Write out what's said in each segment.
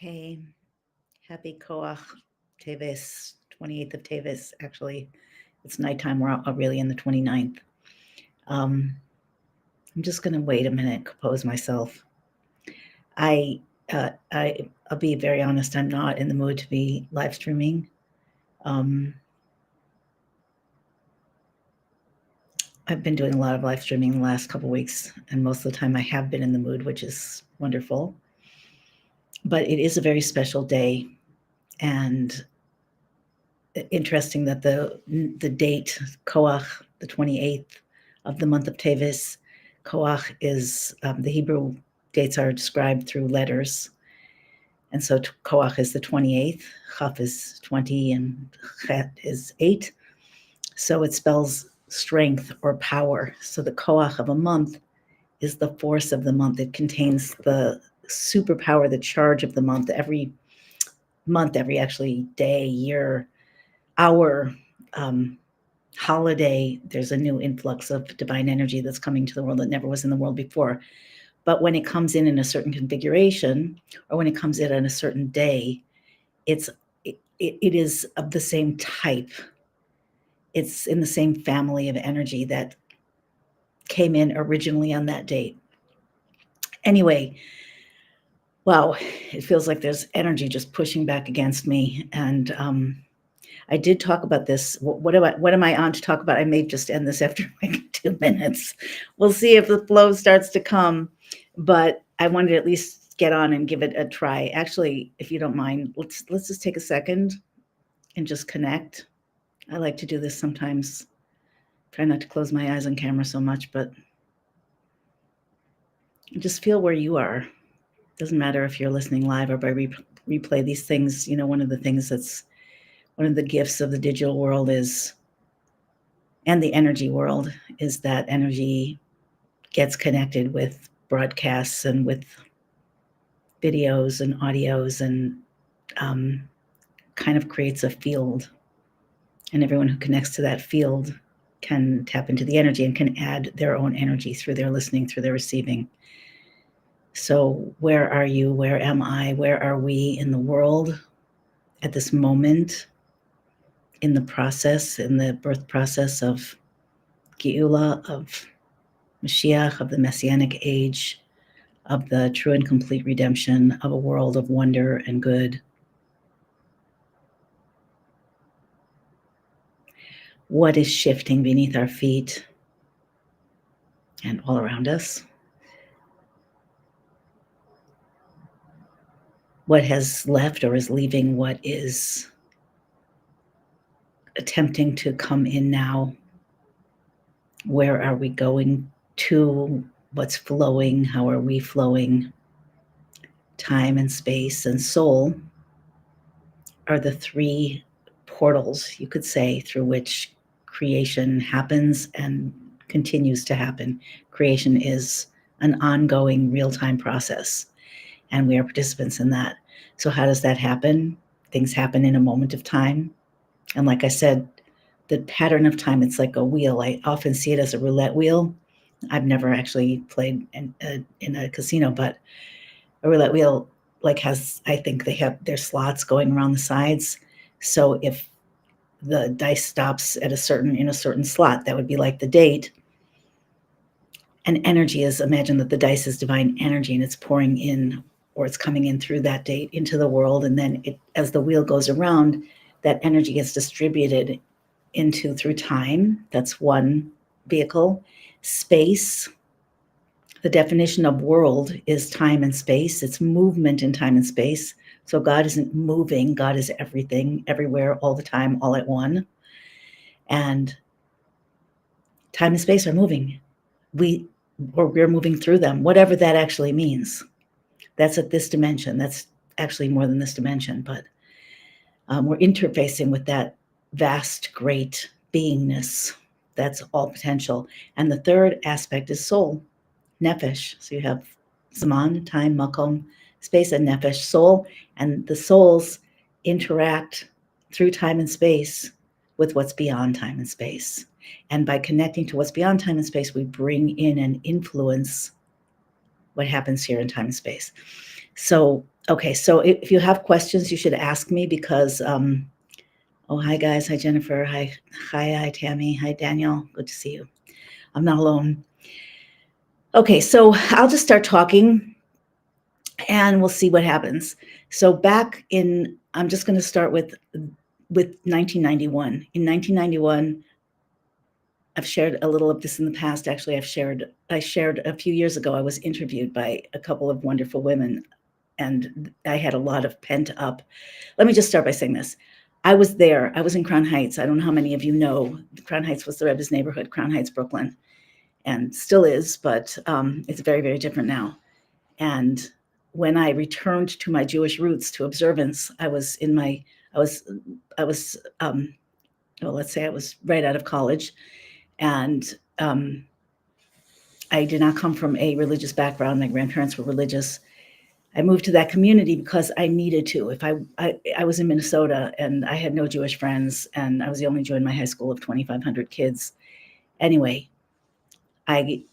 Hey, happy Koach Teves, 28th of Teves. Actually, it's nighttime. We're really in the 29th. Um, I'm just going to wait a minute, compose myself. I, I'll be very honest. I'm not in the mood to be live streaming. Um, I've been doing a lot of live streaming the last couple weeks, and most of the time I have been in the mood, which is wonderful. But it is a very special day, and interesting that the date Koach, the 28th of the month of Teves. Koach is the Hebrew dates are described through letters, and so Koach is the 28th. Chaf is 20, and Chet is 8. So it spells strength or power. So the Koach of a month is the force of the month. It contains the superpower, the charge of the month. Every month, every actually day, year, hour, holiday, there's a new influx of divine energy that's coming to the world that never was in the world before. But when it comes in a certain configuration, or when it comes in on a certain day, it is of the same type. It's in the same family of energy that came in originally on that date. Anyway, wow, it feels like there's energy just pushing back against me. And I did talk about this. What am I on to talk about? I may just end this after like 2 minutes. We'll see if the flow starts to come, but I wanted to at least get on and give it a try. Actually, if you don't mind, let's just take a second and just connect. I like to do this sometimes. Try not to close my eyes on camera so much, but just feel where you are. Doesn't matter if you're listening live or by replay. These things, one of the things that's one of the gifts of the digital world is, and the energy world, is that energy gets connected with broadcasts and with videos and audios, and kind of creates a field. And everyone who connects to that field can tap into the energy and can add their own energy through their listening, through their receiving. So where are you? Where am I? Where are we in the world at this moment, in the process, in the birth process of Geula, of Moshiach, of the Messianic age, of the true and complete redemption of a world of wonder and good? What is shifting beneath our feet and all around us? What has left or is leaving? What is attempting to come in now? Where are we going to? What's flowing? How are we flowing? Time and space and soul are the three portals, you could say, through which creation happens and continues to happen. Creation is an ongoing real-time process, and we are participants in that. So how does that happen? Things happen in a moment of time. And like I said, the pattern of time, it's like a wheel. I often see it as a roulette wheel. I've never actually played in a casino, but a roulette wheel I think they have their slots going around the sides. So if the dice stops in a certain slot, that would be like the date. And energy is, imagine that the dice is divine energy and it's pouring in, or it's coming in through that date into the world. And then as the wheel goes around, that energy gets distributed through time. That's one vehicle. Space. The definition of world is time and space. It's movement in time and space. So God isn't moving. God is everything, everywhere, all the time, all at one. And time and space are moving. We're moving through them, whatever that actually means. That's at this dimension. That's actually more than this dimension, but we're interfacing with that vast, great beingness. That's all potential. And the third aspect is soul, nefesh. So you have zaman, time, makom, space, and nefesh, soul. And the souls interact through time and space with what's beyond time and space. And by connecting to what's beyond time and space, we bring in and influence what happens here in time and space. So Okay, so if you have questions, you should ask me because, oh, hi guys. Hi, Jennifer. Hi, Tammy. Hi, Daniel. Good to see you. I'm not alone. Okay, so I'll just start talking and we'll see what happens. So I'm just going to start with 1991. In 1991, I've shared a little of this in the past. Actually, I shared a few years ago. I was interviewed by a couple of wonderful women, and I had a lot of pent up. Let me just start by saying this. I was there. I was in Crown Heights. I don't know how many of you know. Crown Heights was the Rebbe's neighborhood, Crown Heights, Brooklyn, and still is, but it's very, very different now. And when I returned to my Jewish roots, to observance, I was, well, let's say I was right out of college, and I did not come from a religious background. My grandparents were religious. I moved to that community because I needed to. If I was in Minnesota and I had no Jewish friends, and I was the only Jew in my high school of 2,500 kids. Anyway, I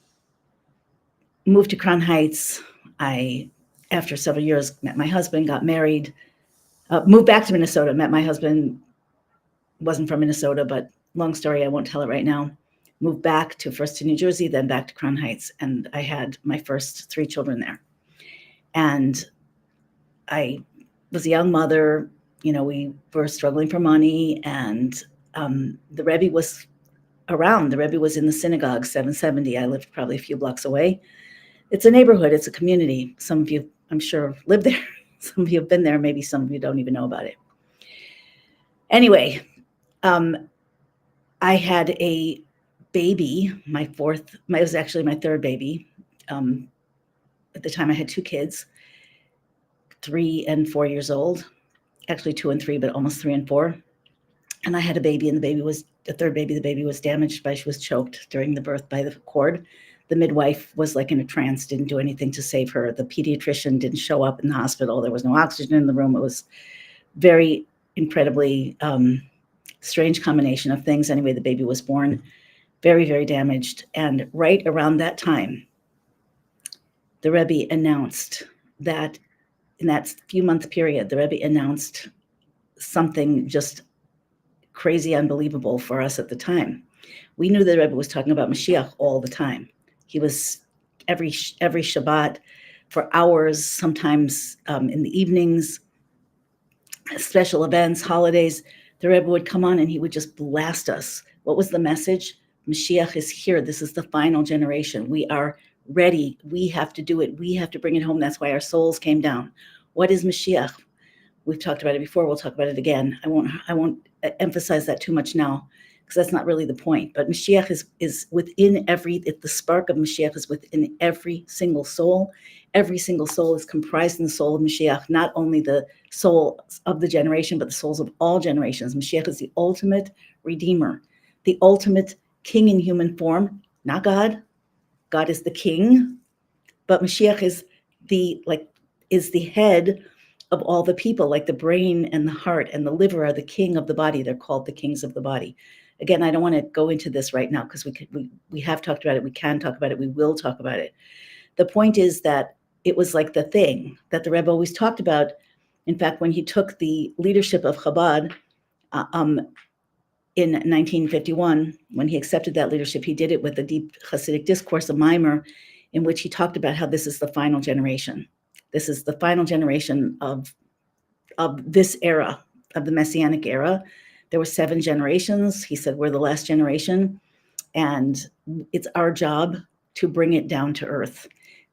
moved to Crown Heights. After several years, met my husband, got married, moved back to Minnesota, met my husband, wasn't from Minnesota, but long story, I won't tell it right now. Moved back first to New Jersey, then back to Crown Heights, and I had my first 3 children there. And I was a young mother. We were struggling for money, and the Rebbe was around. The Rebbe was in the synagogue, 770. I lived probably a few blocks away. It's a neighborhood. It's a community. Some of you, I'm sure, live there. Some of you have been there. Maybe some of you don't even know about it. Anyway, I had a baby, it was actually my 3rd baby. At the time, I had 2 kids, 3 and 4 years old. Actually 2 and 3, but almost 3 and 4. And I had a baby, and the 3rd baby, the baby was damaged she was choked during the birth by the cord. The midwife was like in a trance, didn't do anything to save her. The pediatrician didn't show up in the hospital. There was no oxygen in the room. It was very incredibly strange combination of things. Anyway, the baby was born very, very damaged. And right around that time, the Rebbe announced that in that few month period, the Rebbe announced something just crazy, unbelievable for us at the time. We knew the Rebbe was talking about Moshiach all the time. He was every Shabbat for hours, sometimes in the evenings, special events, holidays. The Rebbe would come on and he would just blast us. What was the message? Moshiach is here. This is the final generation. We are ready. We have to do it. We have to bring it home. That's why our souls came down. What is Moshiach? We've talked about it before. We'll talk about it again. I won't emphasize that too much now, because that's not really the point. But Moshiach is within the spark of Moshiach is within every single soul. Every single soul is comprised in the soul of Moshiach, not only the soul of the generation, but the souls of all generations. Moshiach is the ultimate redeemer, the ultimate king in human form, not God. God is the king, but Moshiach is the head of all the people, like the brain and the heart and the liver are the king of the body. They're called the kings of the body. Again, I don't want to go into this right now because we have talked about it. We can talk about it. We will talk about it. The point is that it was like the thing that the Rebbe always talked about. In fact, when he took the leadership of Chabad in 1951, when he accepted that leadership, he did it with a deep Hasidic discourse, a mimer, in which he talked about how this is the final generation. This is the final generation of this era, of the Messianic era. There were 7 generations. He said, we're the last generation, and it's our job to bring it down to earth.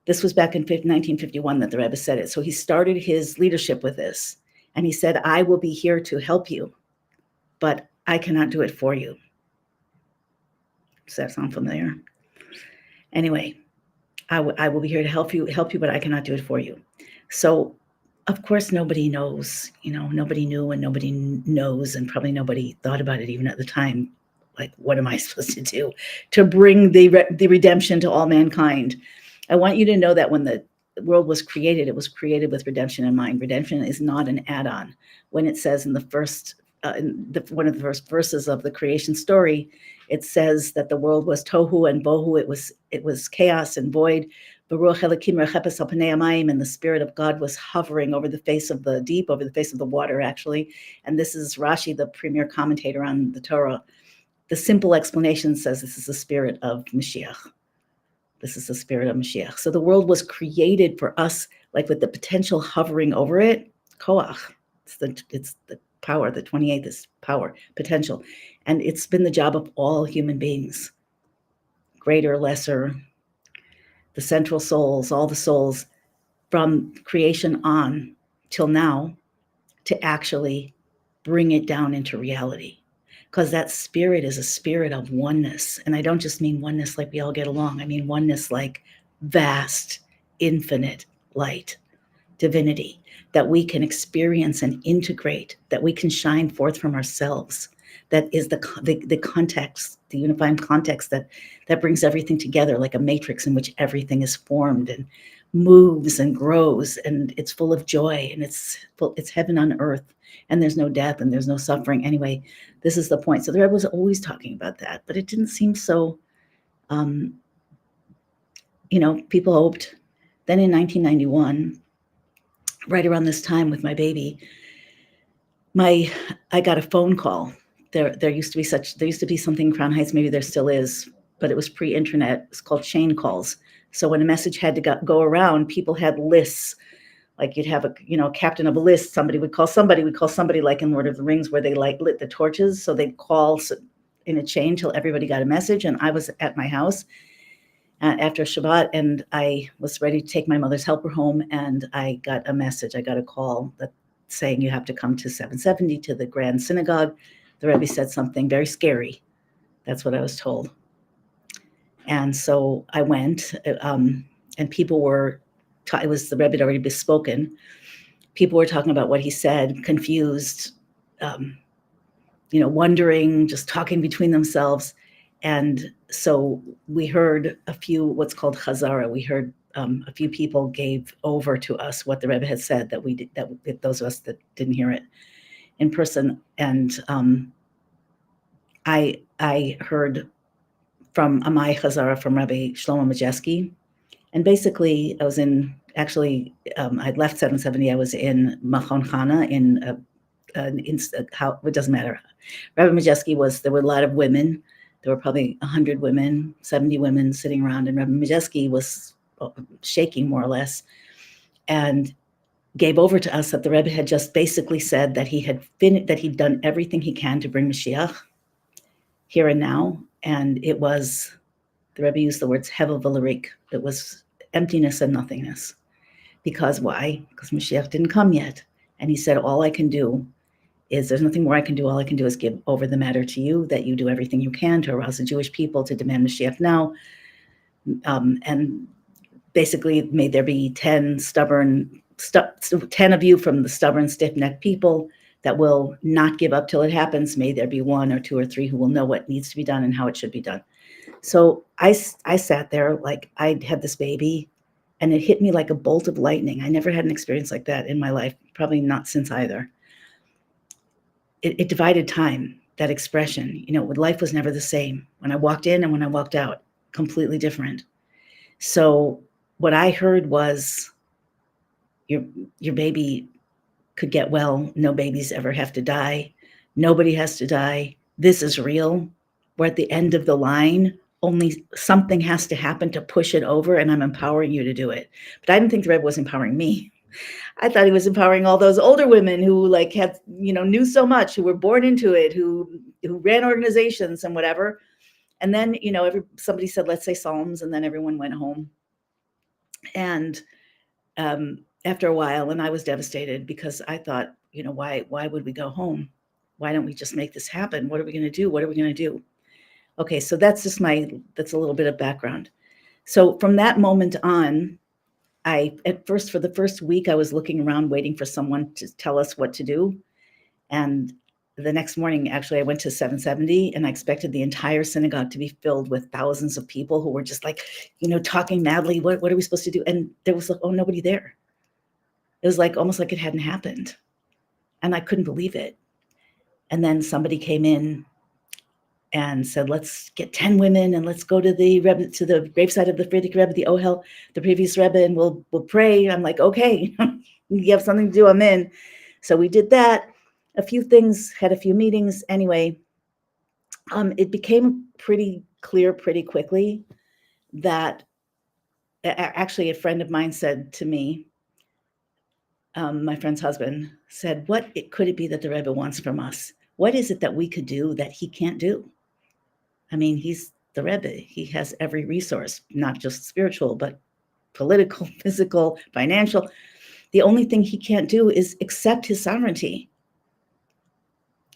This was back in 1951 that the Rebbe said it. So he started his leadership with this, and he said, I will be here to help you, but I cannot do it for you. Does that sound familiar? Anyway, I will be here to help you, but I cannot do it for you. So, of course, nobody knows. Nobody knew, and nobody knows, and probably nobody thought about it even at the time. Like, what am I supposed to do to bring the redemption to all mankind? I want you to know that when the world was created, it was created with redemption in mind. Redemption is not an add-on. When it says in the first, one of the first verses of the creation story, it says that the world was tohu and bohu. It was chaos and void. Baruch Elokim Rechepes al Panei Hamayim, and the Spirit of God was hovering over the face of the deep, over the face of the water, actually. And this is Rashi, the premier commentator on the Torah. The simple explanation says this is the spirit of Moshiach. This is the spirit of Moshiach. So the world was created for us, like with the potential hovering over it. Koach. It's the power. The 28th is power, potential. And it's been the job of all human beings, greater, lesser, the central souls, all the souls, from creation on till now, to actually bring it down into reality. Because that spirit is a spirit of oneness. And I don't just mean oneness like we all get along. I mean oneness like vast, infinite light, divinity, that we can experience and integrate, that we can shine forth from ourselves. That is the context, the unifying context that brings everything together, like a matrix in which everything is formed and moves and grows, and it's full of joy, and it's heaven on earth, and there's no death and there's no suffering. Anyway, this is the point. So the Rebbe was always talking about that, but it didn't seem so, people hoped. Then in 1991, right around this time with my baby, I got a phone call. There used to be something in Crown Heights, maybe there still is, but it was pre-internet. It's called chain calls. So when a message had to go around, people had lists. Like you'd have a captain of a list. Somebody would call somebody, like in Lord of the Rings, where they like lit the torches. So they'd call in a chain till everybody got a message. And I was at my house after Shabbat, and I was ready to take my mother's helper home, and I got a message. I got a call saying you have to come to 770 to the Grand Synagogue. The Rebbe said something very scary. That's what I was told. And so I went, and people were, it was the Rebbe had already bespoken. People were talking about what he said, confused, wondering, just talking between themselves. And so we heard a few, what's called chazara. We heard a few people gave over to us what the Rebbe had said, that we did, that those of us that didn't hear it in person. And I heard from Amai Chazara from Rabbi Shlomo Majeski. And basically, I was I'd left 770. I was in Machon Chana it doesn't matter. Rabbi Majeski there were a lot of women. There were probably 100 women, 70 women sitting around, and Rabbi Majeski was shaking more or less, and gave over to us that the Rebbe had just basically said that he'd done everything he can to bring Moshiach here and now, and it was, the Rebbe used the words hevel v'larik. It was emptiness and nothingness. Because why? Because Moshiach didn't come yet. And he said, all I can do is, there's nothing more I can do. All I can do is give over the matter to you, that you do everything you can to arouse the Jewish people to demand Moshiach now. And basically may there be 10 of you from the stubborn, stiff-necked people that will not give up till it happens. May there be 1 or 2 or 3 who will know what needs to be done and how it should be done. So I sat there like I had this baby, and it hit me like a bolt of lightning. I never had an experience like that in my life, probably not since either. It divided time, that expression. Life was never the same. When I walked in and when I walked out, completely different. So what I heard was, your baby could get well. No babies ever have to die. Nobody has to die. This is real. We're at the end of the line. Only something has to happen to push it over, and I'm empowering you to do it. But I didn't think the Rebbe was empowering me. I thought he was empowering all those older women who had, knew so much, who were born into it, who ran organizations and whatever. And then, somebody said, let's say Psalms, and then everyone went home. And after a while, and I was devastated, because I thought, why would we go home? Why don't we just make this happen? What are we going to do? What are we going to do? Okay, so that's a little bit of background. So from that moment on, for the first week, I was looking around waiting for someone to tell us what to do. And the next morning, actually, I went to 770, and I expected the entire synagogue to be filled with thousands of people who were just talking madly. What are we supposed to do? And there was nobody there. It was almost like it hadn't happened. And I couldn't believe it. And then somebody came in and said, let's get 10 women and let's go to the Rebbe, to the graveside of the Frierdiker Rebbe, the Ohel, the previous Rebbe, and we'll pray. I'm like, okay, you have something to do, I'm in. So we did that. A few things, had a few meetings. Anyway, it became pretty clear pretty quickly that actually a friend of mine said to me, my friend's husband said, could it be that the Rebbe wants from us? What is it that we could do that he can't do? I mean, he's the Rebbe. He has every resource, not just spiritual, but political, physical, financial. The only thing he can't do is accept his sovereignty.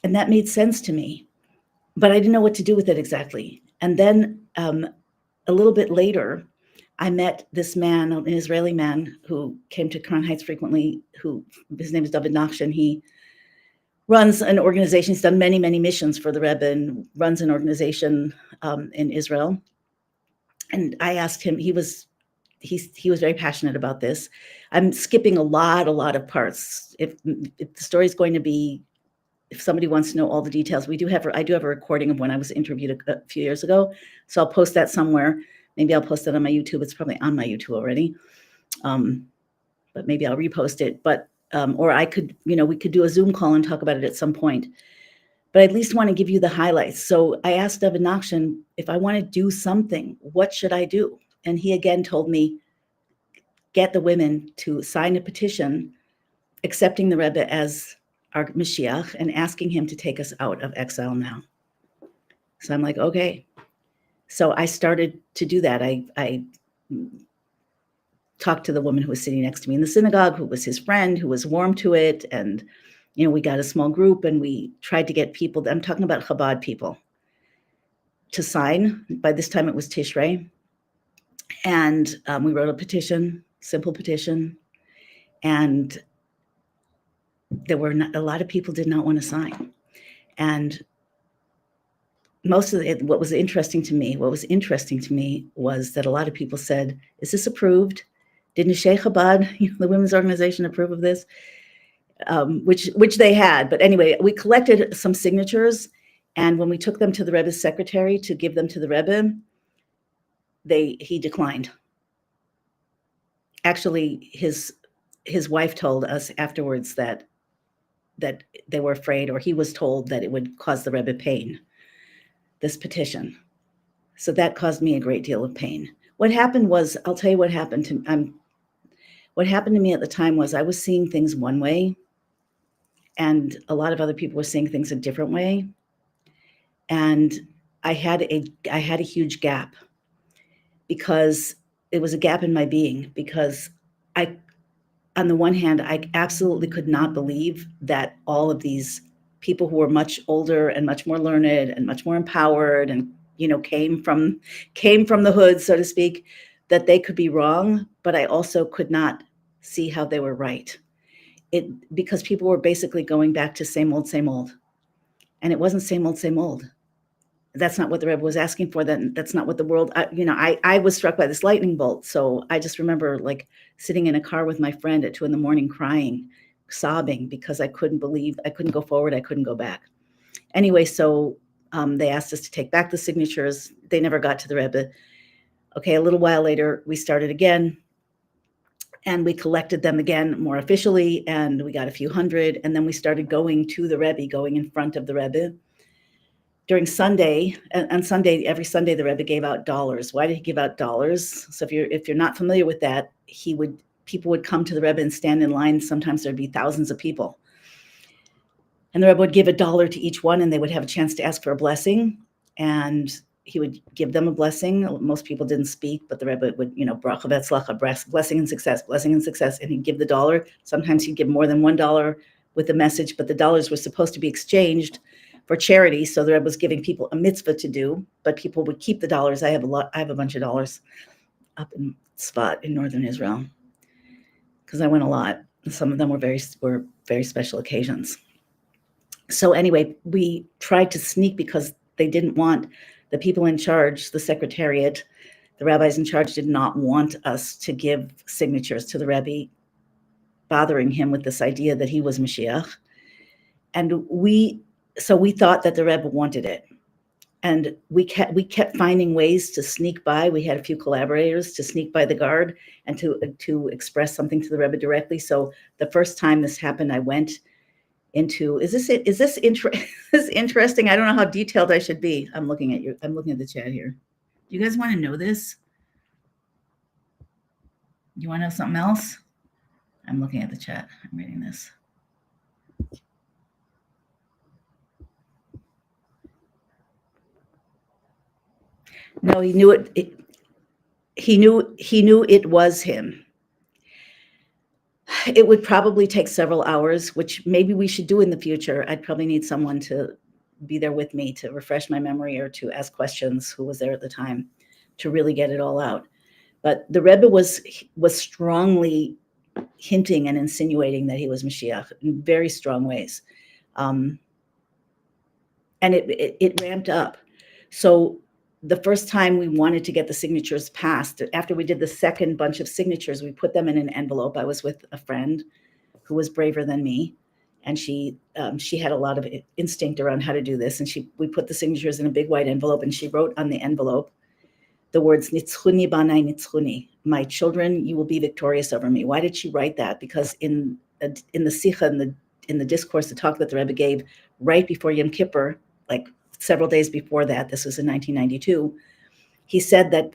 And that made sense to me, but I didn't know what to do with it exactly. And then a little bit later, I met this man, an Israeli man who came to Crown Heights frequently, his name is David Nachshon. He runs an organization. He's done many, many missions for the Rebbe and runs an organization in Israel. And I asked him, he was very passionate about this. I'm skipping a lot of parts. If the story is going to be, if somebody wants to know all the details, I do have a recording of when I was interviewed a few years ago. So I'll post that somewhere. Maybe I'll post it on my YouTube. It's probably on my YouTube already. But maybe I'll repost it. But or I could, we could do a Zoom call and talk about it at some point. But I at least want to give you the highlights. So I asked David Nachshon, if I want to do something, what should I do? And he again told me, get the women to sign a petition accepting the Rebbe as our Moshiach and asking him to take us out of exile now. So I'm like, okay. So I started to do that. I talked to the woman who was sitting next to me in the synagogue, who was his friend, who was warm to it. And, we got a small group and we tried to get people, I'm talking about Chabad people, to sign. By this time it was Tishrei. And we wrote a petition, simple petition. And there were a lot of people did not want to sign. And most of it, what was interesting to me was that a lot of people said, is this approved? Did Neshei Chabad, the women's organization, approve of this? Which they had. But anyway, we collected some signatures. And when we took them to the Rebbe's secretary to give them to the Rebbe, he declined. Actually, his wife told us afterwards that they were afraid, or he was told that it would cause the Rebbe pain, this petition. So that caused me a great deal of pain. What happened was, I'll tell you what happened to what happened to me at the time was I was seeing things one way, and a lot of other people were seeing things a different way. And I had a huge gap, because it was a gap in my being, because on the one hand, I absolutely could not believe that all of these people who were much older and much more learned and much more empowered and, came from the hood, so to speak, that they could be wrong. But I also could not see how they were right. Because people were basically going back to same old. And it wasn't same old. That's not what the Rebbe was asking for. That's not what the world, I was struck by this lightning bolt. So I just remember sitting in a car with my friend at 2 a.m, crying, sobbing, because I couldn't go forward. I couldn't go back. Anyway, so they asked us to take back the signatures. They never got to the Rebbe. Okay, a little while later, we started again, and we collected them again more officially, and we got a few hundred, and then we started going to the Rebbe, going in front of the Rebbe. During Sunday, on Sunday, every Sunday, the Rebbe gave out dollars. Why did he give out dollars? So if you're not familiar with that, people would come to the Rebbe and stand in line. Sometimes there'd be thousands of people. And the Rebbe would give $1 to each one, and they would have a chance to ask for a blessing. And he would give them a blessing. Most people didn't speak, but the Rebbe would, bracha v'etzlacha, blessing and success, and he'd give the $1. Sometimes he'd give more than $1 with the message, but the dollars were supposed to be exchanged for charity. So the Rebbe was giving people a mitzvah to do, but people would keep the dollars. I have a bunch of dollars up in Tzfat in northern Israel, because I went a lot. Some of them were very special occasions. So anyway, we tried to sneak, because they didn't want the people in charge, the secretariat, the rabbis in charge did not want us to give signatures to the Rebbe, bothering him with this idea that he was Moshiach. And we thought that the Rebbe wanted it. And we kept finding ways to sneak by. We had a few collaborators to sneak by the guard and to express something to the Rebbe directly. So the first time this happened, I went into, is this interesting? I don't know how detailed I should be. I'm looking at the chat here. Do you guys want to know this? You want to know something else? I'm looking at the chat. I'm reading this. No, he knew it. He knew it was him. It would probably take several hours, which maybe we should do in the future. I'd probably need someone to be there with me to refresh my memory or to ask questions, who was there at the time, to really get it all out. But the Rebbe was strongly hinting and insinuating that he was Moshiach in very strong ways. And it ramped up. So the first time we wanted to get the signatures passed, after we did the second bunch of signatures, we put them in an envelope. I was with a friend who was braver than me, and she had a lot of instinct around how to do this. And we put the signatures in a big white envelope, and she wrote on the envelope the words "Nitzchuni banai nitzchuni," my children, you will be victorious over me. Why did she write that? Because in the Sikha, in the discourse, the talk that the Rebbe gave right before Yom Kippur, like several days before that, this was in 1992, he said that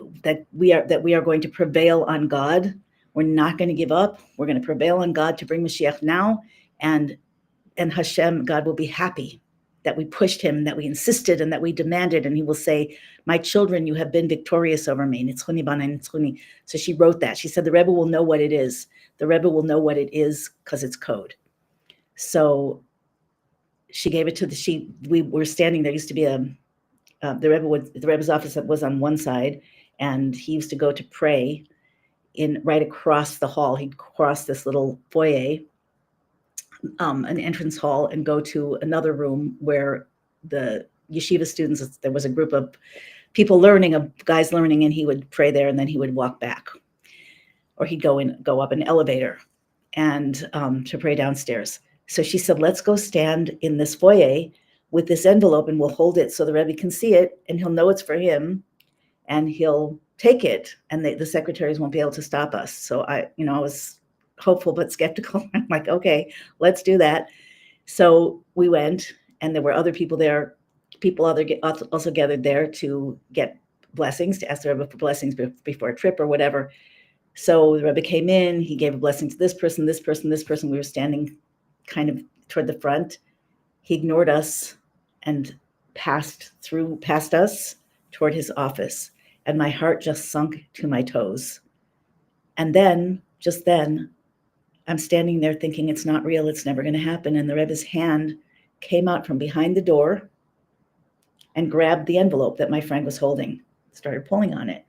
we are going to prevail on God. We're not going to give up. We're going to prevail on God to bring Moshiach now, and Hashem, God will be happy that we pushed him, that we insisted, and that we demanded, and he will say, my children, you have been victorious over me. Nitzchuni banai nitzchuni. So she wrote that. She said the Rebbe will know what it is. The Rebbe will know what it is because it's code. So she gave it to we were standing there. Used to be the Rebbe's office was on one side, and he used to go to pray right across the hall. He'd cross this little foyer, an entrance hall, and go to another room where the yeshiva students, there was a group of people guys learning, and he would pray there, and then he would walk back, or he'd go up an elevator and to pray downstairs. So she said, let's go stand in this foyer with this envelope, and we'll hold it so the Rebbe can see it, and he'll know it's for him, and he'll take it, and the secretaries won't be able to stop us. So I was hopeful but skeptical. I'm like, okay, let's do that. So we went, and there were other people there. People also gathered there to get blessings, to ask the Rebbe for blessings before a trip or whatever. So the Rebbe came in, he gave a blessing to this person, this person, this person. We were standing kind of toward the front. He ignored us and passed us toward his office. And my heart just sunk to my toes. And then, just then, I'm standing there thinking it's not real, it's never going to happen. And the Rebbe's hand came out from behind the door and grabbed the envelope that my friend was holding, started pulling on it.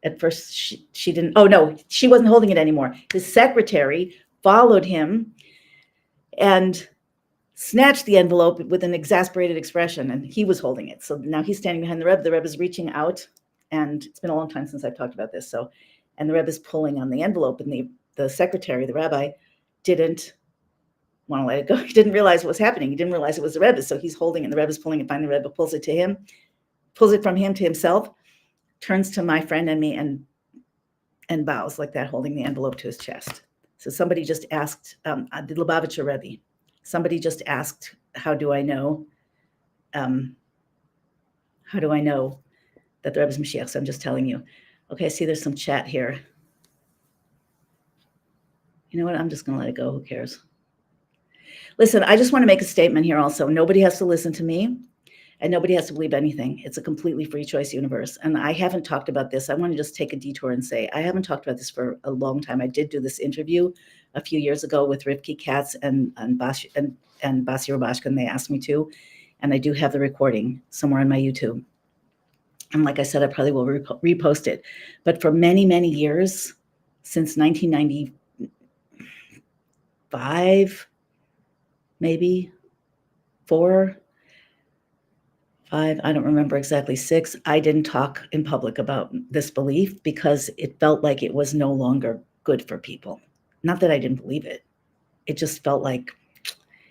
At first, she didn't, oh no, she wasn't holding it anymore. His secretary followed him and snatched the envelope with an exasperated expression, and he was holding it. So now he's standing behind the Rebbe. The Rebbe's reaching out, and it's been a long time since I've talked about this. And the Rebbe's pulling on the envelope, and the secretary, the rabbi, didn't want to let it go. He didn't realize what was happening. He didn't realize it was the Rebbe. So he's holding it, and the Rebbe's pulling it. Finally, the Rebbe pulls it from him to himself, turns to my friend and me, and bows like that, holding the envelope to his chest. So somebody just asked, the Lubavitcher Rebbe, somebody just asked, how do I know that the Rebbe's Moshiach? So I'm just telling you. Okay, I see there's some chat here. You know what? I'm just going to let it go. Who cares? Listen, I just want to make a statement here also. Nobody has to listen to me, and nobody has to believe anything. It's a completely free choice universe. And I haven't talked about this. I want to just take a detour and say, I haven't talked about this for a long time. I did do this interview a few years ago with Rivki Katz and Basi Robashkin, and they asked me to. And I do have the recording somewhere on my YouTube. And like I said, I probably will repost it. But for many, many years, since 1995, maybe 4, 5, I don't remember exactly, 6, I didn't talk in public about this belief because it felt like it was no longer good for people. Not that I didn't believe it. It just felt like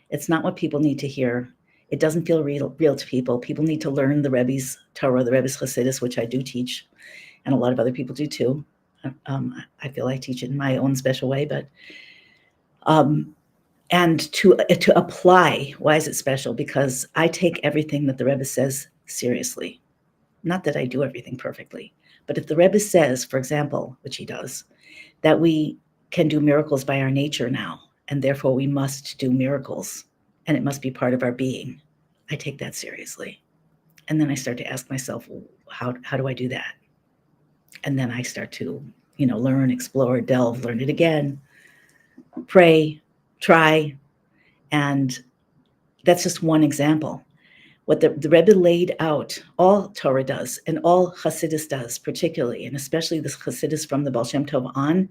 it's not what people need to hear. It doesn't feel real to people. People need to learn the Rebbe's Torah, the Rebbe's Chassidus, which I do teach, and a lot of other people do too. I feel I teach it in my own special way, but and to apply. Why is it special? Because I take everything that the Rebbe says seriously. Not that I do everything perfectly, but if the Rebbe says, for example, which he does, that we can do miracles by our nature now, and therefore we must do miracles, and it must be part of our being, I take that seriously. And then I start to ask myself, how do I do that? And then I start to, learn, explore, delve, learn it again, pray, try. And that's just one example. What the Rebbe laid out, all Torah does, and all Hasidus does, particularly, and especially the Hasidus from the Baal Shem Tov on,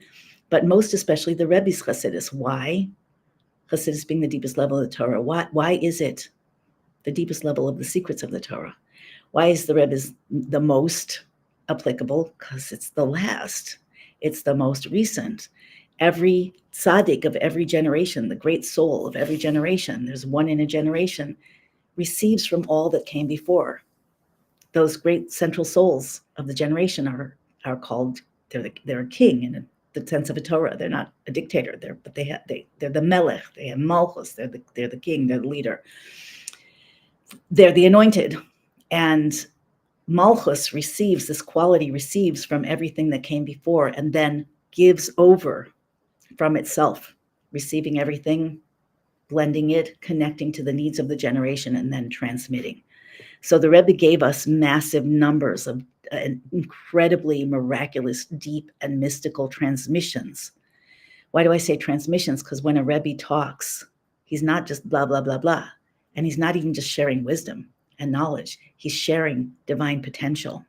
but most especially the Rebbe's Hasidus. Why? Hasidus being the deepest level of the Torah. Why is it the deepest level of the secrets of the Torah? Why is the Rebbe's the most applicable? Because it's the last. It's the most recent. Every tzaddik of every generation, the great soul of every generation, there's one in a generation, receives from all that came before. Those great central souls of the generation are called, they're a king in the sense of a Torah. They're not a dictator. They're the melech. They have malchus. They're the king. They're the leader. They're the anointed, and malchus receives from everything that came before, and then gives over from itself, receiving everything, blending it, connecting to the needs of the generation, and then transmitting. So the Rebbe gave us massive numbers of incredibly miraculous, deep, and mystical transmissions. Why do I say transmissions? Because when a Rebbe talks, he's not just blah, blah, blah, blah. And he's not even just sharing wisdom and knowledge. He's sharing divine potential.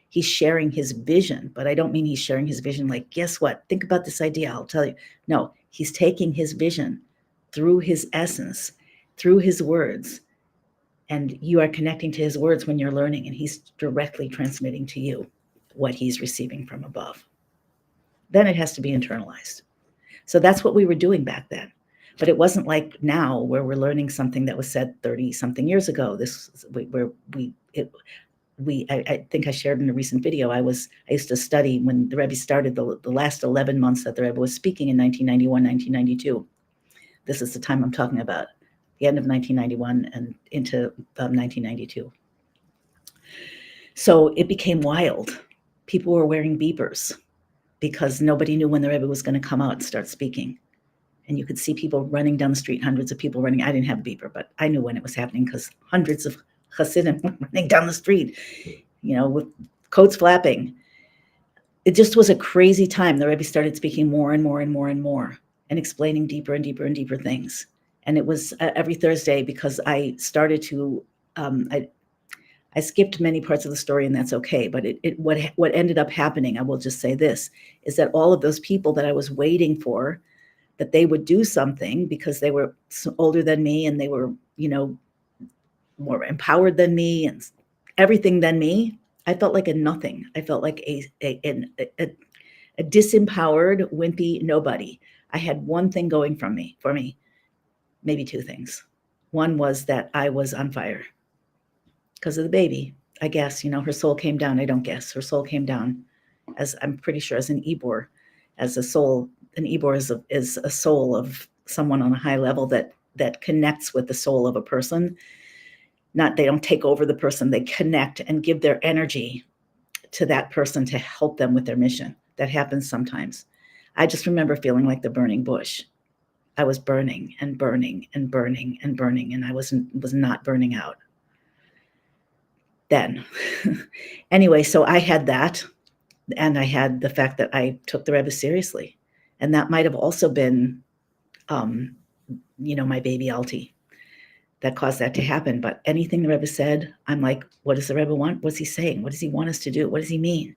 He's sharing his vision, but I don't mean he's sharing his vision like, guess what? Think about this idea, I'll tell you. No, he's taking his vision through his essence, through his words, and you are connecting to his words when you're learning, and he's directly transmitting to you what he's receiving from above. Then it has to be internalized. So that's what we were doing back then. But it wasn't like now where we're learning something that was said 30 something years ago. I think I shared in a recent video, I used to study when the Rebbe started the last 11 months that the Rebbe was speaking in 1991, 1992. This is the time I'm talking about, the end of 1991 and into 1992. So it became wild. People were wearing beepers because nobody knew when the Rebbe was going to come out and start speaking. And you could see people running down the street, hundreds of people running. I didn't have a beeper, but I knew when it was happening because hundreds of Hasidim were running down the street, with coats flapping. It just was a crazy time. The Rebbe started speaking more and more and more and more and explaining deeper and deeper and deeper things. And it was every Thursday because I started to, I skipped many parts of the story, and that's okay. But what ended up happening, I will just say this, is that all of those people that I was waiting for, that they would do something because they were older than me and they were, more empowered than me and everything than me, I felt like a nothing. I felt like a disempowered, wimpy nobody. I had one thing going for me, maybe two things. One was that I was on fire because of the baby. I guess, her soul came down. I don't guess. Her soul came down, as I'm pretty sure, as an Ibor, as a soul. An Ibor is a soul of someone on a high level that connects with the soul of a person. They don't take over the person, they connect and give their energy to that person to help them with their mission. That happens sometimes. I just remember feeling like the burning bush. I was burning and burning and burning and burning, and I was not burning out then. Anyway, so I had that, and I had the fact that I took the Rebbe seriously. And that might have also been, my baby Alti that caused that to happen. But anything the Rebbe said, I'm like, what does the Rebbe want? What's he saying? What does he want us to do? What does he mean?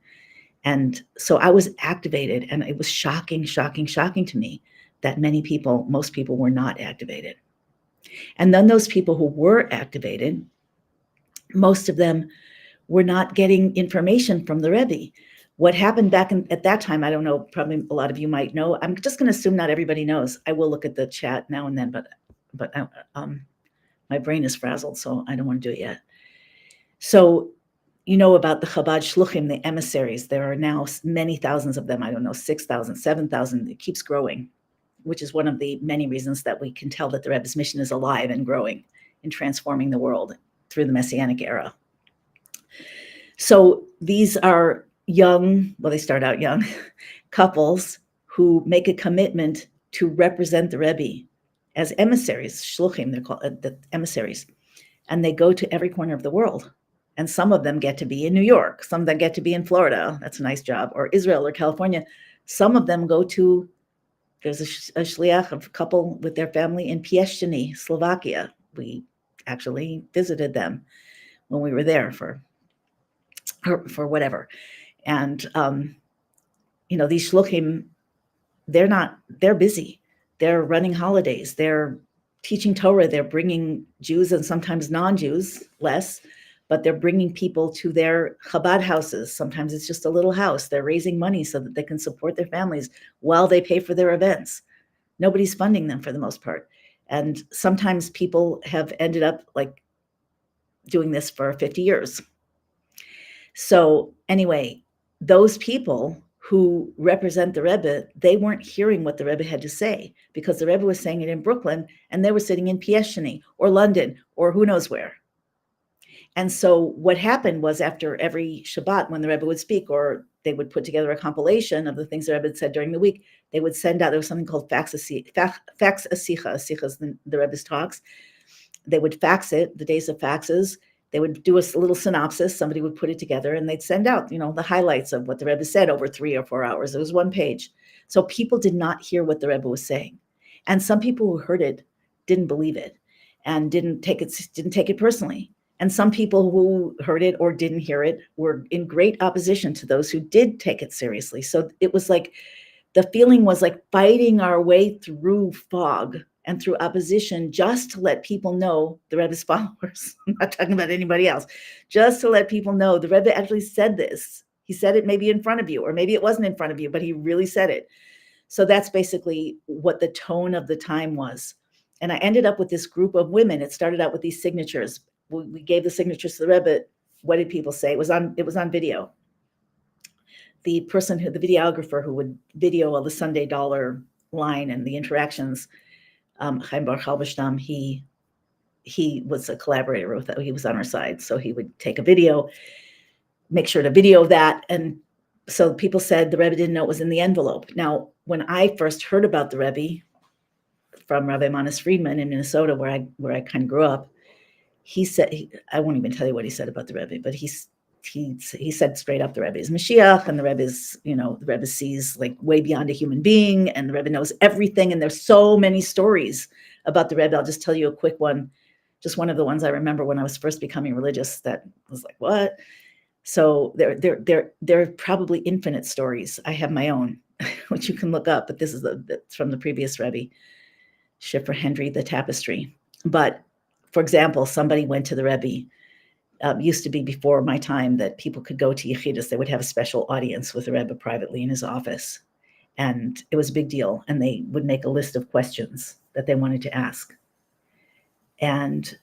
And so I was activated, and it was shocking to me that most people were not activated. And then those people who were activated, most of them were not getting information from the Rebbe. What happened at that time, I don't know, probably a lot of you might know. I'm just going to assume not everybody knows. I will look at the chat now and then, but My brain is frazzled, so I don't want to do it yet. So you know about the Chabad Shluchim, the emissaries. There are now many thousands of them. I don't know, 6,000, 7,000. It keeps growing, which is one of the many reasons that we can tell that the Rebbe's mission is alive and growing and transforming the world through the Messianic era. So these are young, well, they start out young, couples who make a commitment to represent the Rebbe as emissaries, shluchim, they're called the emissaries. And they go to every corner of the world. And some of them get to be in New York. Some of them get to be in Florida. That's a nice job. Or Israel or California. Some of them go to, there's a shliach of a couple with their family in Piešťany, Slovakia. We actually visited them when we were there for whatever. And, these shluchim, they're busy. They're running holidays. They're teaching Torah. They're bringing Jews and sometimes non-Jews, less, but they're bringing people to their Chabad houses. Sometimes it's just a little house. They're raising money so that they can support their families while they pay for their events. Nobody's funding them for the most part. And sometimes people have ended up like doing this for 50 years. So anyway, those people who represent the Rebbe, they weren't hearing what the Rebbe had to say because the Rebbe was saying it in Brooklyn and they were sitting in Piešťany or London or who knows where. And so what happened was after every Shabbat, when the Rebbe would speak, or they would put together a compilation of the things the Rebbe had said during the week, they would send out, there was something called fax asicha. Asicha is the Rebbe's talks. They would fax it, the days of faxes. They would do a little synopsis. Somebody would put it together and they'd send out, the highlights of what the Rebbe said over 3 or 4 hours. It was one page. So people did not hear what the Rebbe was saying. And some people who heard it didn't believe it and didn't take it personally. And some people who heard it or didn't hear it were in great opposition to those who did take it seriously. So it was like, the feeling was like fighting our way through fog and through opposition just to let people know, the Rebbe's followers, I'm not talking about anybody else, just to let people know the Rebbe actually said this. He said it maybe in front of you, or maybe it wasn't in front of you, but he really said it. So that's basically what the tone of the time was. And I ended up with this group of women. It started out with these signatures. We gave the signatures to the Rebbe. What did people say? It was on video. The videographer who would video all the Sunday dollar line and the interactions, Chaim Bar Halberstam, he was a collaborator with that. He was on our side. So he would take a video, make sure to video that. And so people said the Rebbe didn't know it was in the envelope. Now, when I first heard about the Rebbe from Rabbi Manis Friedman in Minnesota, where I kind of grew up, he said, I won't even tell you what he said about the Rebbe, but he said straight up, the Rebbe is Moshiach, and the Rebbe is, the Rebbe sees like way beyond a human being, and the Rebbe knows everything. And there's so many stories about the Rebbe. I'll just tell you a quick one, just one of the ones I remember when I was first becoming religious that was like, what? So there are probably infinite stories. I have my own, which you can look up, but this is that's from the previous Rebbe, Schiffer Hendry, the tapestry. But for example, somebody went to the Rebbe. Used to be before my time that people could go to Yechidus. They would have a special audience with the Rebbe privately in his office. And it was a big deal. And they would make a list of questions that they wanted to ask. And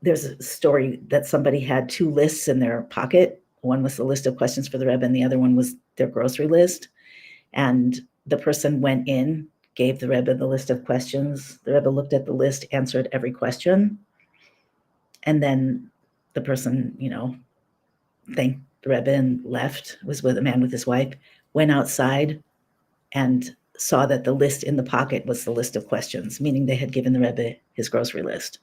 there's a story that somebody had 2 lists in their pocket. One was the list of questions for the Rebbe, and the other one was their grocery list. And the person went in, gave the Rebbe the list of questions. The Rebbe looked at the list, answered every question. And then the person, thanked the Rebbe and left, was with a man with his wife, went outside and saw that the list in the pocket was the list of questions, meaning they had given the Rebbe his grocery list,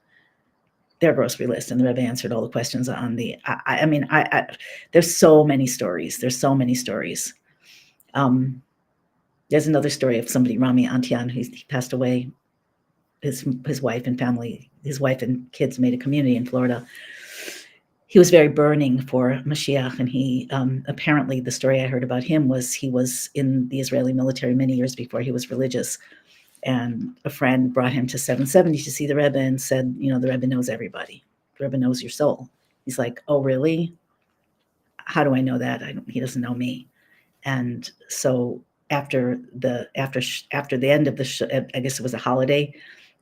their grocery list, and the Rebbe answered all the questions on the, there's so many stories. There's so many stories. There's another story of somebody, Rami Antian, he passed away. His wife and family, his wife and kids made a community in Florida. He was very burning for Moshiach, and he apparently, the story I heard about him was he was in the Israeli military many years before he was religious, and a friend brought him to 770 to see the Rebbe and said, the Rebbe knows everybody. The Rebbe knows your soul. He's like, oh, really? How do I know that? He doesn't know me. And so after the end of the I guess it was a holiday,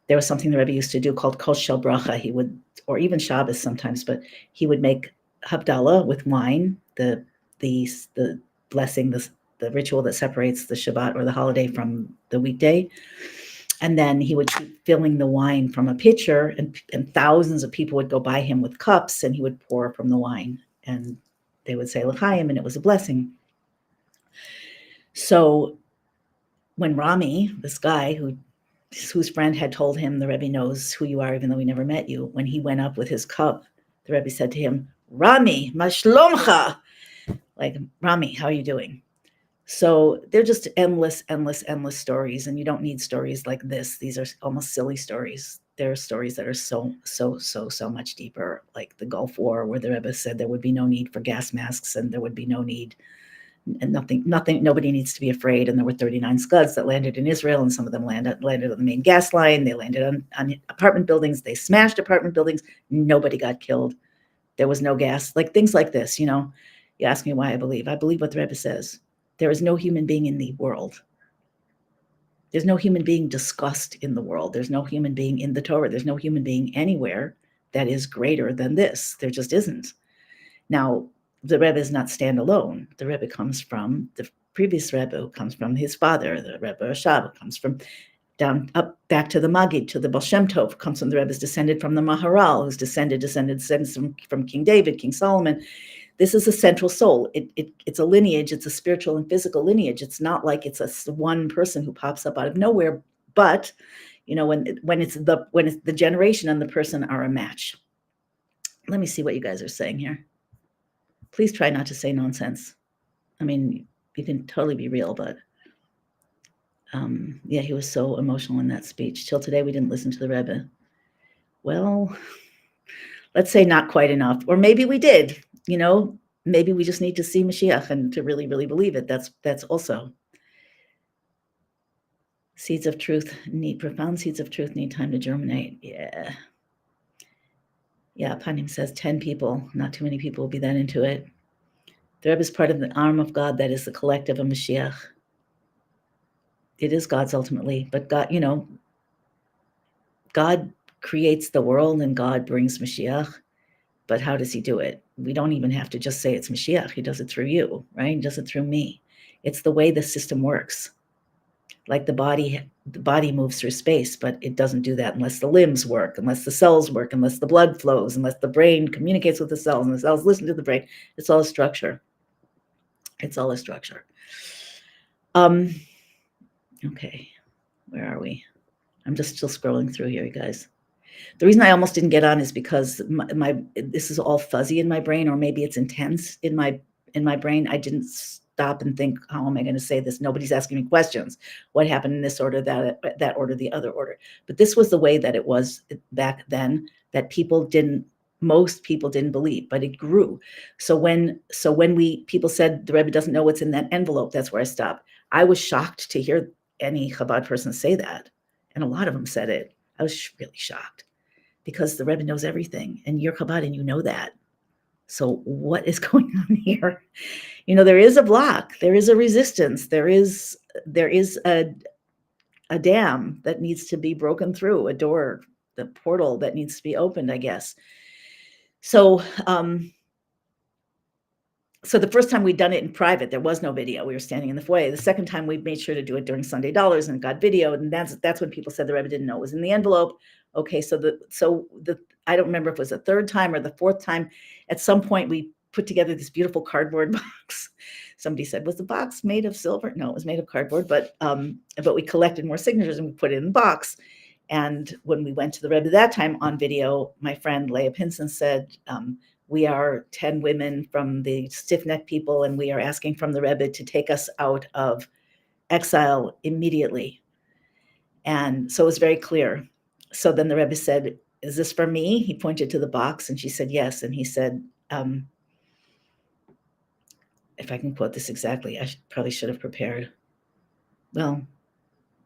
there was something the Rebbe used to do called Kol Shel Bracha. He would, or even Shabbos sometimes, but he would make Havdalah with wine, the blessing, the ritual that separates the Shabbat or the holiday from the weekday. And then he would keep filling the wine from a pitcher, and thousands of people would go by him with cups, and he would pour from the wine, and they would say L'chaim, and it was a blessing. So when Rami, this guy whose friend had told him, the Rebbe knows who you are, even though he never met you, when he went up with his cup, the Rebbe said to him, Rami, mashlomcha, like, Rami, how are you doing? So they're just endless stories, and you don't need stories like this. These are almost silly stories. There are stories that are so much deeper, like the Gulf War, where the Rebbe said there would be no need for gas masks, and there would be no need, and nobody needs to be afraid. And there were 39 Scuds that landed in Israel, and some of them landed on the main gas line. They landed on apartment buildings. They smashed apartment buildings. Nobody got killed. There was no gas, like things like this. You ask me why I believe what the Rebbe says. There is no human being in the world. There's no human being discussed in the world. There's no human being in the Torah. There's no human being anywhere that is greater than this. There just isn't. Now, the Rebbe is not standalone. The Rebbe comes from the previous Rebbe, who comes from his father, the Rebbe Rashab, comes from down up back to the Magid, to the Baal Shem Tov, comes from the Rebbe's descended from the Maharal, who's descended from King David, King Solomon. This is a central soul. It's a lineage. It's a spiritual and physical lineage. It's not like it's a one person who pops up out of nowhere. But when it's the generation and the person are a match. Let me see what you guys are saying here. Please try not to say nonsense. I mean, you can totally be real, but yeah, he was so emotional in that speech. Till today, we didn't listen to the Rebbe. Well, let's say not quite enough, or maybe we did. Maybe we just need to see Moshiach and to really, really believe it. That's also. Profound seeds of truth need time to germinate. Yeah. Yeah, Panim says 10 people, not too many people will be that into it. The Rebbe is part of the arm of God that is the collective of Moshiach. It is God's ultimately, but God creates the world and God brings Moshiach. But how does he do it? We don't even have to just say it's Moshiach. He does it through you, right? He does it through me. It's the way the system works. Like the body moves through space, but it doesn't do that unless the limbs work, unless the cells work, unless the blood flows, unless the brain communicates with the cells, and the cells listen to the brain. It's all a structure. It's all a structure. Okay, where are we? I'm just still scrolling through here, you guys. The reason I almost didn't get on is because this is all fuzzy in my brain, or maybe it's intense in my brain. I didn't stop and think, how am I going to say this? Nobody's asking me questions. What happened in this order, that order, the other order? But this was the way that it was back then, that most people didn't believe, but it grew. So when people said the Rebbe doesn't know what's in that envelope, that's where I stopped. I was shocked to hear any Chabad person say that. And a lot of them said it. I was really shocked, because the Rebbe knows everything, and you're Chabad and you know that. So what is going on here? There is a block, there is a resistance, there is a dam that needs to be broken through, a door, the portal that needs to be opened, I guess. So the first time we'd done it in private, there was no video. We were standing in the foyer. The second time, we made sure to do it during Sunday Dollars and got video. And that's when people said the Rebbe didn't know it was in the envelope. Okay, so I don't remember if it was the third time or the fourth time. At some point, we put together this beautiful cardboard box. Somebody said, was the box made of silver? No, it was made of cardboard. But we collected more signatures and we put it in the box. And when we went to the Rebbe that time on video, my friend Leah Pinson said, we are 10 women from the stiff-necked people, and we are asking from the Rebbe to take us out of exile immediately. And so it was very clear. So then the Rebbe said, is this for me? He pointed to the box, and she said, yes. And he said, if I can quote this exactly, I probably should have prepared. Well,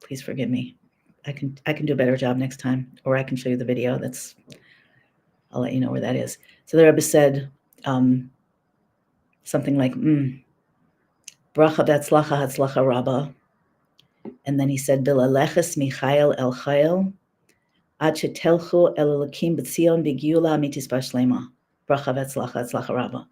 please forgive me. I can do a better job next time, or I can show you the video. I'll let you know where that is. So the Rebbe said something like, bracha v'atzlacha hatzlacha rabba. And then he said, bilaleches michael el chayel, Ad shetelchu el Elokim b'tzion b'giula mitisbar shlema. Bracha v'etzlacha, etzlacha rabba.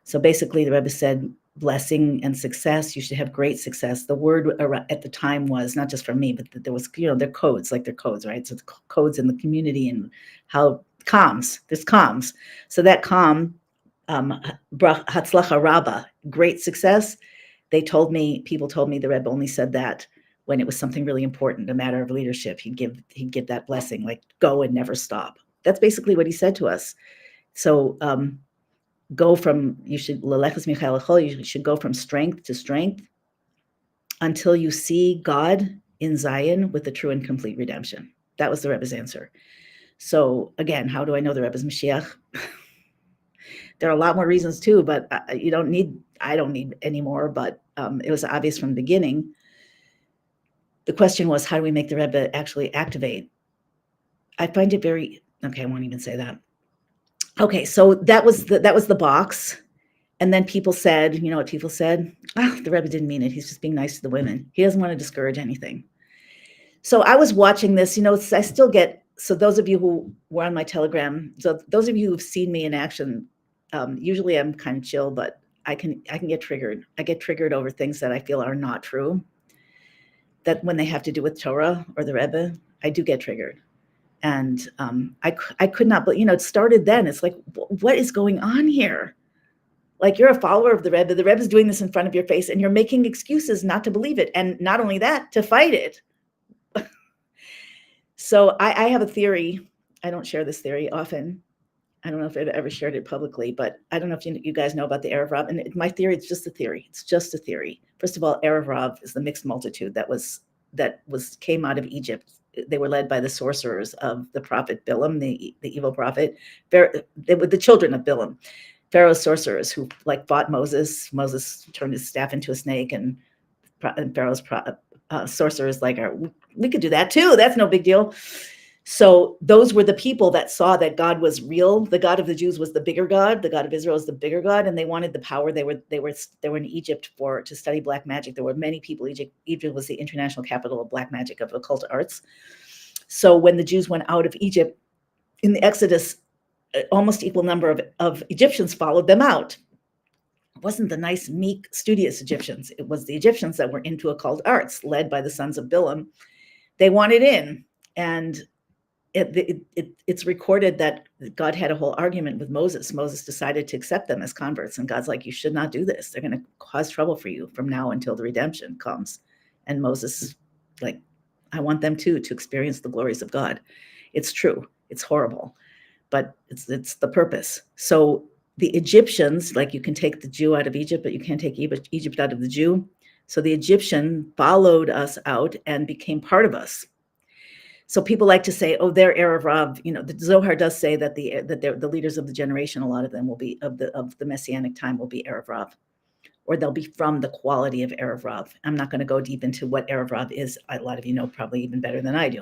So basically, the Rebbe said, blessing and success. You should have great success. The word at the time was not just for me, but there was, their codes, like their codes, right? So the codes in the community and how comms, there's comms. So that hatzlacha rabba, great success. People told me the Rebbe only said that when it was something really important, a matter of leadership. He'd give that blessing, like go and never stop. That's basically what he said to us. So you should go from strength to strength until you see God in Zion with the true and complete redemption. That was the Rebbe's answer. So again, how do I know the Rebbe's Moshiach? There are a lot more reasons too, but I don't need any more, but it was obvious from the beginning. The question was, how do we make the Rebbe actually activate? I find it okay, I won't even say that. Okay, so that was the box. And then people said, you know what people said? Oh, the Rebbe didn't mean it. He's just being nice to the women. He doesn't want to discourage anything. So I was watching this, I still get, so those of you who were on my Telegram, so those of you who've seen me in action, usually I'm kind of chill, but I can get triggered. I get triggered over things that I feel are not true. That when they have to do with Torah or the Rebbe, I do get triggered. And I could not, but it started then. It's like, what is going on here? Like, you're a follower of the Rebbe's doing this in front of your face, and you're making excuses not to believe it. And not only that, to fight it. So I have a theory. I don't share this theory often. I don't know if I've ever shared it publicly, but I don't know if you guys know about the Erev Rav. And my theory, it's just a theory. It's just a theory. First of all, Erev Rav is the mixed multitude that came out of Egypt. They were led by the sorcerers of the prophet Bilam, the evil prophet. They were the children of Bilam, Pharaoh's sorcerers who fought Moses. Moses turned his staff into a snake, and Pharaoh's sorcerers we could do that too. That's no big deal. So those were the people that saw that God was real. The God of the Jews was the bigger God. The God of Israel is the bigger God, and they wanted the power. They were in Egypt to study black magic. There were many people. Egypt was the international capital of black magic, of occult arts. So when the Jews went out of Egypt in the Exodus, almost equal number of Egyptians followed them out. It wasn't the nice, meek, studious Egyptians. It was the Egyptians that were into occult arts, led by the sons of Bilam. They wanted in, and it's recorded that God had a whole argument with Moses. Moses decided to accept them as converts, and God's like, you should not do this. They're going to cause trouble for you from now until the redemption comes. And Moses, I want them to experience the glories of God. It's true. It's horrible, but it's the purpose. So the Egyptians, you can take the Jew out of Egypt, but you can't take Egypt out of the Jew. So the Egyptian followed us out and became part of us. So people like to say, oh, they're Erev Rav. The Zohar does say that the leaders of the generation, a lot of them will be of the Messianic time, will be Erev Rav, or they'll be from the quality of Erev Rav. I'm not going to go deep into what Erev Rav is. A lot of you know probably even better than I do.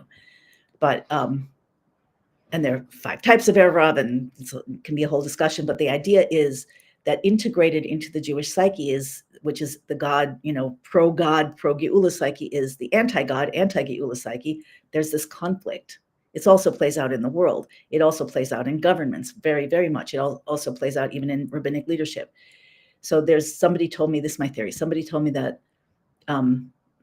But and there are 5 types of Erev Rav, and it can be a whole discussion. But the idea is that integrated into the Jewish psyche which is the God, pro-God, pro-Geula psyche, is the anti-God, anti-Geula psyche. There's this conflict. It also plays out in the world. It also plays out in governments very, very much. It also plays out even in rabbinic leadership. So somebody told me, this is my theory, somebody told me that,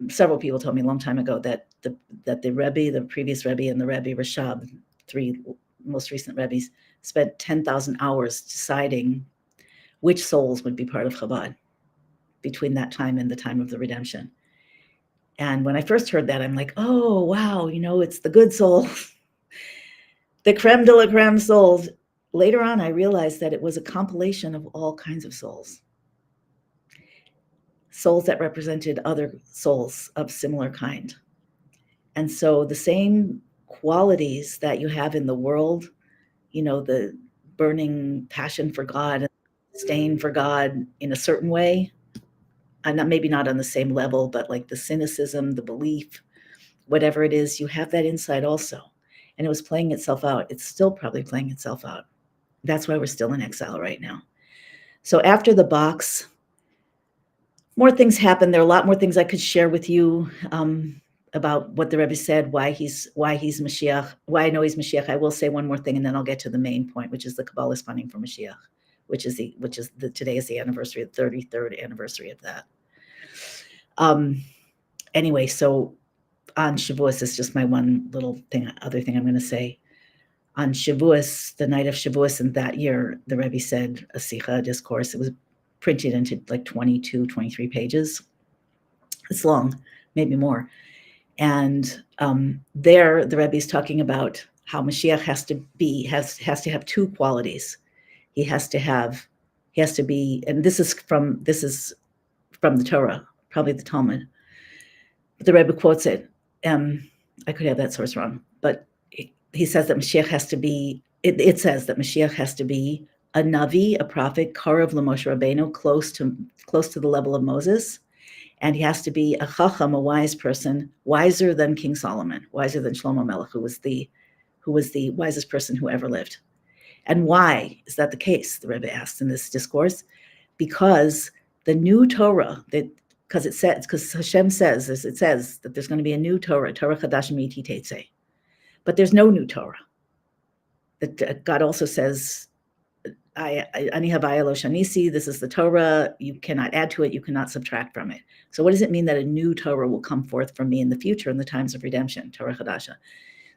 several people told me a long time ago that the Rebbe, the previous Rebbe, and the Rebbe Rashab, 3 most recent Rebbes, spent 10,000 hours deciding which souls would be part of Chabad between that time and the time of the redemption. And when I first heard that, I'm like, oh, wow, it's the good souls, the creme de la creme souls. Later on, I realized that it was a compilation of all kinds of souls that represented other souls of similar kind. And so the same qualities that you have in the world, the burning passion for God, disdain for God in a certain way, and maybe not on the same level, but the cynicism, the belief, whatever it is, you have that inside also. And it was playing itself out. It's still probably playing itself out. That's why we're still in exile right now. So after the box, more things happened. There are a lot more things I could share with you. about what the Rebbe said, why he's Moshiach, why I know he's Moshiach. I will say one more thing, and then I'll get to the main point, which is the Kabbalah's funding for Moshiach, which is today is the anniversary, the 33rd anniversary of that. Anyway, so on Shavuos, it's just my one little thing, other thing I'm going to say. On Shavuos, the night of Shavuos in that year, the Rebbe said a Sikha, a discourse. It was printed into like 22, 23 pages. It's long, maybe more. And there, the Rebbe is talking about how Mashiach has to have two qualities. He has to be, and this is from the Torah, probably the Talmud. The Rebbe quotes it. I could have that source wrong, but he says that Mashiach has to be. It says that Mashiach has to be a Navi, a prophet, Karav l'Moshe Rabbeinu, close to the level of Moses, and he has to be a Chacham, a wise person, wiser than King Solomon, wiser than Shlomo Melech, who was the wisest person who ever lived. And why is that the case? The Rebbe asked in this discourse, because the new Torah because Hashem says that there's going to be a new Torah Chadash Miti Tetzeh, but there's no new Torah. That God also says, Ani Havaya Lo Shanisi, this is the Torah. You cannot add to it. You cannot subtract from it. So what does it mean that a new Torah will come forth from me in the future in the times of redemption, Torah Chadasha?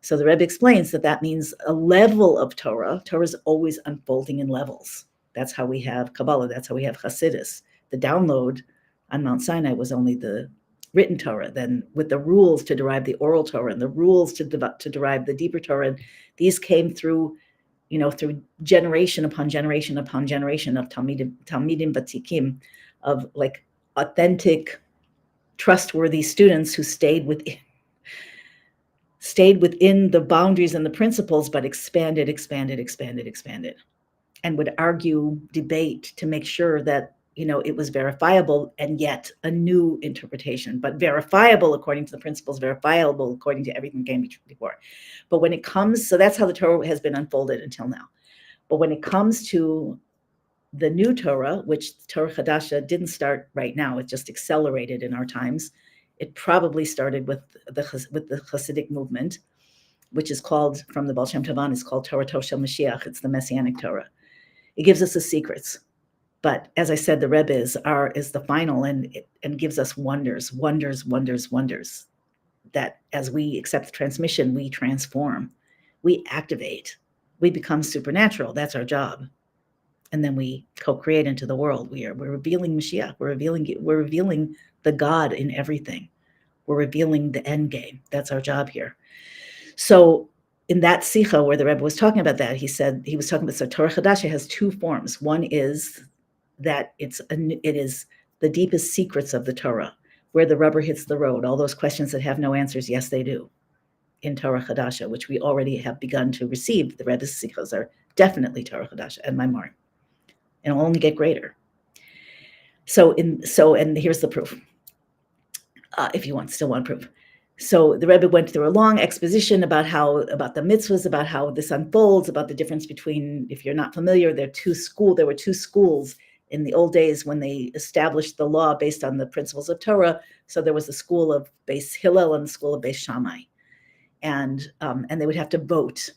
So the Rebbe explains that means a level of Torah. Torah is always unfolding in levels. That's how we have Kabbalah. That's how we have Hasidus. The download on Mount Sinai was only the written Torah. Then with the rules to derive the oral Torah and the rules to derive the deeper Torah, and these came through generation upon generation upon generation of Talmidim Batikim, of like authentic, trustworthy students who stayed within the boundaries and the principles, but expanded, and would argue, debate to make sure that it was verifiable, and yet a new interpretation, but verifiable according to the principles, verifiable according to everything that came before. But when it comes, so that's how the Torah has been unfolded until now. But when it comes to the new Torah, which Torah Chadasha didn't start right now, it just accelerated in our times. It probably started with the Hasidic movement, which is called, from the Baal Shem Tov, is called Torah Shel Mashiach. It's the Messianic Torah. It gives us the secrets. But as I said, the Rebbe is the final, and gives us wonders. That as we accept the transmission, we transform, we activate, we become supernatural. That's our job. And then we co-create into the world. We're revealing Mashiach. We're revealing the God in everything. We're revealing the end game. That's our job here. So in that Sikha where the Rebbe was talking about that, he said, he was talking about, so Torah Chadasha has two forms. One is that it is the deepest secrets of the Torah, where the rubber hits the road. All those questions that have no answers, yes, they do. In Torah Chadasha, which we already have begun to receive. The Rebbe's Sikhos are definitely Torah Chadasha and Maimar. And it'll only get greater. And here's the proof. If you still want proof. So the Rebbe went through a long exposition about the mitzvahs, about how this unfolds, about the difference between, if you're not familiar, there were two schools in the old days when they established the law based on the principles of Torah. So there was the school of Beis Hillel and the school of Beis Shammai. And they would have to vote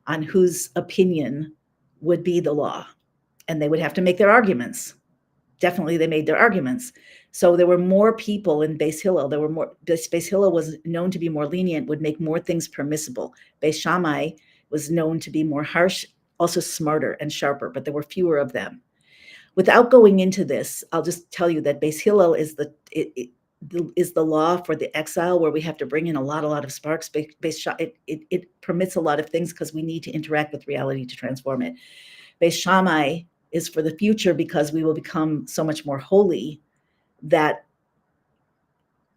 on whose opinion would be the law. And they would have to make their arguments. Definitely they made their arguments. So there were more people in Beis Hillel. Beis Hillel was known to be more lenient, would make more things permissible. Beis Shammai was known to be more harsh, also smarter and sharper, but there were fewer of them. Without going into this, I'll just tell you that Beis Hillel is the law for the exile, where we have to bring in a lot of sparks. It permits a lot of things because we need to interact with reality to transform it. Beis Shammai is for the future, because we will become so much more holy that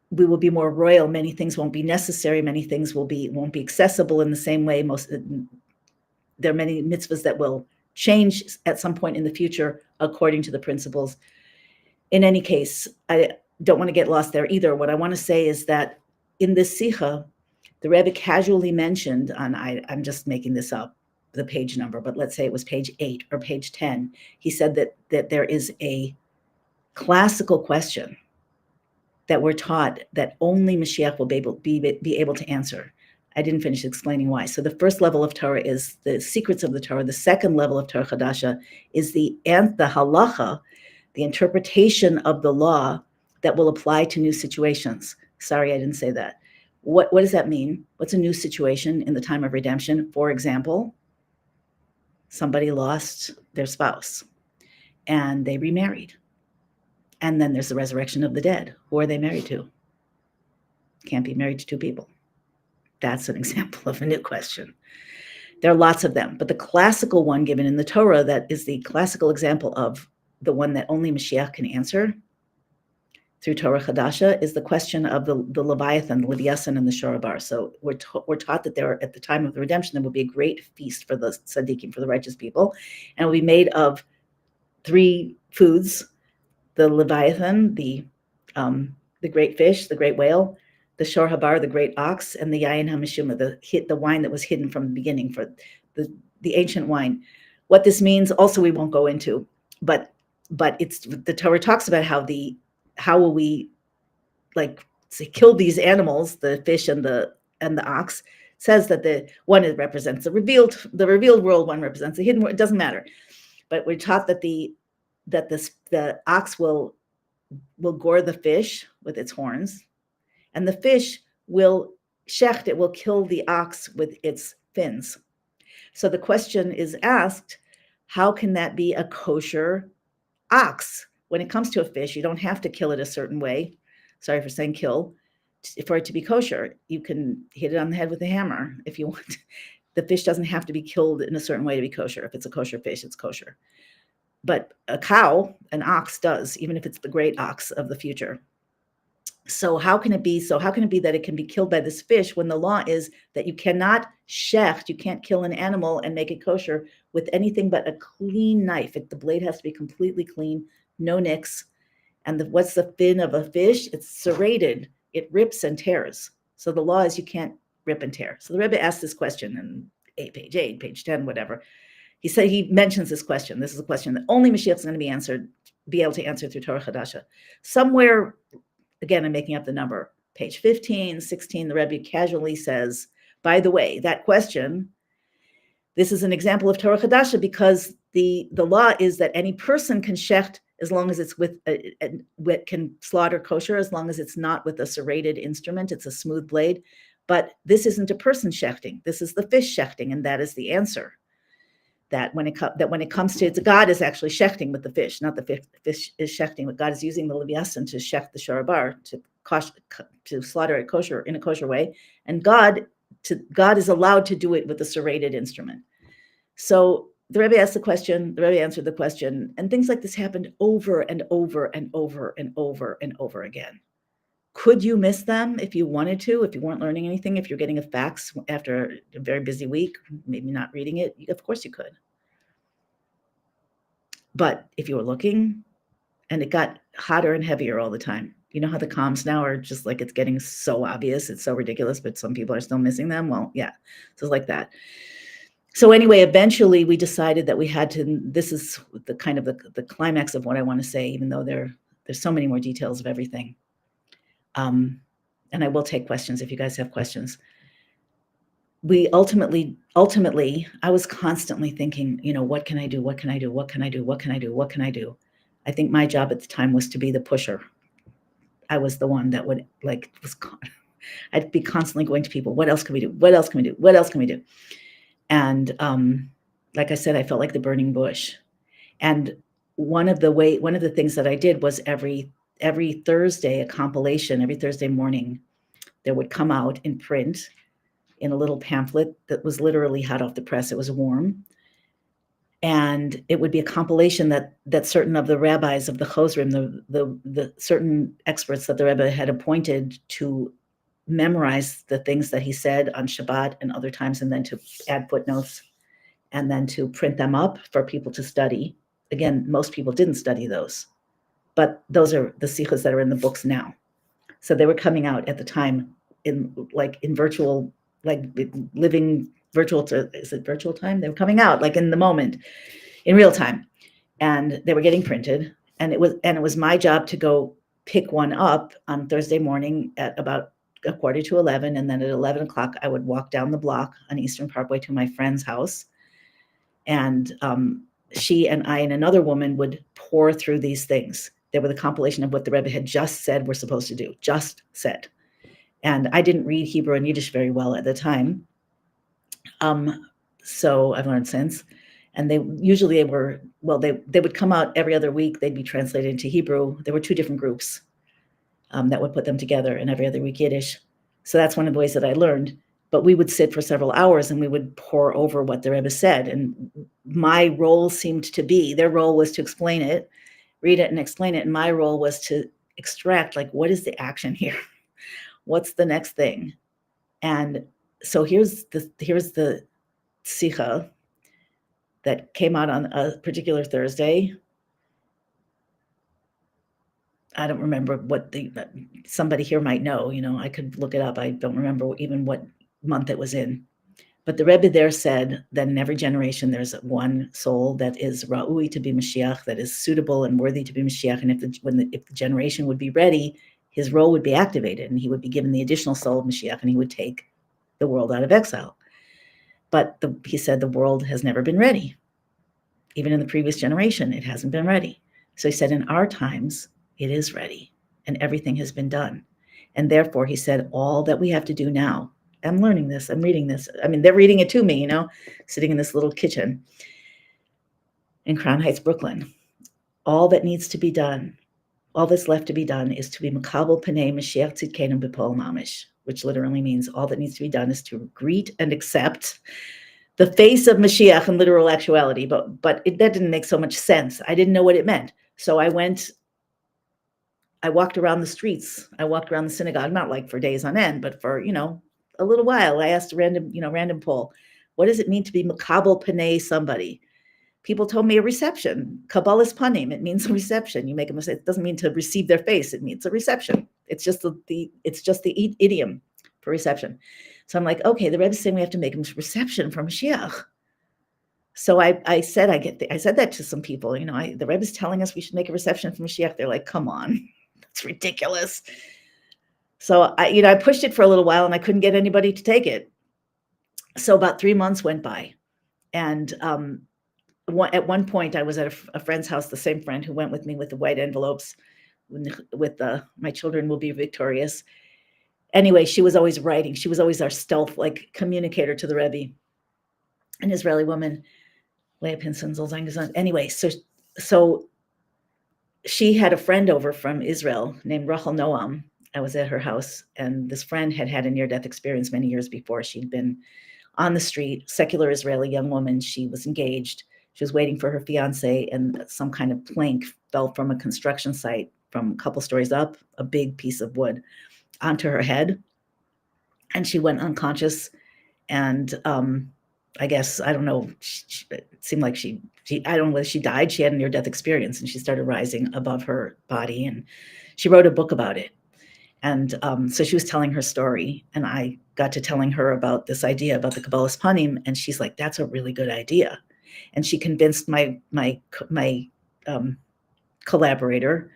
we will be more royal. Many things won't be necessary. Many things won't be accessible in the same way. There are many mitzvahs that will change at some point in the future according to the principles. In any case, I don't want to get lost there either. What I want to say is that in this Sikha, the Rebbe casually mentioned, I'm just making this up, the page number, but let's say it was page 8 or page 10. He said that there is a classical question that we're taught that only Moshiach will be able to answer. I didn't finish explaining why. So the first level of Torah is the secrets of the Torah. The second level of Torah Chadasha is the halacha, the interpretation of the law that will apply to new situations. Sorry, I didn't say that. What does that mean? What's a new situation in the time of redemption? For example, somebody lost their spouse and they remarried. And then there's the resurrection of the dead. Who are they married to? Can't be married to two people. That's an example of a new question. There are lots of them, but the classical one given in the Torah that is the classical example of the one that only Mashiach can answer through Torah Chadasha is the question of the Leviathan, the Leviathan, and the Shorabar. So we're taught that there, at the time of the redemption, there will be a great feast for the tzaddikim, for the righteous people, and it will be made of three foods: the Leviathan, the great fish, the great whale, the Shor Habar, the great ox, and the Yayin HaMeshuma, the wine that was hidden from the beginning, for the ancient wine. What this means, also, we won't go into, but it's the Torah talks about how will we kill these animals, the fish and the ox. Says that the one represents the revealed world, one represents the hidden world. It doesn't matter, but we're taught that the ox will gore the fish with its horns, and the fish will shecht, it will kill the ox with its fins. So the question is asked, how can that be a kosher ox? When it comes to a fish, you don't have to kill it a certain way. Sorry for saying kill. For it to be kosher, you can hit it on the head with a hammer if you want. The fish doesn't have to be killed in a certain way to be kosher. If it's a kosher fish, it's kosher. But a cow, an ox, does, even if it's the great ox of the future. So how can it be that it can be killed by this fish when the law is that you cannot shecht, you can't kill an animal and make it kosher with anything but a clean knife? The blade has to be completely clean, no nicks. And what's the fin of a fish? It's serrated. It rips and tears. So the law is you can't rip and tear. So the Rebbe asked this question in page 8, page 10, whatever. He mentions this question. This is a question that only Mashiach is going to be able to answer through Torah Chadasha. Somewhere, again, I'm making up the number, page 15, 16, the Rebbe casually says, by the way, that question, this is an example of Torah Chadasha because the law is that any person can shecht as long as it's can slaughter kosher, as long as it's not with a serrated instrument, it's a smooth blade. But this isn't a person shechting. This is the fish shechting, and that is the answer. That when it comes to it, God is actually shechting with the fish, not the fish is shechting, but God is using the Leviathan to shecht the Shorabar, to slaughter it kosher in a kosher way, and God is allowed to do it with a serrated instrument. So the Rebbe asked the question, the Rebbe answered the question, and things like this happened over and over and over and over and over again. Could you miss them if you wanted to, if you weren't learning anything, if you're getting a fax after a very busy week, maybe not reading it? Of course you could. But if you were looking, and it got hotter and heavier all the time. You know how the comms now are just like, it's getting so obvious, it's so ridiculous, but some people are still missing them? Well, yeah, so it's like that. So anyway, eventually we decided that we had to, this is the kind of the climax of what I want to say, even though there's so many more details of everything. And I will take questions if you guys have questions. We ultimately, I was constantly thinking, what can I do? What can I do? What can I do? What can I do? What can I do? I think my job at the time was to be the pusher. I was the one that would I'd be constantly going to people. What else can we do? What else can we do? What else can we do? And like I said, I felt like the burning bush. And one of the things that I did was every Thursday, a compilation, every Thursday morning, there would come out in print in a little pamphlet that was literally hot off the press. It was warm. And it would be a compilation that certain of the rabbis of the Chosrim, the certain experts that the Rebbe had appointed to memorize the things that he said on Shabbat and other times, and then to add footnotes, and then to print them up for people to study. Again, most people didn't study those, but those are the sichos that are in the books now. So they were coming out at the time in virtual, living virtual, is it virtual time? They were coming out in the moment, in real time, and they were getting printed. And it was my job to go pick one up on Thursday morning at about 11:15, and then at 11 o'clock, I would walk down the block on Eastern Parkway to my friend's house. And she and I and another woman would pour through these things. They were the compilation of what the Rebbe had just said we're supposed to do, just said. And I didn't read Hebrew and Yiddish very well at the time. So I've learned since. And they would come out every other week. They'd be translated into Hebrew. There were two different groups that would put them together, and every other week Yiddish. So that's one of the ways that I learned. But we would sit for several hours and we would pour over what the Rebbe said. And my role seemed to be, their role was to explain it, read it and explain it. And my role was to extract, like, what is the action here? What's the next thing? And so here's the sicha that came out on a particular Thursday. I don't remember what somebody here might know, I could look it up. I don't remember even what month it was in. But the Rebbe there said that in every generation, there's one soul that is ra'ui to be Moshiach, that is suitable and worthy to be Moshiach. And if the generation would be ready, his role would be activated and he would be given the additional soul of Moshiach and he would take the world out of exile. But he said the world has never been ready. Even in the previous generation, it hasn't been ready. So he said in our times, it is ready and everything has been done. And therefore, he said, all that we have to do now, I'm learning this, I'm reading this. I mean, they're reading it to me, sitting in this little kitchen in Crown Heights, Brooklyn. All that needs to be done, all that's left to be done is to be Makabel Panei Mashiach Tzidkenu B'Pol Mamish, which literally means all that needs to be done is to greet and accept the face of Mashiach in literal actuality. But that didn't make so much sense. I didn't know what it meant. So I walked around the streets. I walked around the synagogue, not like for days on end, but for, a little while. I asked a random poll, what does it mean to be makabel panei somebody? People told me a reception. Kabbalas panim, it means a reception. You make a mistake. It doesn't mean to receive their face. It means a reception. It's just the idiom for reception. So I'm like, okay, the Rebbe is saying we have to make a reception for Moshiach. So I said that to some people. The Rebbe is telling us we should make a reception for Moshiach. They're like, come on, that's ridiculous. So I pushed it for a little while and I couldn't get anybody to take it. So about 3 months went by. And at one point I was at a friend's house, the same friend who went with me with the white envelopes with my children will be victorious. Anyway, she was always writing. She was always our stealth, communicator to the Rebbe, an Israeli woman. Anyway, so she had a friend over from Israel named Rachel Noam. I was at her house, and this friend had a near-death experience many years before. She'd been on the street, secular Israeli young woman. She was engaged. She was waiting for her fiance, and some kind of plank fell from a construction site from a couple stories up, a big piece of wood, onto her head. And she went unconscious. And I guess, I don't know, it seemed like she I don't know whether she died. She had a near-death experience, and she started rising above her body. And she wrote a book about it. And so she was telling her story, and I got to telling her about this idea about the Kabbalas Panim, and she's like, "That's a really good idea." And she convinced my collaborator,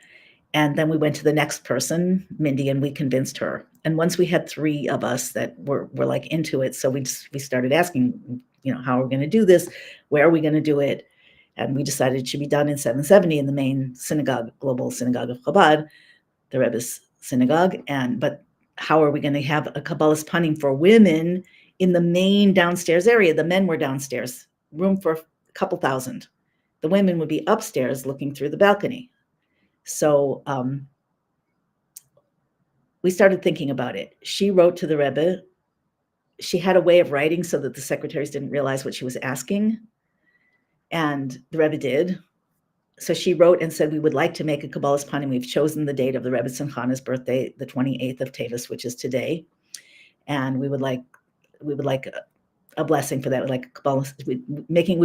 and then we went to the next person, Mindy, and we convinced her. And once we had 3 of us that were like into it, so we started asking, how are we going to do this? Where are we going to do it? And we decided it should be done in 770 in the main synagogue, global synagogue of Chabad, the Rebbe's synagogue. But how are we going to have a Kabbalas Panim for women in the main downstairs area? The men were downstairs, room for a couple thousand. The women would be upstairs looking through the balcony. So we started thinking about it. She wrote to the Rebbe. She had a way of writing so that the secretaries didn't realize what she was asking. And the Rebbe did. So she wrote and said, we would like to make a Kabbalas Panim. We've chosen the date of the Rebbe Simchana's birthday, the 28th of Tevis, which is today. And we would like a blessing for that. We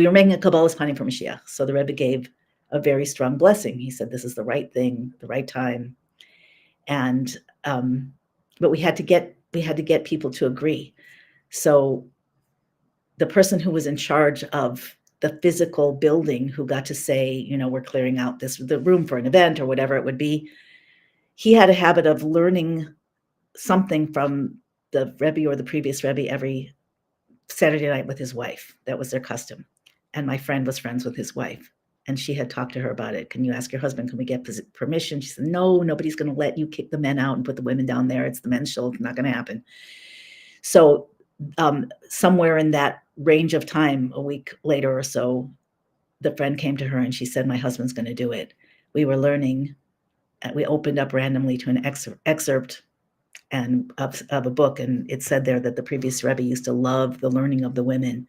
were making a Kabbalas Panim for Mashiach. So the Rebbe gave a very strong blessing. He said, this is the right thing, the right time. And, but we had to get people to agree. So the person who was in charge of the physical building, who got to say, we're clearing out the room for an event or whatever it would be, he had a habit of learning something from the Rebbe or the previous Rebbe every Saturday night with his wife. That was their custom. And my friend was friends with his wife. And she had talked to her about it. Can you ask your husband, can we get permission? She said, no, nobody's going to let you kick the men out and put the women down there. It's the men's show. It's not going to happen. So somewhere in that range of time, a week later or so, the friend came to her and she said, my husband's going to do it. We were learning. We opened up randomly to an excerpt and of a book, and it said there that the previous Rebbe used to love the learning of the women,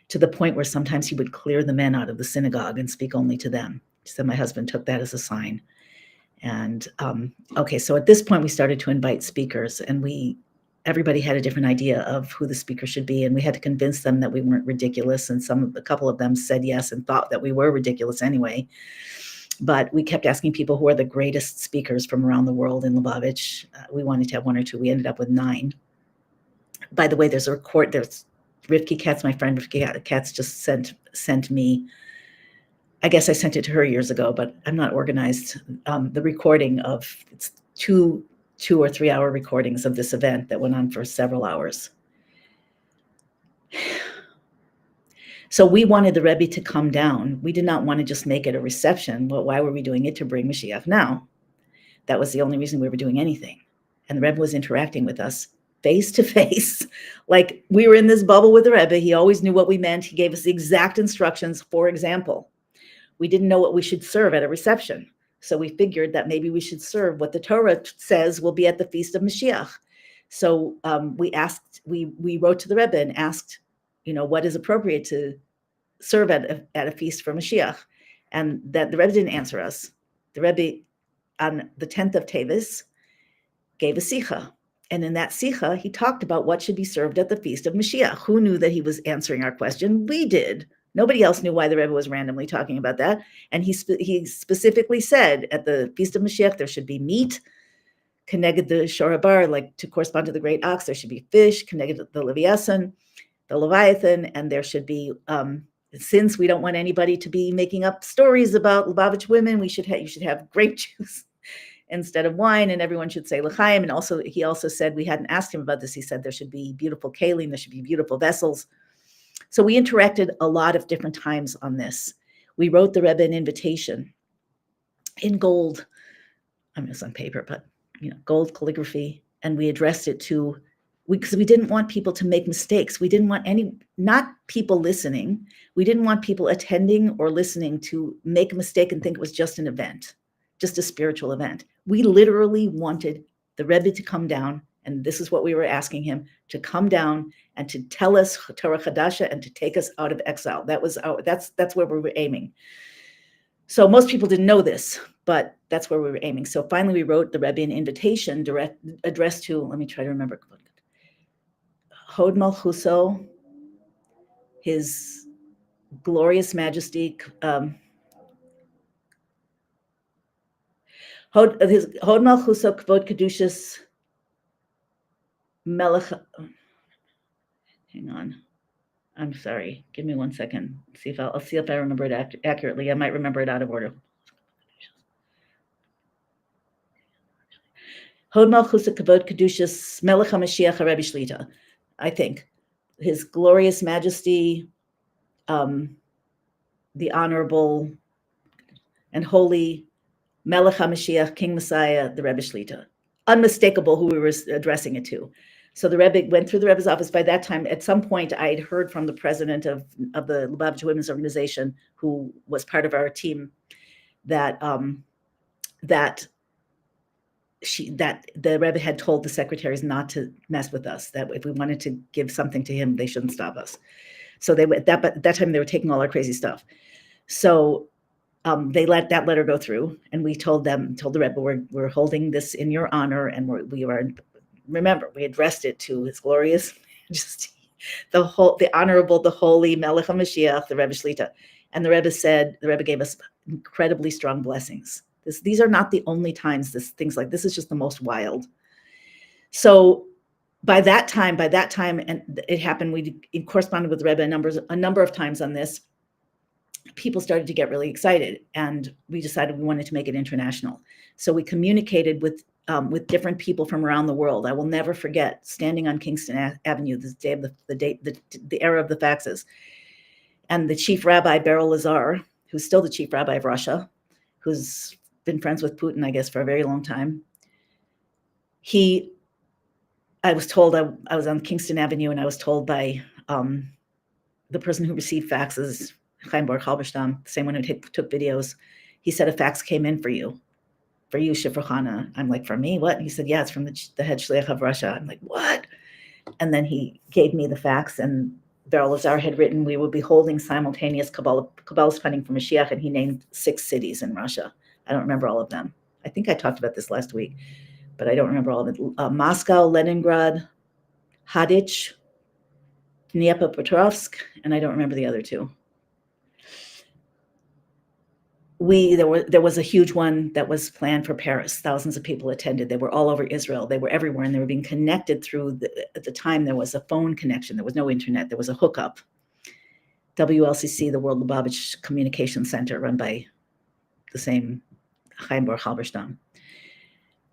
to the point where sometimes he would clear the men out of the synagogue and speak only to them. She said, my husband took that as a sign. And okay, so at this point we started to invite speakers, and everybody had a different idea of who the speaker should be, and we had to convince them that we weren't ridiculous, and a couple of them said yes and thought that we were ridiculous anyway. But we kept asking people who are the greatest speakers from around the world in Lubavitch. We wanted to have 1 or 2. We ended up with 9. By the way, there's Rivki Katz, my friend Rivki Katz, just sent me, I guess I sent it to her years ago, but I'm not organized, the recording of, it's 2 or 3 hour recordings of this event that went on for several hours. So we wanted the Rebbe to come down. We did not want to just make it a reception. Well, why were we doing it? To bring Moshiach now. That was the only reason we were doing anything. And the Rebbe was interacting with us face to face. Like we were in this bubble with the Rebbe. He always knew what we meant. He gave us the exact instructions. For example, we didn't know what we should serve at a reception. So we figured that maybe we should serve what the Torah says will be at the Feast of Moshiach. So we wrote to the Rebbe and asked, what is appropriate to serve at a feast for Moshiach. And that the Rebbe didn't answer us. The Rebbe, on the 10th of Tevis, gave a sicha. And in that sicha, he talked about what should be served at the Feast of Moshiach. Who knew that he was answering our question? We did. Nobody else knew why the Rebbe was randomly talking about that. And he specifically said at the Feast of Moshiach, there should be meat, connected the shorabar, like to correspond to the great ox. There should be fish, connected the leviathan, the leviathan, and there should be, since we don't want anybody to be making up stories about Lubavitch women, you should have grape juice instead of wine, and everyone should say l'chaim. And he also said, we hadn't asked him about this, he said there should be beautiful kalim, there should be beautiful vessels. So we interacted a lot of different times on this. We wrote the Rebbe an invitation in gold. I mean, it's on paper, but gold calligraphy, and we addressed it to, because we didn't want people to make mistakes. We didn't want not people listening. We didn't want people attending or listening to make a mistake and think it was just an event, just a spiritual event. We literally wanted the Rebbe to come down, and this is what we were asking him, to come down and to tell us Torah Chadasha and to take us out of exile. That's where we were aiming. So most people didn't know this, but that's where we were aiming. So finally we wrote the Rebbe an invitation addressed to, let me try to remember, Hod Malchuso, His Glorious Majesty, Hod Malchuso Kvod Kedushas Melech. Hang on, I'm sorry. Give me 1 second. I'll see if I remember it accurately. I might remember it out of order. Hod Malchuso Kvod Kedushas Melech HaMashiach Rebbe Shlita. I think His Glorious Majesty, the Honorable and Holy Melech HaMashiach, King Messiah, the Rebbe Shlita. Unmistakable who we were addressing it to. So the Rebbe went through the Rebbe's office. By that time, at some point, I had heard from the president of the Lubavitch Women's Organization, who was part of our team, that the Rebbe had told the secretaries not to mess with us, that if we wanted to give something to him, they shouldn't stop us. So at that time, they were taking all our crazy stuff. So they let that letter go through, and we told the Rebbe, we're holding this in your honor, and remember, we addressed it to His Glorious Majesty, the Honorable, the Holy Melech HaMashiach, the Rebbe Shlita. And the Rebbe gave us incredibly strong blessings. These are not the only times things like this is just the most wild. So by that time, and it happened, we corresponded with the Rebbe a number of times on this. people started to get really excited, and we decided we wanted to make it international. So we communicated with different people from around the world. I will never forget standing on Kingston Avenue the day of the era of the faxes, and the chief rabbi Beryl Lazar, who's still the chief rabbi of Russia, who's been friends with Putin, I guess, for a very long time. I was told I was on Kingston Avenue, and I was told by the person who received faxes, Chaim Baruch Halberstam, the same one who took videos. He said, a fax came in for you, Shifra. I'm like, for me? What? And he said, yeah, it's from the head shliach of Russia. I'm like, what? And then he gave me the fax, and Beryl Lazar had written, we will be holding simultaneous Kabbalah's funding for Moshiach, and he named 6 cities in Russia. I don't remember all of them. I think I talked about this last week, but I don't remember all of it. Moscow, Leningrad, Hadych, Dnipropetrovsk, and I don't remember the other 2. There was a huge one that was planned for Paris. Thousands of people attended. They were all over Israel. They were everywhere, and they were being connected through. At the time, there was a phone connection. There was no internet. There was a hookup. WLCC, the World Lubavitch Communication Center, run by the same Chaim Baruch Halberstam.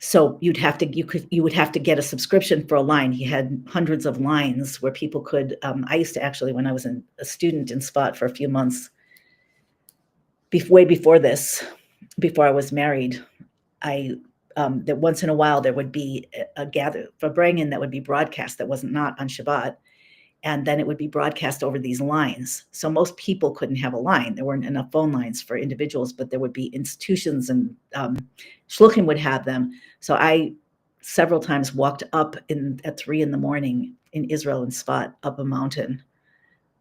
So you would have to get a subscription for a line. He had hundreds of lines where people could. I used to actually, when I was a student in Spot for a few months, way before this, before I was married, that once in a while there would be a gather for Brangen that would be broadcast that wasn't not on Shabbat, and then it would be broadcast over these lines. So most people couldn't have a line. There weren't enough phone lines for individuals, but there would be institutions, and shluchim would have them. So I several times walked up at 3 a.m. in Israel in Sfat, up a mountain,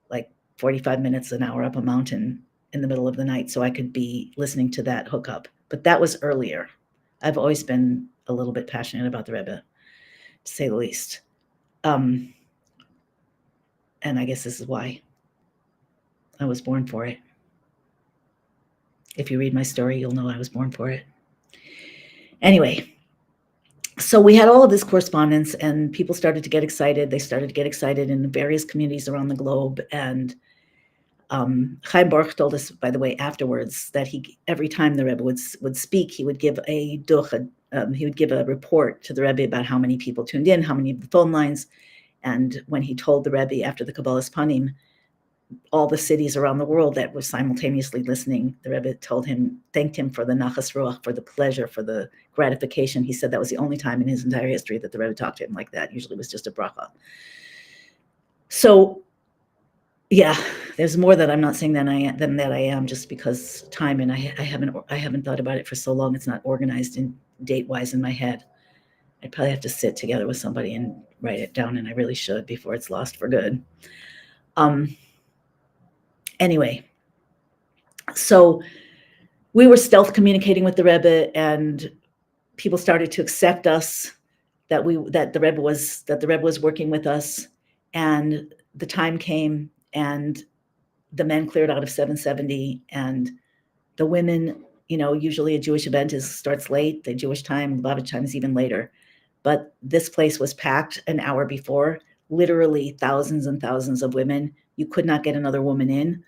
like 45 minutes an hour up a mountain in the middle of the night, so I could be listening to that hookup. But that was earlier. I've always been a little bit passionate about the Rebbe, to say the least. And I guess this is why I was born for it. If you read my story, you'll know I was born for it. Anyway, so we had all of this correspondence, and people started to get excited. They started to get excited in various communities around the globe, and Chaim Baruch told us, by the way, afterwards, that every time the Rebbe would speak, he would give he would give a report to the Rebbe about how many people tuned in, how many of the phone lines. And when he told the Rebbe after the Kabbalah's Panim, all the cities around the world that were simultaneously listening, the Rebbe thanked him for the nachas ruach, for the pleasure, for the gratification. He said that was the only time in his entire history that the Rebbe talked to him like that. Usually it was just a bracha. So, yeah, there's more that I'm not saying than that I am, just because time, and I haven't thought about it for so long. It's not organized in date-wise in my head. I'd probably have to sit together with somebody and write it down, and I really should before it's lost for good. Anyway, so we were stealth communicating with the Rebbe, and people started to accept us, that the Rebbe was working with us, and the time came, and the men cleared out of 770, and the women, usually a Jewish event starts late. The Jewish time, Lubavitch time is even later. But this place was packed an hour before, literally thousands and thousands of women. You could not get another woman in.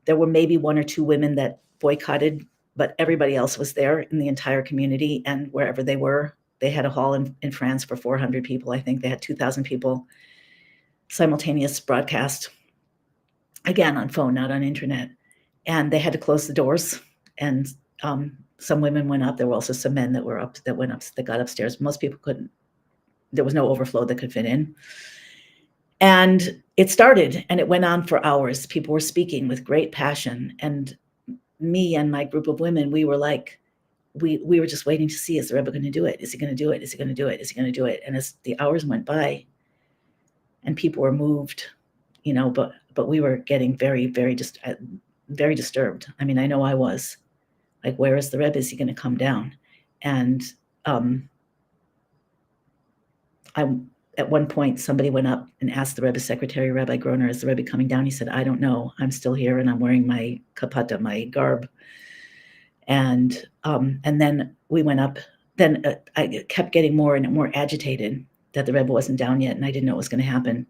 There were maybe 1 or 2 women that boycotted, but everybody else was there in the entire community, and wherever they were. They had a hall in France for 400 people. I think they had 2,000 people, simultaneous broadcast, again on phone, not on internet. And they had to close the doors, and some women went up. There were also some men that got upstairs. Most people couldn't. There was no overflow that could fit in. And it started, and it went on for hours. People were speaking with great passion. And me and my group of women, we were like, we were just waiting to see, is the Rebbe going to do it? Is he going to do it? Is he going to do it? Is he going to do it? And as the hours went by, and people were moved, but we were getting very, very very disturbed. I mean, I know I was. Like, where is the Rebbe? Is he going to come down? And at one point, somebody went up and asked the Rebbe's secretary, Rabbi Groner, is the Rebbe coming down? He said, I don't know. I'm still here, and I'm wearing my kapata, my garb. And then we went up. Then I kept getting more and more agitated that the Rebbe wasn't down yet, and I didn't know what was going to happen.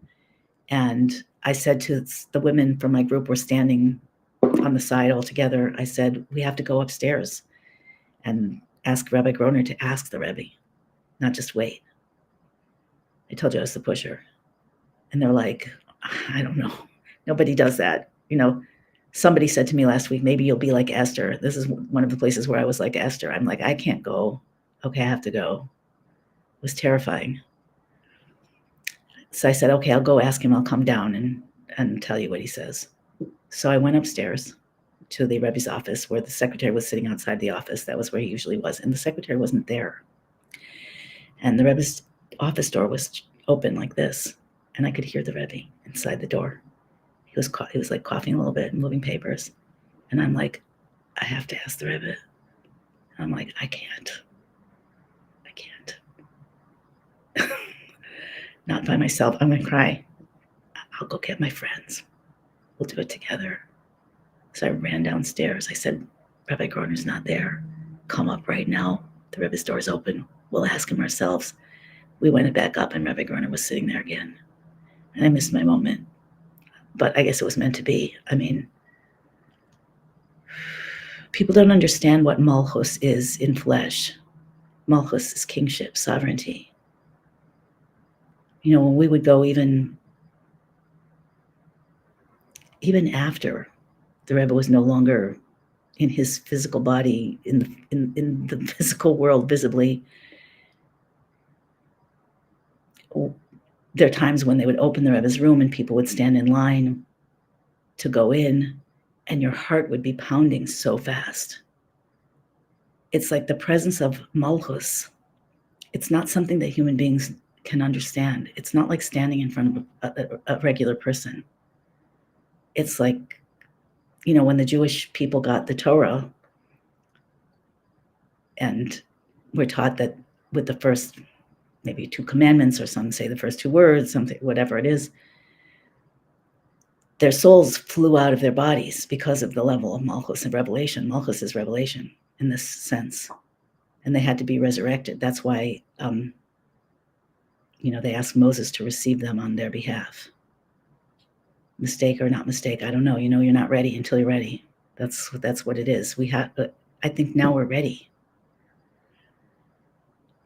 And I said to the women from my group, were standing on the side altogether, I said, we have to go upstairs and ask Rabbi Groner to ask the Rebbe, not just wait. I told you I was the pusher. And they're like, I don't know. Nobody does that. Somebody said to me last week, maybe you'll be like Esther. This is one of the places where I was like Esther. I'm like, I can't go. Okay, I have to go. It was terrifying. So I said, okay, I'll go ask him. I'll come down and tell you what he says. So I went upstairs to the Rebbe's office where the secretary was sitting outside the office. That was where he usually was. And the secretary wasn't there. And the Rebbe's office door was open like this. And I could hear the Rebbe inside the door. He was like coughing a little bit and moving papers. And I'm like, I have to ask the Rebbe. And I'm like, I can't. Not by myself. I'm going to cry. I'll go get my friends. We'll do it together. So I ran downstairs. I said, Rabbi Groner's not there. Come up right now. The Rebbe's door's open. We'll ask him ourselves. We went back up and Rabbi Groner was sitting there again. And I missed my moment. But I guess it was meant to be. I mean, people don't understand what Malchus is in flesh. Malchus is kingship, sovereignty. When we would go even after the Rebbe was no longer in his physical body, in the physical world visibly, there are times when they would open the Rebbe's room and people would stand in line to go in, and your heart would be pounding so fast. It's like the presence of Malchus. It's not something that human beings can understand. It's not like standing in front of a regular person. It's like, when the Jewish people got the Torah and we're taught that with the first maybe 2 commandments, or some say the first 2 words, something, whatever it is, their souls flew out of their bodies because of the level of Malchus and revelation. Malchus is revelation in this sense. And they had to be resurrected. That's why, they asked Moses to receive them on their behalf. Mistake or not mistake, I don't know. You're not ready until you're ready. That's what it is. I think now we're ready.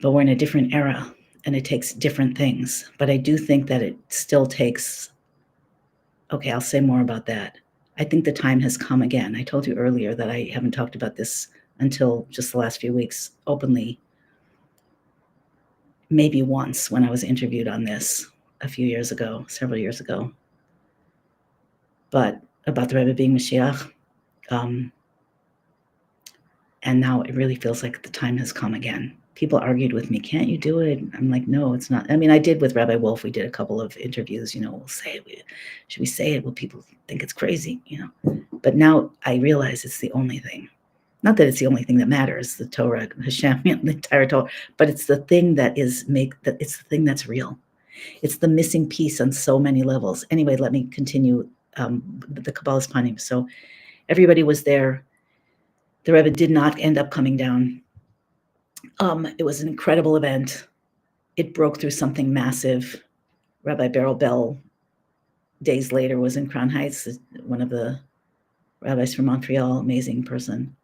But we're in a different era, and it takes different things. But I do think that it still takes, okay, I'll say more about that. I think the time has come again. I told you earlier that I haven't talked about this until just the last few weeks openly. Maybe once when I was interviewed on this several years ago. But about the Rebbe being Moshiach. And now it really feels like the time has come again. People argued with me, can't you do it? I'm like, no, it's not. I mean, I did with Rabbi Wolf. We did a couple of interviews, we'll say it. Should we say it? Will people think it's crazy, But now I realize it's the only thing. Not that it's the only thing that matters, the Torah, Hashem, the entire Torah, but it's the thing it's the thing that's real. It's the missing piece on so many levels. Anyway, let me continue the Kabbalah's Panim. So everybody was there. The Rebbe did not end up coming down. It was an incredible event. It broke through something massive. Rabbi Beryl Bell, days later, was in Crown Heights, one of the rabbis from Montreal, amazing person.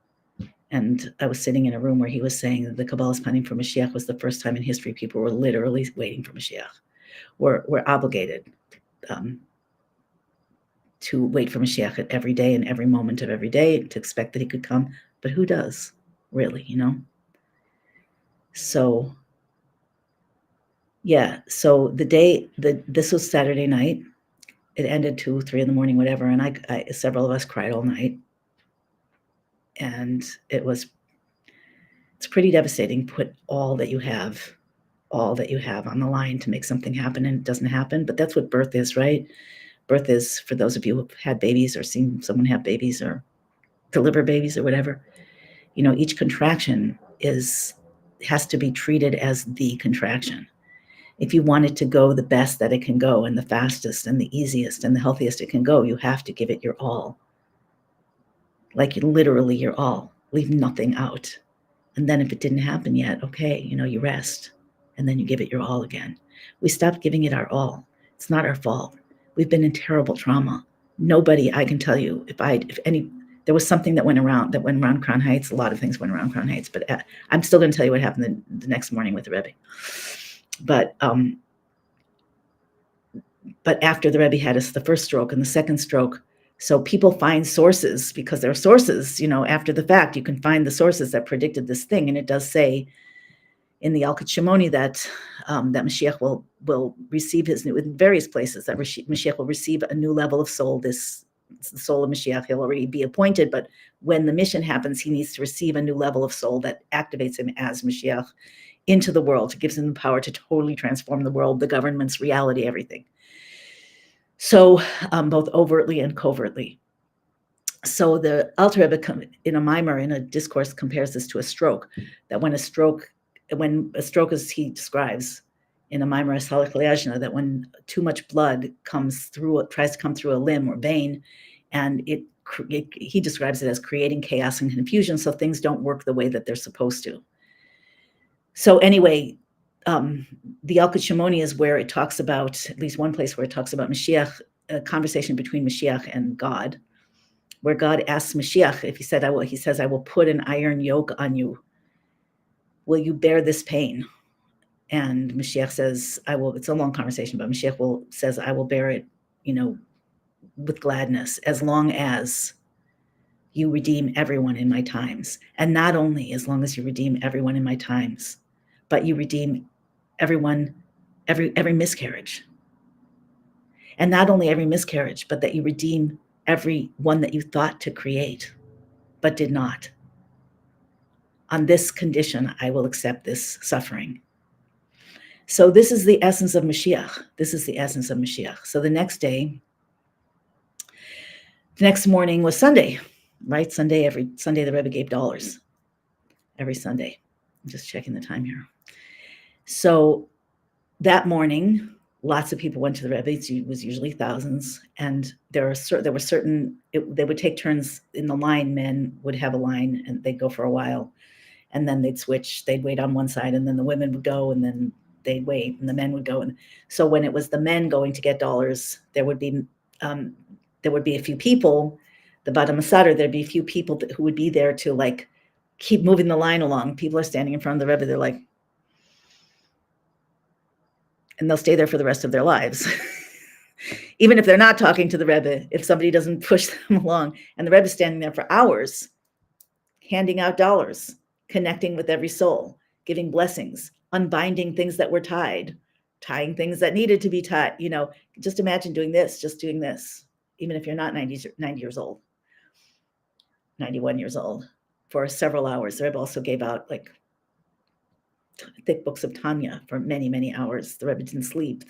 And I was sitting in a room where he was saying that the Kabbalah's Panim for Mashiach was the first time in history people were literally waiting for Mashiach. We're obligated to wait for Mashiach at every day and every moment of every day, to expect that he could come. But who does, really, So, yeah. So this was Saturday night. It ended 2, 3 in the morning, whatever. And I several of us cried all night. And it's pretty devastating. Put all that you have on the line to make something happen, and it doesn't happen. But that's what birth is, right? Birth is, for those of you who've had babies or seen someone have babies or deliver babies or whatever, each contraction has to be treated as the contraction. If you want it to go the best that it can go, and the fastest and the easiest and the healthiest it can go, you have to give it your all. Like literally your all. Leave nothing out. And then if it didn't happen yet, okay, you rest. And then you give it your all again. We stopped giving it our all. It's not our fault. We've been in terrible trauma. Nobody, I can tell you, there was something that went around Crown Heights. A lot of things went around Crown Heights, but I'm still going to tell you what happened the next morning with the Rebbe. But after the Rebbe had the first stroke and the second stroke, so people find sources, because there are sources, after the fact, you can find the sources that predicted this thing. And it does say in the Alkut Shimoni that Moshiach will receive in various places, that Moshiach will receive a new level of soul. The soul of Moshiach, he'll already be appointed, but when the mission happens, he needs to receive a new level of soul that activates him as Moshiach into the world. It gives him the power to totally transform the world, the government's reality, everything. So both overtly and covertly. So the Alter Rebbe, in a mimer, in a discourse, compares this to a stroke. That when a stroke, as he describes in a mimer as Halach Le'ajna, that when too much blood tries to come through a limb or vein, and he describes it as creating chaos and confusion, so things don't work the way that they're supposed to. So anyway, the Alkut Shimoni is where it talks about, at least one place where it talks about Mashiach, a conversation between Mashiach and God, where God asks Mashiach, if he says, I will put an iron yoke on you. Will you bear this pain? And Mashiach says, I will. It's a long conversation, but Mashiach says, I will bear it, with gladness, as long as you redeem everyone in my times. And not only as long as you redeem everyone in my times, but you redeem everyone, every miscarriage. And not only every miscarriage, but that you redeem every one that you thought to create, but did not. On this condition, I will accept this suffering. So this is the essence of Moshiach. This is the essence of Moshiach. So the next morning was Sunday, right? Every Sunday the Rebbe gave dollars. Every Sunday. I'm just checking the time here. So that morning, lots of people went to the Rebbe. It was usually thousands, and they would take turns in the line. Men would have a line, and they'd go for a while, and then they'd switch. They'd wait on one side, and then the women would go, and then they'd wait, and the men would go. And so when it was the men going to get dollars, there would be a few people. The Bada Masader, there'd be a few people who would be there to keep moving the line along. People are standing in front of the Rebbe. They're like, and they'll stay there for the rest of their lives. Even if they're not talking to the Rebbe, if somebody doesn't push them along, and the Rebbe's standing there for hours, handing out dollars, connecting with every soul, giving blessings, unbinding things that were tied, tying things that needed to be tied. Just imagine doing this, even if you're not 90 years old, 91 years old, for several hours. The Rebbe also gave out thick books of Tanya for many, many hours. The Rebbe didn't sleep.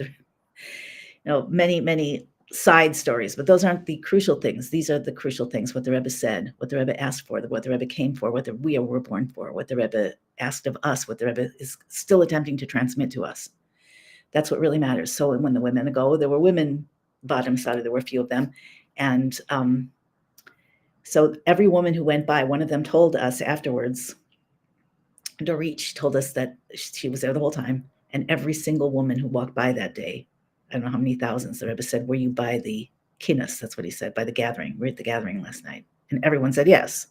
Many, many side stories, but those aren't the crucial things. These are the crucial things: what the Rebbe said, what the Rebbe asked for, what the Rebbe came for, what we were born for, what the Rebbe asked of us, what the Rebbe is still attempting to transmit to us. That's what really matters. So when the women go, there were women, bottom side, there were a few of them. And so every woman who went by, one of them told us afterwards, Dorit told us that she was there the whole time, and every single woman who walked by that day, I don't know how many thousands, the Rebbe said, were you by the kinnis? That's what he said, by the gathering. We're at the gathering last night. And everyone said yes.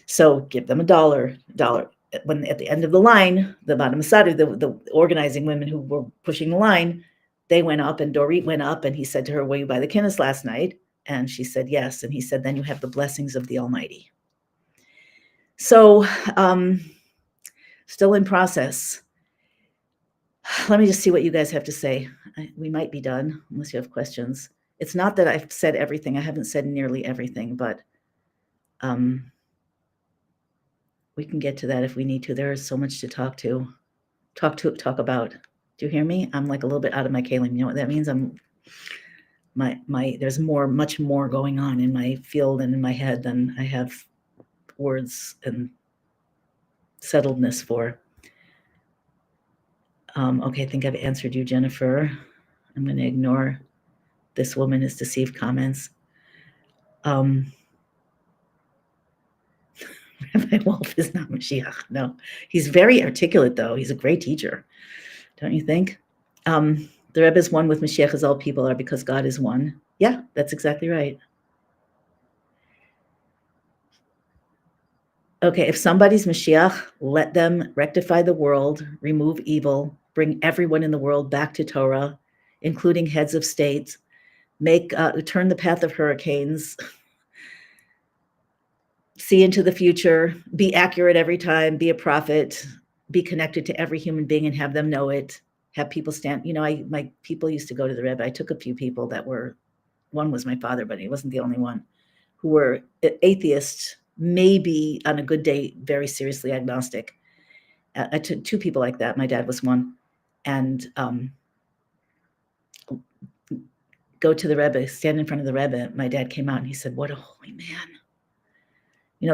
So give them $1. When at the end of the line, the Bada Masadu, the organizing women who were pushing the line, they went up, and Dorit went up, and he said to her, were you by the kinnis last night? And she said yes. And he said, then you have the blessings of the Almighty. So still in process. Let me just see what you guys have to say. We might be done unless you have questions. It's not that I've said everything. I haven't said nearly everything, but we can get to that if we need to. There is so much to talk about. Do you hear me? I'm a little bit out of my kalim. You know what that means? There's much more going on in my field and in my head than I have words and settledness for. Okay, I think I've answered you, Jennifer. I'm going to ignore this woman is deceived comments. Rabbi Wolf is not Mashiach. No, he's very articulate, though. He's a great teacher, don't you think? The Rebbe is one with Moshiach as all people are because God is one. Yeah, that's exactly right. Okay, if somebody's Moshiach, let them rectify the world, remove evil, bring everyone in the world back to Torah, including heads of states, turn the path of hurricanes, see into the future, be accurate every time, be a prophet, be connected to every human being and have them know it. Have people stand, my people used to go to the Rebbe. I took a few people that were, one was my father, but he wasn't the only one, who were atheists, maybe on a good day, very seriously agnostic. I took two people like that. My dad was one. And go to the Rebbe, stand in front of the Rebbe. My dad came out and he said, "What a holy man.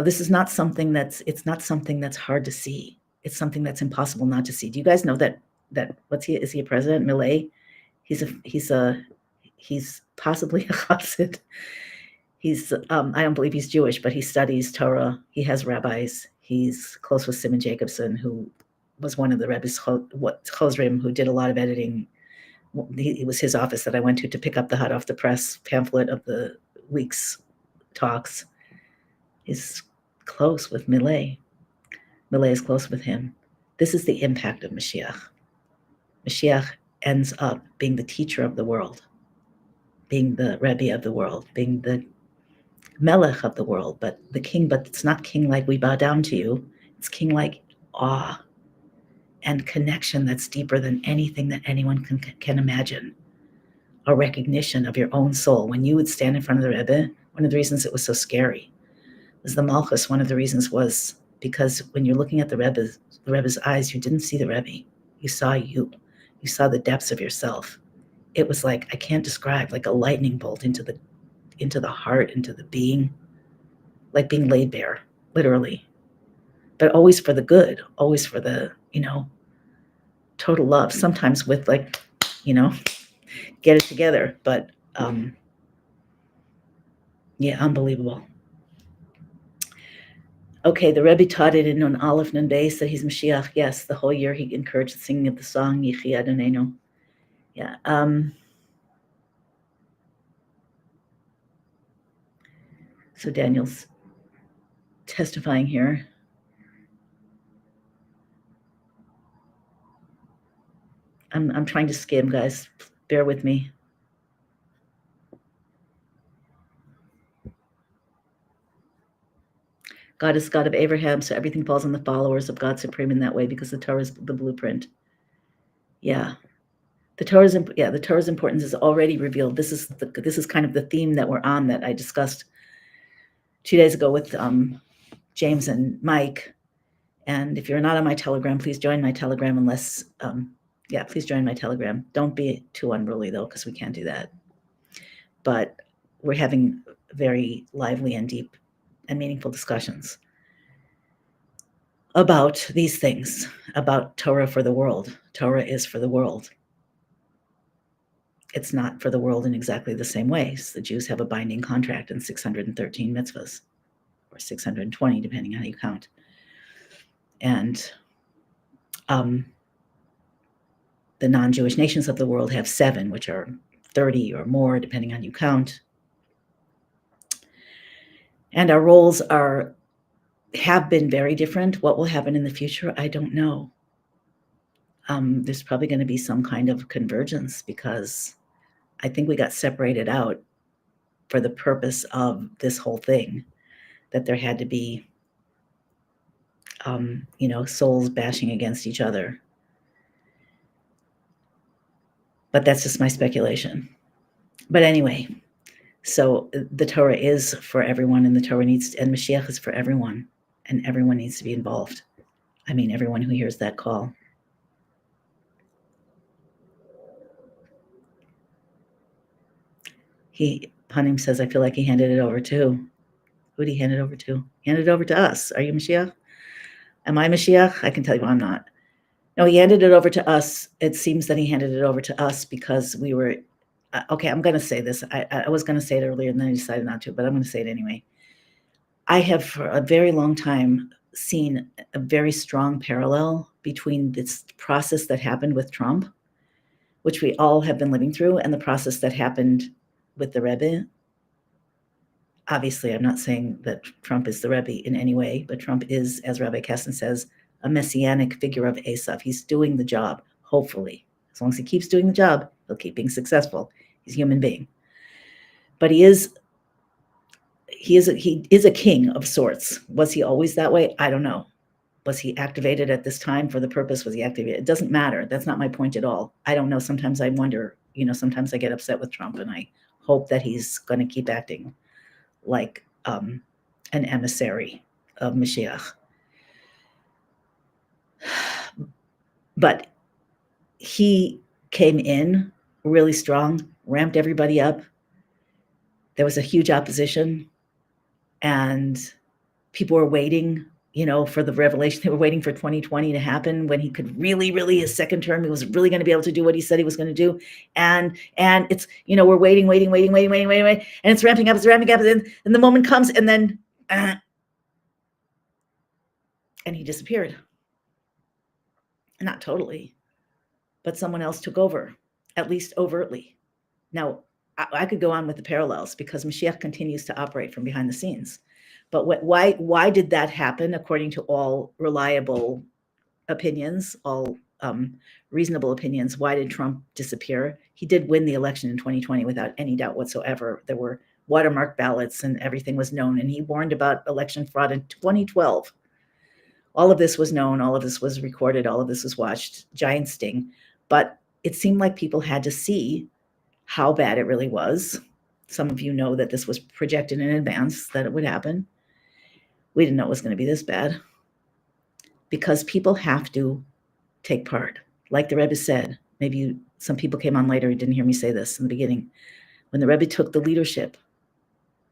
This is not something it's not something that's hard to see. It's something that's impossible not to see." Do you guys know that is he a president? Millet? He's possibly a chassid. He's I don't believe he's Jewish, but he studies Torah. He has rabbis. He's close with Simon Jacobson, who was one of the Rebbe's chosrim, who did a lot of editing. It was his office that I went to pick up the hot off the press pamphlet of the week's talks. He's close with Millet. Millet is close with him. This is the impact of Moshiach. Moshiach ends up being the teacher of the world, being the Rebbe of the world, being the Melech of the world, but the king, but it's not king like we bow down to you. It's king like awe and connection that's deeper than anything that anyone can imagine. A recognition of your own soul. When you would stand in front of the Rebbe, one of the reasons it was so scary was the Malchus. One of the reasons was because when you're looking at the Rebbe's eyes, you didn't see the Rebbe. You saw you. You saw the depths of yourself. It was like, I can't describe, like a lightning bolt into the heart, into the being, like being laid bare, literally. But always for the good, always for the, total love. Sometimes with like, get it together. But yeah, unbelievable. Okay, the Rebbe taught it in an Aleph Nun Beis that he's Mashiach. Yes, the whole year he encouraged the singing of the song Yichi Adonenu. Yeah. So Daniel's testifying here. I'm trying to skim, guys. Bear with me. God is God of Abraham, so everything falls on the followers of God supreme in that way because the Torah is the blueprint. Yeah. The Torah's importance is already revealed. This is kind of the theme that we're on that I discussed 2 days ago with James and Mike. And if you're not on my Telegram, please join my Telegram please join my Telegram. Don't be too unruly though, because we can't do that. But we're having very lively and deep and meaningful discussions about these things, about Torah for the world. Torah is for the world. It's not for the world in exactly the same ways. The Jews have a binding contract and 613 mitzvahs, or 620, depending on how you count. And the non-Jewish nations of the world have 7, which are 30 or more, depending on how you count. And our roles have been very different. What will happen in the future, I don't know. There's probably going to be some kind of convergence because I think we got separated out for the purpose of this whole thing, that there had to be, souls bashing against each other. But that's just my speculation. But anyway, so the Torah is for everyone, and the Torah and Mashiach is for everyone, and everyone needs to be involved. I mean, everyone who hears that call. Panim says, I feel like he handed it over to. Who did he hand it over to? He handed it over to us. Are you Mashiach? Am I Mashiach? I can tell you I'm not. No, he handed it over to us. It seems that he handed it over to us because we were, okay, I'm going to say this. I was going to say it earlier and then I decided not to, but I'm going to say it anyway. I have for a very long time seen a very strong parallel between this process that happened with Trump, which we all have been living through, and the process that happened with the Rebbe. Obviously, I'm not saying that Trump is the Rebbe in any way, but Trump is, as Rabbi Kessin says, a messianic figure of Esav. He's doing the job, hopefully. As long as he keeps doing the job, he'll keep being successful. He's a human being. But he is a king of sorts. Was he always that way? I don't know. Was he activated at this time for the purpose? Was he activated? It doesn't matter. That's not my point at all. I don't know. Sometimes I wonder, sometimes I get upset with Trump, and I hope that he's going to keep acting like an emissary of Moshiach. But he came in really strong, ramped everybody up. There was a huge opposition, and people were waiting, for the revelation. They were waiting for 2020 to happen, when he could really, his second term, he was really going to be able to do what he said he was going to do. And it's, we're waiting, and it's ramping up, and the moment comes, and then, and he disappeared. Not totally, but someone else took over, at least overtly. Now, I could go on with the parallels, because Moshiach continues to operate from behind the scenes. But why did that happen? According to all reliable opinions, all reasonable opinions, why did Trump disappear? He did win the election in 2020 without any doubt whatsoever. There were watermark ballots, and everything was known. And he warned about election fraud in 2012. All of this was known. All of this was recorded. All of this was watched. Giant sting. But it seemed like people had to see how bad it really was. Some of you know that this was projected in advance, that it would happen. We didn't know it was going to be this bad, because people have to take part. Like the Rebbe said, maybe some people came on later who didn't hear me say this in the beginning. When the Rebbe took the leadership,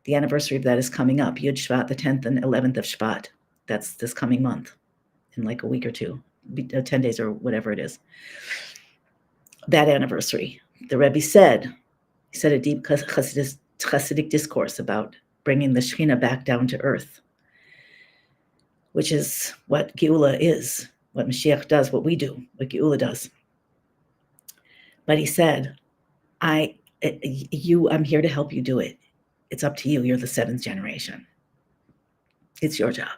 the anniversary of that is coming up, Yud Shvat, the 10th and 11th of Shvat. That's this coming month, in like a week or two, 10 days or whatever it is. That anniversary, the Rebbe said, he said a deep Hasidic discourse about bringing the Shekhinah back down to earth, which is what Geula is, what Moshiach does, what we do, what Geula does. But he said, I'm here to help you do it. It's up to you. You're the seventh generation. It's your job.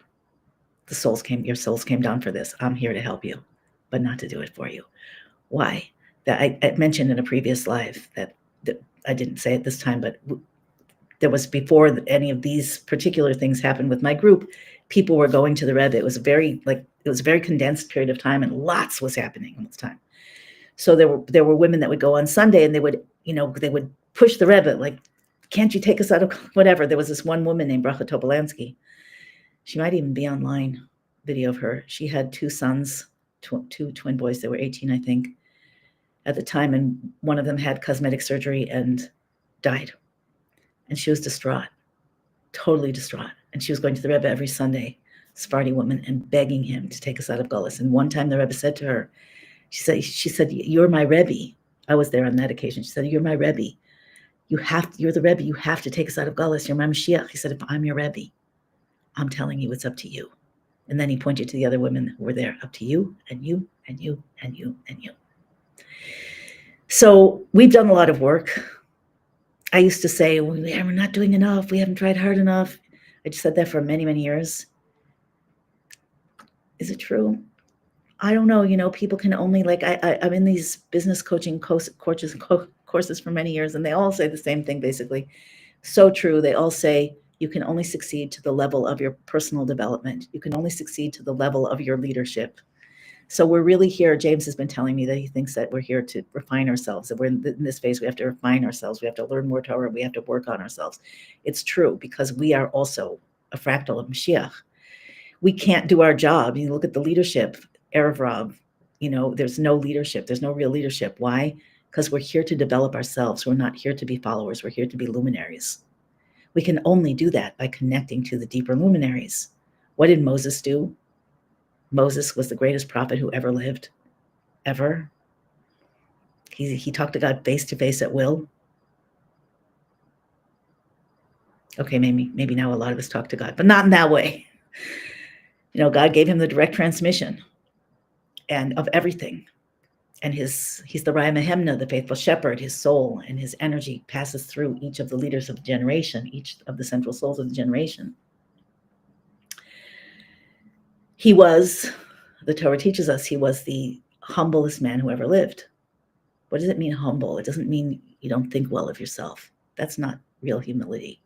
Your souls came down for this. I'm here to help you, but not to do it for you. Why? That I mentioned in a previous live that I didn't say it this time, but there was, before any of these particular things happened with my group, people were going to the Rebbe. It was a very condensed period of time, and lots was happening in this time. So there were women that would go on Sunday, and they would push the Rebbe, like, can't you take us out of whatever? There was this one woman named Bracha Topolansky. She might even be online, video of her. She had two sons, two twin boys. They were 18, I think, at the time, and one of them had cosmetic surgery and died. And she was distraught, totally distraught. And she was going to the Rebbe every Sunday, Sephardi woman, and begging him to take us out of Gullus. And one time the Rebbe said to her, she said, you're my Rebbe. I was there on that occasion. She said, you're my Rebbe. You're the Rebbe. You have to take us out of Gullus. You're my Moshiach. He said, if I'm your Rebbe, I'm telling you, it's up to you. And then he pointed to the other women who were there, up to you, and you, and you, and you, and you. So we've done a lot of work. I used to say, we're not doing enough. We haven't tried hard enough. I just said that for many, many years. Is it true? I don't know. People can only, I'm in these business coaching courses for many years, and they all say the same thing, basically. So true. They all say you can only succeed to the level of your personal development. You can only succeed to the level of your leadership. So we're really here. James has been telling me that he thinks that we're here to refine ourselves, that we're in this phase. We have to refine ourselves. We have to learn more Torah. We have to work on ourselves. It's true, because we are also a fractal of Mashiach. We can't do our job. You look at the leadership, Erev Rav, there's no leadership. There's no real leadership. Why? Because we're here to develop ourselves. We're not here to be followers. We're here to be luminaries. We can only do that by connecting to the deeper luminaries. What did Moses do? Moses was the greatest prophet who ever lived, ever. He talked to God face to face at will. Okay, maybe now a lot of us talk to God, but not in that way. God gave him the direct transmission and of everything. And he's the Raya Mehemna, the faithful shepherd. His soul and his energy passes through each of the leaders of the generation, each of the central souls of the generation. He was, the Torah teaches us, he was the humblest man who ever lived. What does it mean, humble? It doesn't mean you don't think well of yourself. That's not real humility.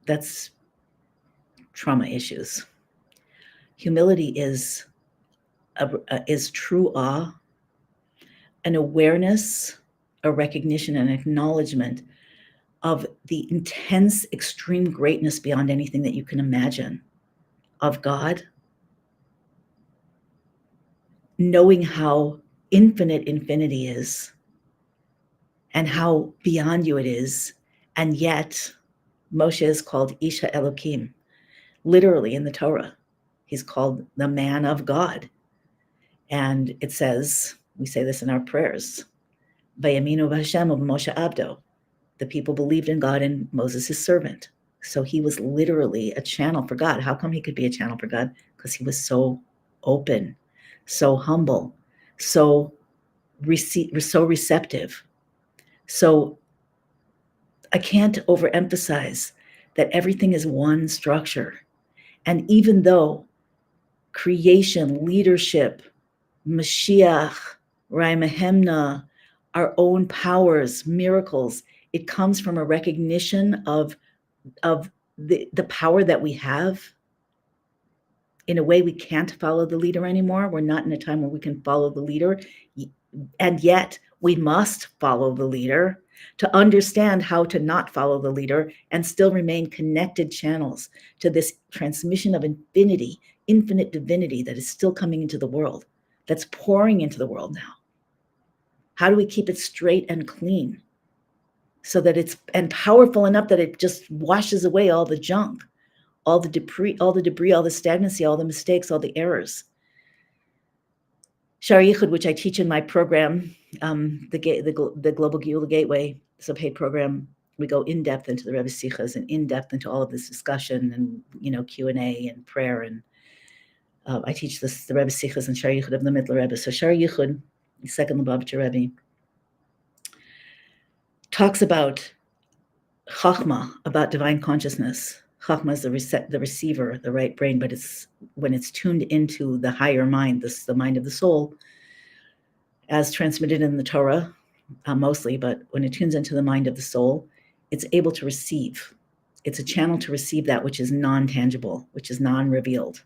That's trauma issues. Humility is true awe, an awareness, a recognition, an acknowledgement of the intense, extreme greatness beyond anything that you can imagine of God, knowing how infinite infinity is and how beyond you it is. And yet, Moshe is called Isha Elohim, literally in the Torah. He's called the man of God. And it says, we say this in our prayers, Vayaminu v'Hashem of Moshe Abdo. The people believed in God and Moses, his servant. So he was literally a channel for God. How come he could be a channel for God? Because he was so open, so humble, so receptive. So I can't overemphasize that everything is one structure. And even though creation, leadership, Moshiach, Raya Mehemna, our own powers, miracles, it comes from a recognition of the power that we have. In a way, we can't follow the leader anymore. We're not in a time where we can follow the leader. And yet we must follow the leader to understand how to not follow the leader and still remain connected channels to this transmission of infinity, infinite divinity that is still coming into the world, that's pouring into the world now. How do we keep it straight and clean so that it's and powerful enough that it just washes away all the junk, all the debris, all the stagnancy, all the mistakes, all the errors? Shar Yichud, which I teach in my program, the Global Geula Gateway, it's a paid program. We go in depth into the Rebbe Sichas and in depth into all of this discussion and Q&A and prayer. And I teach the Rebbe Sichas and Shar Yichud of the Middle Rebbe. So Shar Yichud, the second Lubavitcher Rebbe, talks about Chachma, about divine consciousness. Chachma is the receiver, the right brain, but it's when it's tuned into the higher mind, the mind of the soul, as transmitted in the Torah, mostly, but when it tunes into the mind of the soul, it's able to receive. It's a channel to receive that which is non-tangible, which is non-revealed.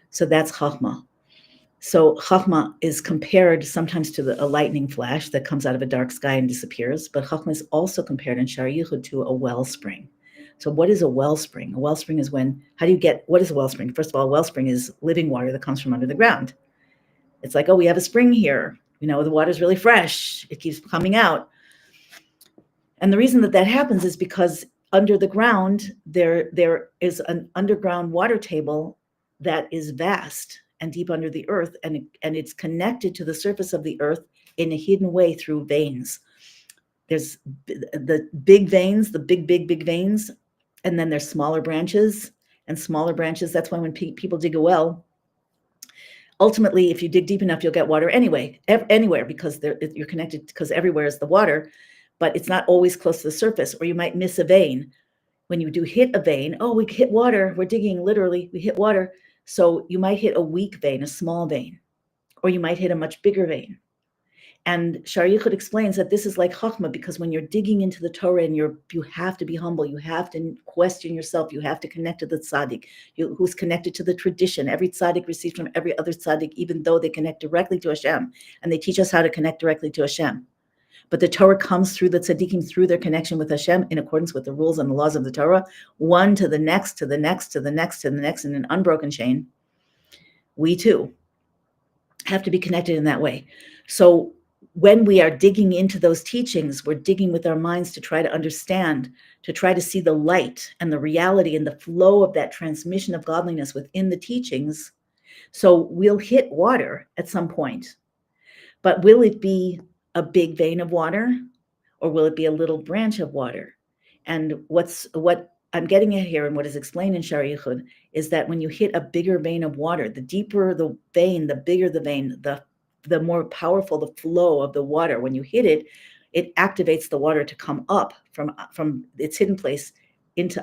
So that's Chachma. So Chachma is compared sometimes to a lightning flash that comes out of a dark sky and disappears, but Chachma is also compared in Shar Yichud to a wellspring. So what is a wellspring? A wellspring is what is a wellspring? First of all, a wellspring is living water that comes from under the ground. It's like, oh, we have a spring here. The water's really fresh. It keeps coming out. And the reason that happens is because under the ground, there is an underground water table that is vast and deep under the earth, and it's connected to the surface of the earth in a hidden way through veins. There's the big veins, the big veins, and then there's smaller branches and smaller branches. That's why when people dig a well, ultimately, if you dig deep enough, you'll get water anywhere, because you're connected, because everywhere is the water, but it's not always close to the surface, or you might miss a vein. When you do hit a vein, oh, we hit water, we're digging, literally, we hit water. So you might hit a weak vein, a small vein, or you might hit a much bigger vein. And Shar Yichud explains that this is like Chachma, because when you're digging into the Torah and you have to be humble, you have to question yourself, you have to connect to the tzaddik, who's connected to the tradition. Every tzaddik receives from every other tzaddik, even though they connect directly to Hashem, and they teach us how to connect directly to Hashem. But the Torah comes through the tzaddikim, through their connection with Hashem, in accordance with the rules and the laws of the Torah, one to the next, to the next, to the next, to the next, in an unbroken chain. We too have to be connected in that way. So when we are digging into those teachings, we're digging with our minds to try to understand, to try to see the light and the reality and the flow of that transmission of godliness within the teachings. So we'll hit water at some point, but will it be a big vein of water, or will it be a little branch of water? And what I'm getting at here, and what is explained in Shari Yichud, is that when you hit a bigger vein of water, the deeper the vein, the bigger the vein, the more powerful the flow of the water. When you hit it, it activates the water to come up from its hidden place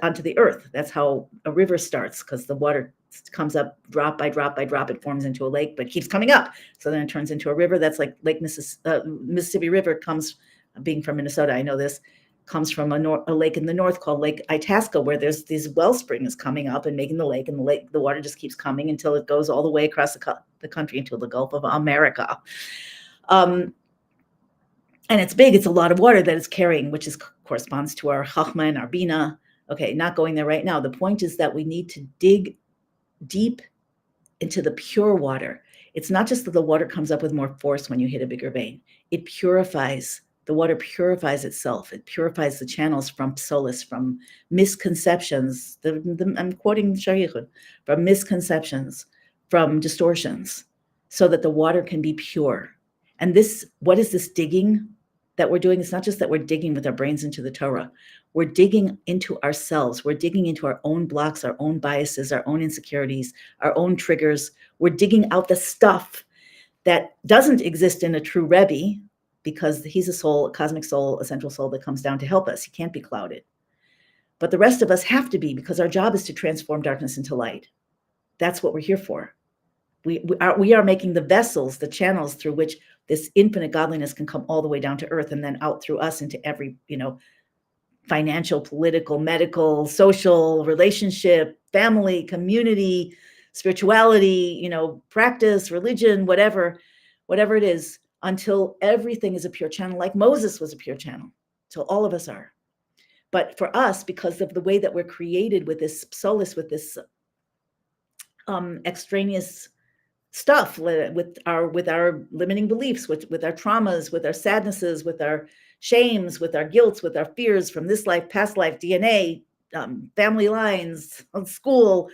onto the earth. That's how a river starts, because the water comes up drop by drop by drop. It forms into a lake, but keeps coming up. So then it turns into a river. That's like Mississippi River comes, being from Minnesota, I know this, comes from a lake in the north called Lake Itasca, where there's these well springs coming up and making the lake, and the water just keeps coming until it goes all the way across the country into the Gulf of America. And it's big. It's a lot of water that it's carrying, which corresponds to our Chachma and our Bina. Okay, not going there right now. The point is that we need to dig deep into the pure water. It's not just that the water comes up with more force when you hit a bigger vein. It purifies. The water purifies itself. It purifies the channels from psolis, from misconceptions. I'm quoting Shari Yichud, from misconceptions, from distortions, so that the water can be pure. And what is this digging that we're doing? It's not just that we're digging with our brains into the Torah. We're digging into ourselves. We're digging into our own blocks, our own biases, our own insecurities, our own triggers. We're digging out the stuff that doesn't exist in a true Rebbe, because he's a soul, a cosmic soul, a central soul that comes down to help us. He can't be clouded. But the rest of us have to be, because our job is to transform darkness into light. That's what we're here for. We are making the vessels, the channels through which this infinite godliness can come all the way down to earth and then out through us into every, financial, political, medical, social, relationship, family, community, spirituality, practice, religion, whatever it is, until everything is a pure channel, like Moses was a pure channel, till all of us are. But for us, because of the way that we're created with this solace, with this extraneous stuff, with our limiting beliefs, with our traumas, with our sadnesses, with our shames, with our guilts, with our fears from this life, past life, DNA, family lines, school,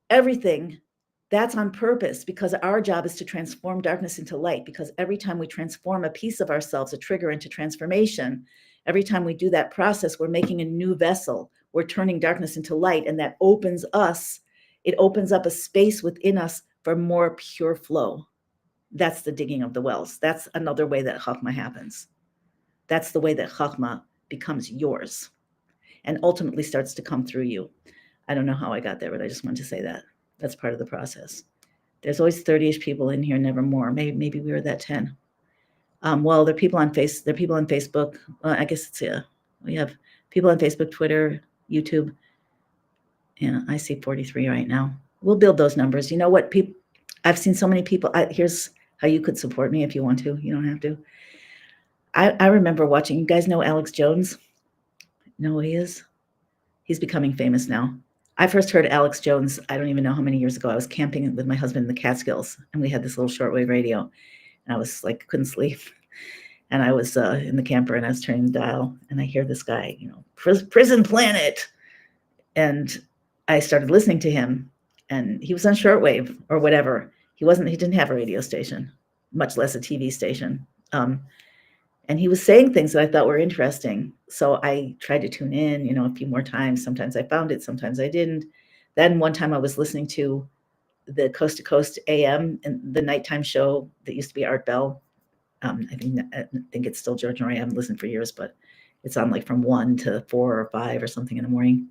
everything, that's on purpose, because our job is to transform darkness into light. Because every time we transform a piece of ourselves, a trigger into transformation, every time we do that process, we're making a new vessel. We're turning darkness into light, and that opens us. It opens up a space within us for more pure flow. That's the digging of the wells. That's another way that Chachma happens. That's the way that Chachma becomes yours and ultimately starts to come through you. I don't know how I got there, but I just wanted to say that. That's part of the process. There's always 30-ish people in here, never more. Maybe we were that 10. Well, there are people on Facebook. I guess we have people on Facebook, Twitter, YouTube. Yeah, I see 43 right now. We'll build those numbers. You know what? I've seen so many people. Here's how you could support me if you want to. You don't have to. I remember watching. You guys know Alex Jones? Know who he is? He's becoming famous now. I first heard Alex Jones, I don't even know how many years ago. I was camping with my husband in the Catskills, and we had this little shortwave radio, and I was like, couldn't sleep. And I was in the camper, and I was turning the dial, and I hear this guy, Prison Planet. And I started listening to him, and he was on shortwave or whatever. He didn't have a radio station, much less a TV station. And he was saying things that I thought were interesting. So I tried to tune in, a few more times. Sometimes I found it, sometimes I didn't. Then one time I was listening to the Coast to Coast AM and the nighttime show that used to be Art Bell. I think it's still George Norrie. I haven't listened for years, but it's on like from 1 to 4 or 5 or something in the morning.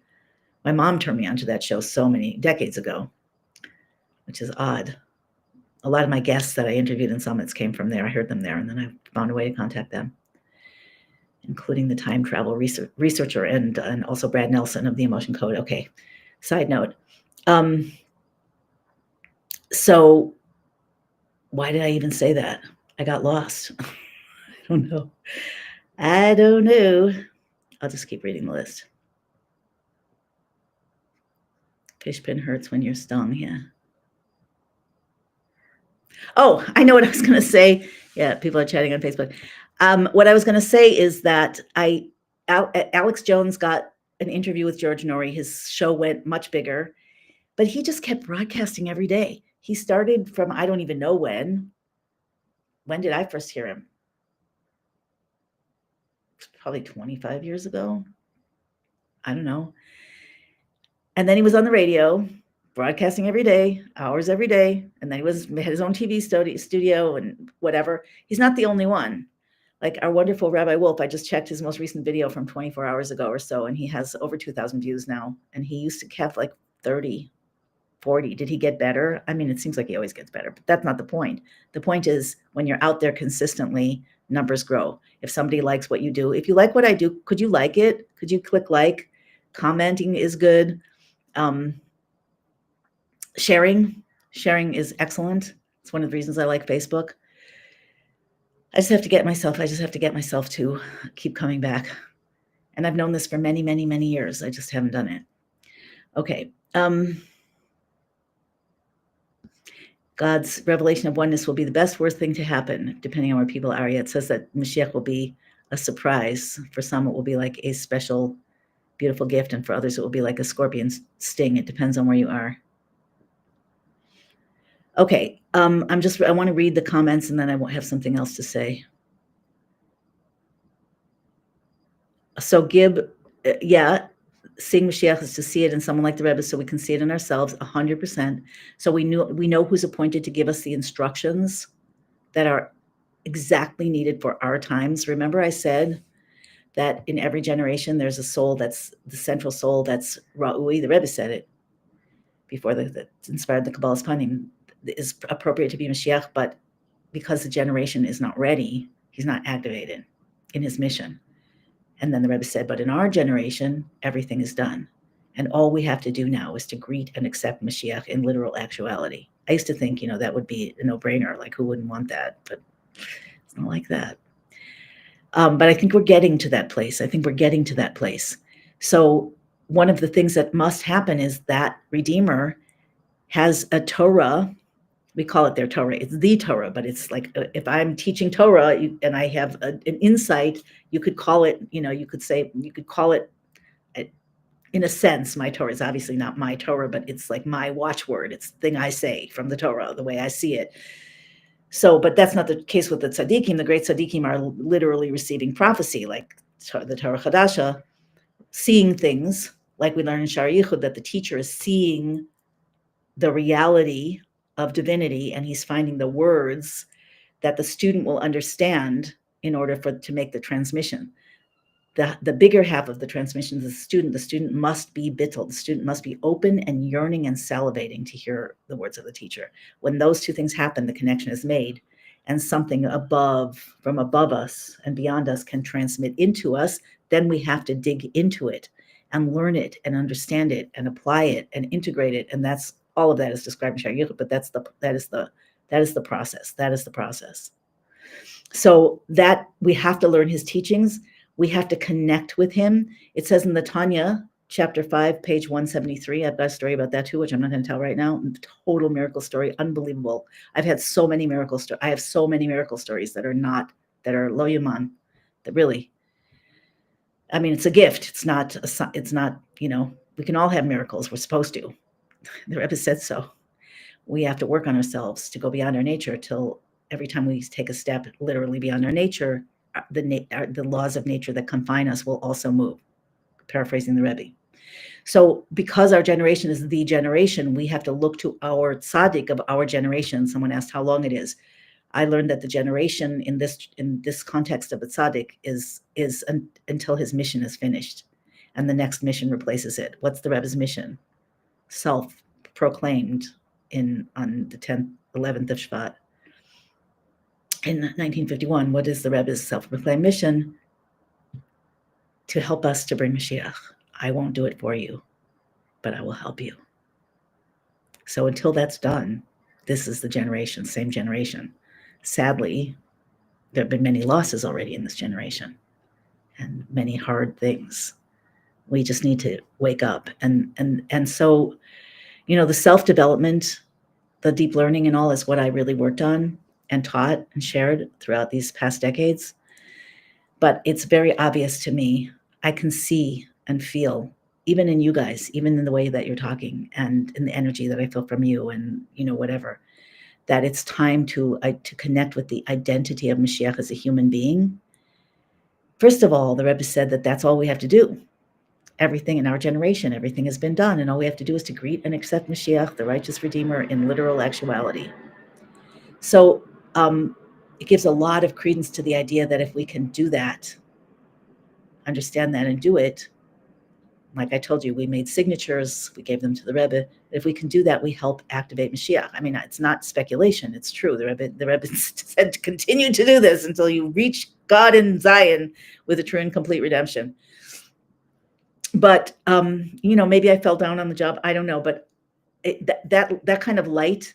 My mom turned me onto that show so many decades ago, which is odd. A lot of my guests that I interviewed in Summits came from there. I heard them there, and then I found a way to contact them, including the time travel researcher and also Brad Nelson of the Emotion Code. Okay, side note. So why did I even say that? I got lost. I don't know. I'll just keep reading the list. Fishpin hurts when you're stung, yeah. Oh, I know what I was going to say. Yeah, people are chatting on Facebook. What I was going to say is that Alex Jones got an interview with George Norrie. His show went much bigger, but he just kept broadcasting every day. He started from, I don't even know when. When did I first hear him? Probably 25 years ago. I don't know. And then he was on the radio, broadcasting every day, hours every day. And then he had his own TV studio and whatever. He's not the only one. Like our wonderful Rabbi Wolf, I just checked his most recent video from 24 hours ago or so, and he has over 2,000 views now. And he used to have like 30, 40. Did he get better? I mean, it seems like he always gets better, but that's not the point. The point is when you're out there consistently, numbers grow. If somebody likes what you do, if you like what I do, could you like it? Could you click like? Commenting is good. Sharing is excellent. It's one of the reasons I like Facebook. I just have to get myself to keep coming back. And I've known this for many, many, many years. I just haven't done it. Okay. God's revelation of oneness will be the best, worst thing to happen, depending on where people are. It says that Moshiach will be a surprise. For some, it will be like a special, beautiful gift. And for others, it will be like a scorpion sting. It depends on where you are. Okay, I want to read the comments and then I won't have something else to say. So Gib, seeing Moshiach is to see it in someone like the Rebbe so we can see it in ourselves 100%. So we know who's appointed to give us the instructions that are exactly needed for our times. Remember I said that in every generation there's a soul that's the central soul that's Ra'ui. The Rebbe said it before that inspired the Kabbalah's Panim. Is appropriate to be Moshiach, but because the generation is not ready, he's not activated in his mission. And then the Rebbe said, but in our generation, everything is done. And all we have to do now is to greet and accept Moshiach in literal actuality. I used to think, that would be a no-brainer. Like, who wouldn't want that? But it's not like that. But I think we're getting to that place. So one of the things that must happen is that Redeemer has a Torah. We call it their Torah. It's the Torah, but it's like if I'm teaching Torah and I have an insight, you could call it, you could call it, in a sense, my Torah is obviously not my Torah, but it's like my watchword. It's the thing I say from the Torah, the way I see it. So, but that's not the case with the tzaddikim. The great tzaddikim are literally receiving prophecy, like the Torah Chadasha, seeing things, like we learn in Shar Yichud, that the teacher is seeing the reality of divinity, and he's finding the words that the student will understand in order to make the transmission. The bigger half of the transmission is the student. The student must be bittul. The student must be open and yearning and salivating to hear the words of the teacher. When those two things happen, the connection is made, and something from above us and beyond us can transmit into us. Then we have to dig into it and learn it and understand it and apply it and integrate it. And that's all of that is described in Shar Yichud, but that is the process. So that we have to learn his teachings. We have to connect with him. It says in the Tanya, chapter 5, page 173. I've got a story about that too, which I'm not going to tell right now. Total miracle story, unbelievable. I have so many miracle stories that are lo yaman, that really. I mean, it's a gift. It's not. We can all have miracles. We're supposed to. The Rebbe said so. We have to work on ourselves to go beyond our nature till every time we take a step literally beyond our nature, the laws of nature that confine us will also move. Paraphrasing the Rebbe. So because our generation is the generation, we have to look to our tzaddik of our generation. Someone asked how long it is. I learned that the generation in this context of a tzaddik is until his mission is finished, and the next mission replaces it. What's the Rebbe's mission? Self-proclaimed on the 11th of Shvat in 1951. What is the Rebbe's self-proclaimed mission? To help us to bring Mashiach. I won't do it for you, but I will help you. So until that's done, this is the generation, same generation. Sadly, there have been many losses already in this generation and many hard things. We just need to wake up. And so, the self-development, the deep learning and all is what I really worked on and taught and shared throughout these past decades. But it's very obvious to me. I can see and feel, even in you guys, even in the way that you're talking and in the energy that I feel from you and, whatever, that it's time to connect with the identity of Moshiach as a human being. First of all, the Rebbe said that that's all we have to do. everything in our generation, everything has been done, and all we have to do is to greet and accept Moshiach, the righteous Redeemer, in literal actuality. So it gives a lot of credence to the idea that if we can do that, understand that and do it, like I told you, we made signatures, we gave them to the Rebbe. If we can do that, we help activate Mashiach. I mean, it's not speculation, it's true. The Rebbe said to continue to do this until you reach God in Zion with a true and complete redemption. But, maybe I fell down on the job. I don't know. But that kind of light,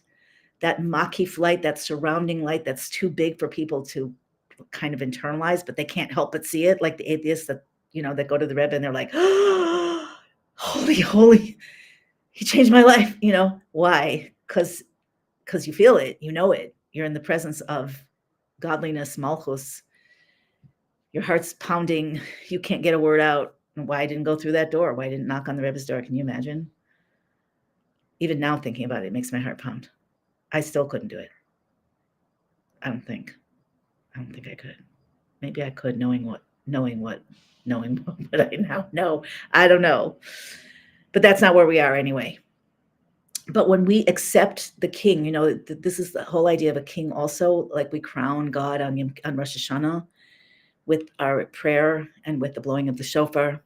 that makif light, that surrounding light that's too big for people to kind of internalize, but they can't help but see it, like the atheists that, that go to the Rebbe and they're like, oh, holy, he changed my life. Why? Because you feel it, it. You're in the presence of godliness, malchus. Your heart's pounding. You can't get a word out. Why I didn't go through that door? Why I didn't knock on the Rebbe's door? Can you imagine? Even now thinking about it makes my heart pound. I still couldn't do it. I don't think I could. Maybe I could, knowing what I now know. I don't know. But that's not where we are anyway. But when we accept the king, this is the whole idea of a king also, like we crown God on Rosh Hashanah with our prayer and with the blowing of the shofar.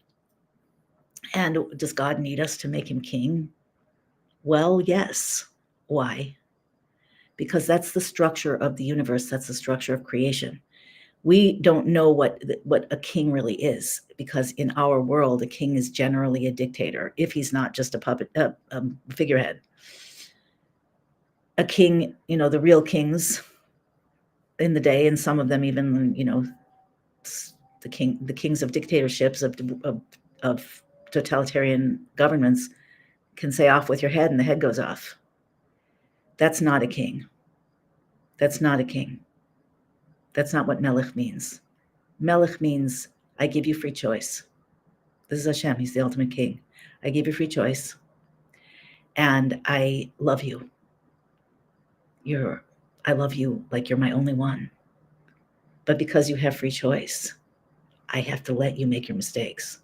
And does God need us to make him king? Well, yes. Why? Because that's the structure of the universe. That's the structure of creation. We don't know what a king really is, because in our world, a king is generally a dictator, if he's not just a puppet, figurehead. A king, the real kings in the day, and some of them even, the kings of dictatorships, of totalitarian governments, can say off with your head and the head goes off. That's not a king. That's not a king. That's not what melech means. Melech means I give you free choice. This is Hashem. He's the ultimate king. I give you free choice, and I love you. I love you like you're my only one. But because you have free choice, I have to let you make your mistakes.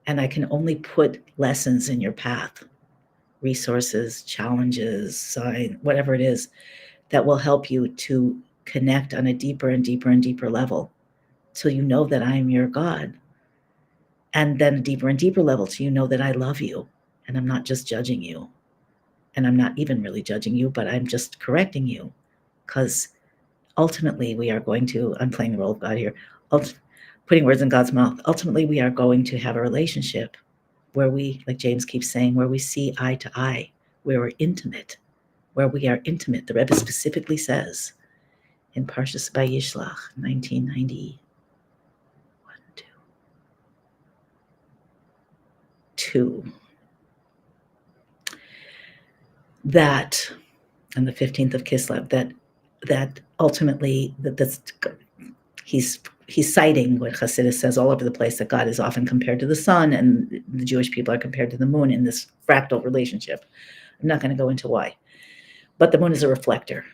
And I can only put lessons in your path, resources, challenges, sign, whatever it is, that will help you to connect on a deeper and deeper and deeper level, till you know that I am your God. And then a deeper and deeper level till you know that I love you, and I'm not just judging you. And I'm not even really judging you, but I'm just correcting you, because ultimately we are going to, I'm playing the role of God here, putting words in God's mouth. Ultimately, we are going to have a relationship where we, like James keeps saying, where we see eye to eye, where we're intimate, where we are intimate. The Rebbe specifically says in Parshas Vayishlach, 1992, that on the 15th of Kislev, that ultimately that's he's citing what Chassidus says all over the place, that God is often compared to the sun and the Jewish people are compared to the moon in this fractal relationship. I'm not going to go into why, but the moon is a reflector.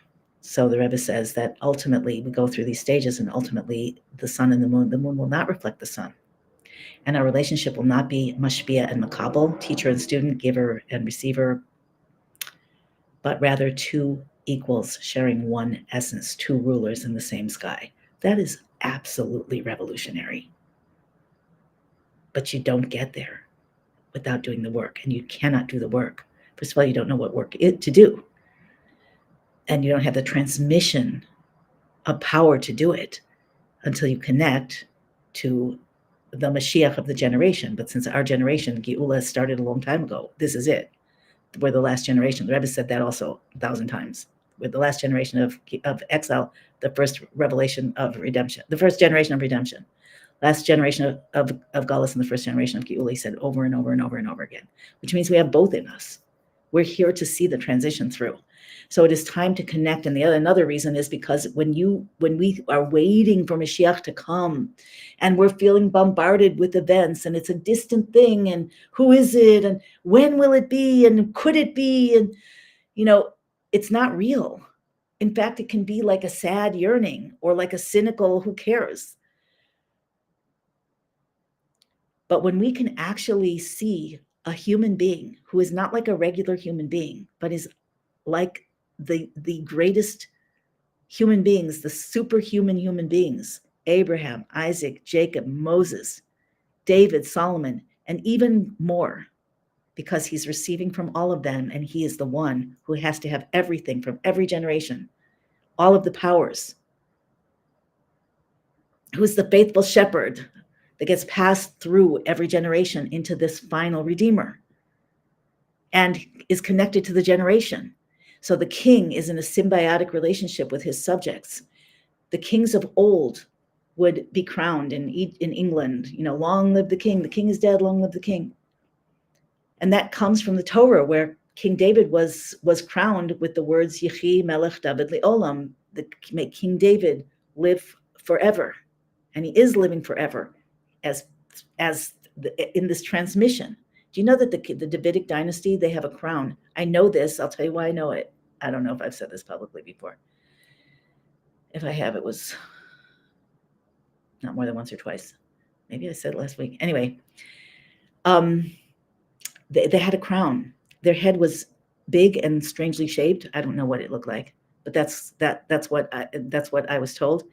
So the Rebbe says that ultimately we go through these stages, and ultimately the sun and the moon will not reflect the sun. And our relationship will not be mashpia and makabel, teacher and student, giver and receiver, but rather two equals sharing one essence, two rulers in the same sky. That is absolutely revolutionary. But you don't get there without doing the work, and you cannot do the work. First of all, you don't know what work to do, and you don't have the transmission of power to do it until you connect to the Moshiach of the generation. But since our generation, Geula, started a long time ago, this is it. We're the last generation. The Rebbe said that also 1,000 times. We're the last generation of exile, the first revelation of redemption, the first generation of redemption, last generation of Galus, and the first generation of Geula. He said over and over and over and over again, which means we have both in us. We're here to see the transition through. So it is time to connect. And another reason is because when we are waiting for Mashiach to come, and we're feeling bombarded with events, and it's a distant thing, and who is it, and when will it be, and could it be, and it's not real. In fact, it can be like a sad yearning, or like a cynical who cares. But when we can actually see a human being who is not like a regular human being, but is like the greatest human beings, the superhuman human beings, Abraham, Isaac, Jacob, Moses, David, Solomon, and even more, because he's receiving from all of them, and he is the one who has to have everything from every generation, all of the powers, who is the faithful shepherd that gets passed through every generation into this final Redeemer and is connected to the generation. So the king is in a symbiotic relationship with his subjects. The kings of old would be crowned in England, long live the king is dead, long live the king. And that comes from the Torah, where King David was crowned with the words, Yechi Melech David Le'olam, make King David live forever. And he is living forever as in this transmission. Do you know that the Davidic dynasty, they have a crown? I know this. I'll tell you why I know it. I don't know if I've said this publicly before. If I have, it was not more than once or twice. Maybe I said last week. Anyway, they had a crown. Their head was big and strangely shaped. I don't know what it looked like, but that's what I was told.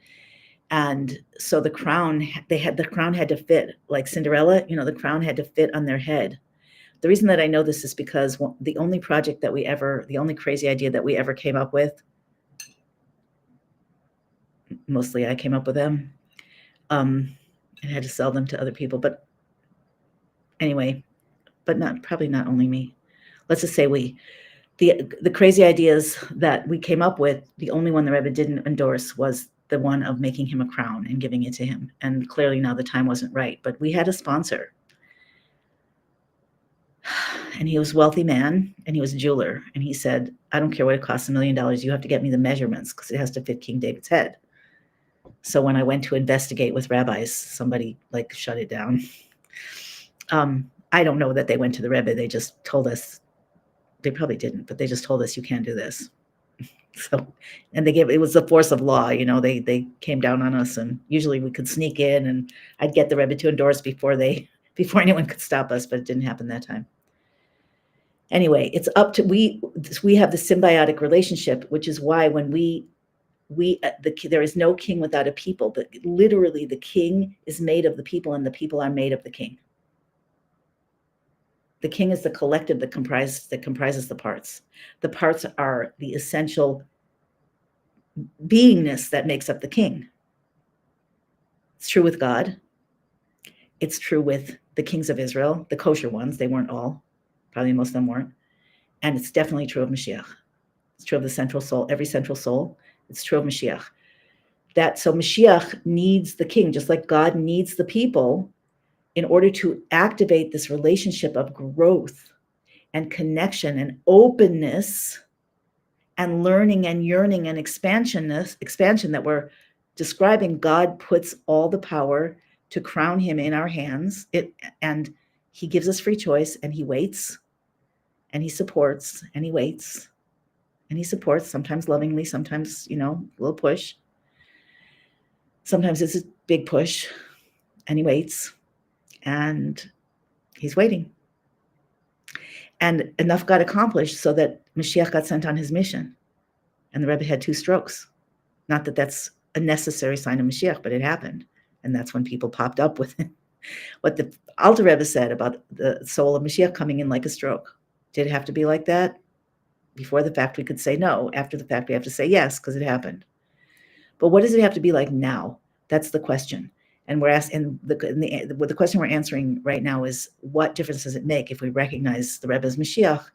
And so the crown had to fit like Cinderella. The crown had to fit on their head. The reason that I know this is because the only crazy idea that we ever came up with, mostly I came up with them, and had to sell them to other people. But anyway, but probably not only me. Let's just say the crazy ideas that we came up with, the only one the Rebbe didn't endorse was the one of making him a crown and giving it to him. And clearly now the time wasn't right, but we had a sponsor. And he was a wealthy man, and he was a jeweler. And he said, I don't care what it costs, $1 million. You have to get me the measurements because it has to fit King David's head. So when I went to investigate with rabbis, somebody shut it down. I don't know that they went to the Rebbe. They just told us, they probably didn't, but they just told us you can't do this. So, and it was the force of law, they came down on us, and usually we could sneak in and I'd get the Rebbe to endorse before anyone could stop us, but it didn't happen that time. Anyway, it's up to, we have the symbiotic relationship, which is why when there is no king without a people, but literally the king is made of the people and the people are made of the king. The king is the collective that comprises the parts. The parts are the essential beingness that makes up the king. It's true with God. It's true with the kings of Israel, the kosher ones. They weren't all. Probably most of them weren't. And it's definitely true of Moshiach. It's true of the central soul, every central soul. It's true of Moshiach. So Moshiach needs the king, just like God needs the people, in order to activate this relationship of growth and connection and openness and learning and yearning and expansion that we're describing. God puts all the power to crown him in our hands, and he gives us free choice, and he waits, and he supports, and he waits, and he supports, sometimes lovingly, sometimes, a little push. Sometimes it's a big push, and he waits, and he's waiting. And enough got accomplished so that Moshiach got sent on his mission. And the Rebbe had 2 strokes. Not that that's a necessary sign of Moshiach, but it happened. And that's when people popped up with what the Alter Rebbe said about the soul of Moshiach coming in like a stroke. Did it have to be like that? Before the fact, we could say no. After the fact, we have to say yes, because it happened. But what does it have to be like now? That's the question. And we're asking, the question we're answering right now is, what difference does it make if we recognize the Rebbe as Mashiach?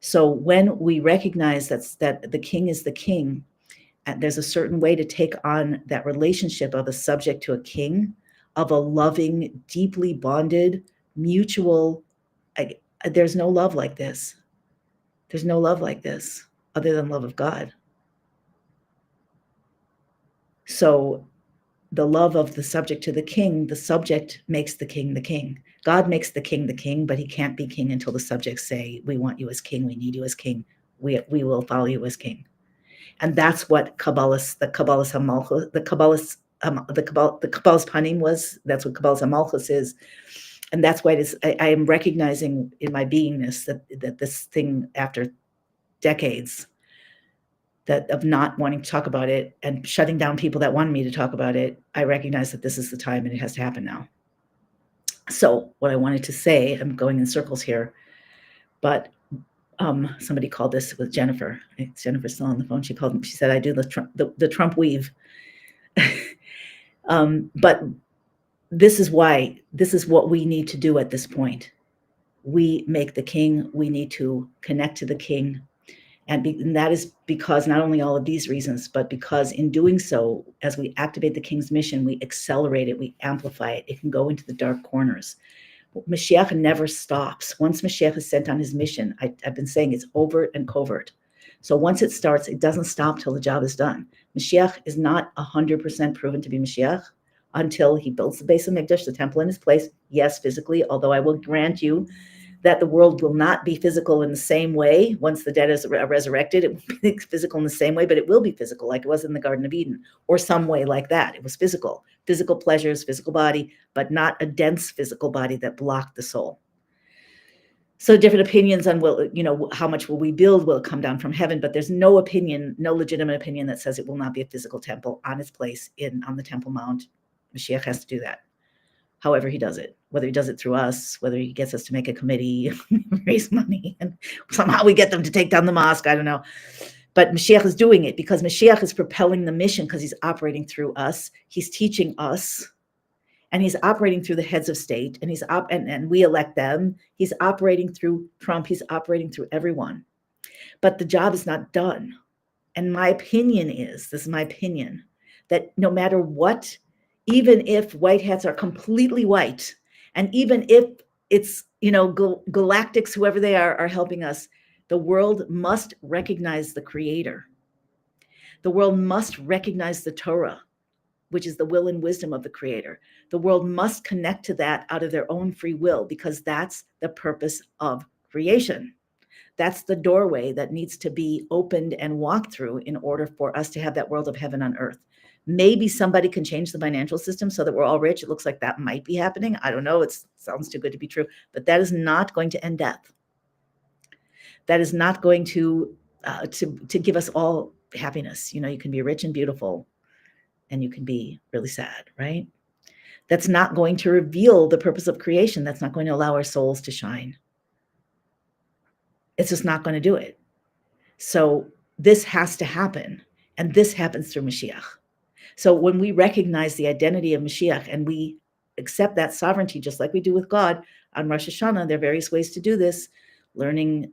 So when we recognize that the king is the king, and there's a certain way to take on that relationship of a subject to a king, of a loving, deeply bonded, mutual. There's no love like this. There's no love like this other than love of God. So the love of the subject to the subject makes the king the king. God makes the king, but he can't be king until the subjects say, we want you as king, we need you as king, we will follow you as king. And that's what the Kabbalah's Panim was. That's what Kabbalah's Hamalchus is. And that's why I am recognizing in my beingness that this thing, after decades of not wanting to talk about it and shutting down people that wanted me to talk about it, I recognize that this is the time and it has to happen now. So what I wanted to say, I'm going in circles here, but somebody called this with Jennifer. Jennifer's still on the phone. She called me. She said, I do the Trump weave. But this is what we need to do at this point. We make the king. We need to connect to the king. And that is because not only all of these reasons, but because in doing so, as we activate the king's mission, we accelerate it, we amplify it. It can go into the dark corners. Moshiach never stops. Once Moshiach is sent on his mission, I've been saying it's overt and covert. So once it starts, it doesn't stop till the job is done. Moshiach is not 100% proven to be Moshiach until he builds the base of Mikdash, the temple in his place. Yes, physically, although I will grant you that the world will not be physical in the same way. Once the dead is resurrected, it will be physical in the same way, but it will be physical like it was in the Garden of Eden, or some way like that. It was physical pleasures, physical body, but not a dense physical body that blocked the soul. So different opinions on how much will we build, will it come down from heaven, but there's no legitimate opinion that says it will not be a physical temple on its place on the Temple Mount. Mashiach has to do that. However he does it, whether he does it through us, whether he gets us to make a committee, raise money, and somehow we get them to take down the mosque, I don't know. But Mashiach is doing it because Mashiach is propelling the mission because he's operating through us. He's teaching us, and he's operating through the heads of state, and and we elect them. He's operating through Trump. He's operating through everyone. But the job is not done. And my opinion is, this is my opinion, that no matter what, even if white hats are completely white, and even if it's, galactics, whoever they are helping us, the world must recognize the creator. The world must recognize the Torah, which is the will and wisdom of the creator. The world must connect to that out of their own free will, because that's the purpose of creation. That's the doorway that needs to be opened and walked through in order for us to have that world of heaven on earth. Maybe somebody can change the financial system so that we're all rich. It looks like that might be happening. I don't know. It sounds too good to be true, but that is not going to end death. That is not going to give us all happiness. You can be rich and beautiful, and you can be really sad, right? That's not going to reveal the purpose of creation. That's not going to allow our souls to shine. It's just not going to do it. So this has to happen, and this happens through Mashiach. So when we recognize the identity of Mashiach and we accept that sovereignty, just like we do with God on Rosh Hashanah, there are various ways to do this: learning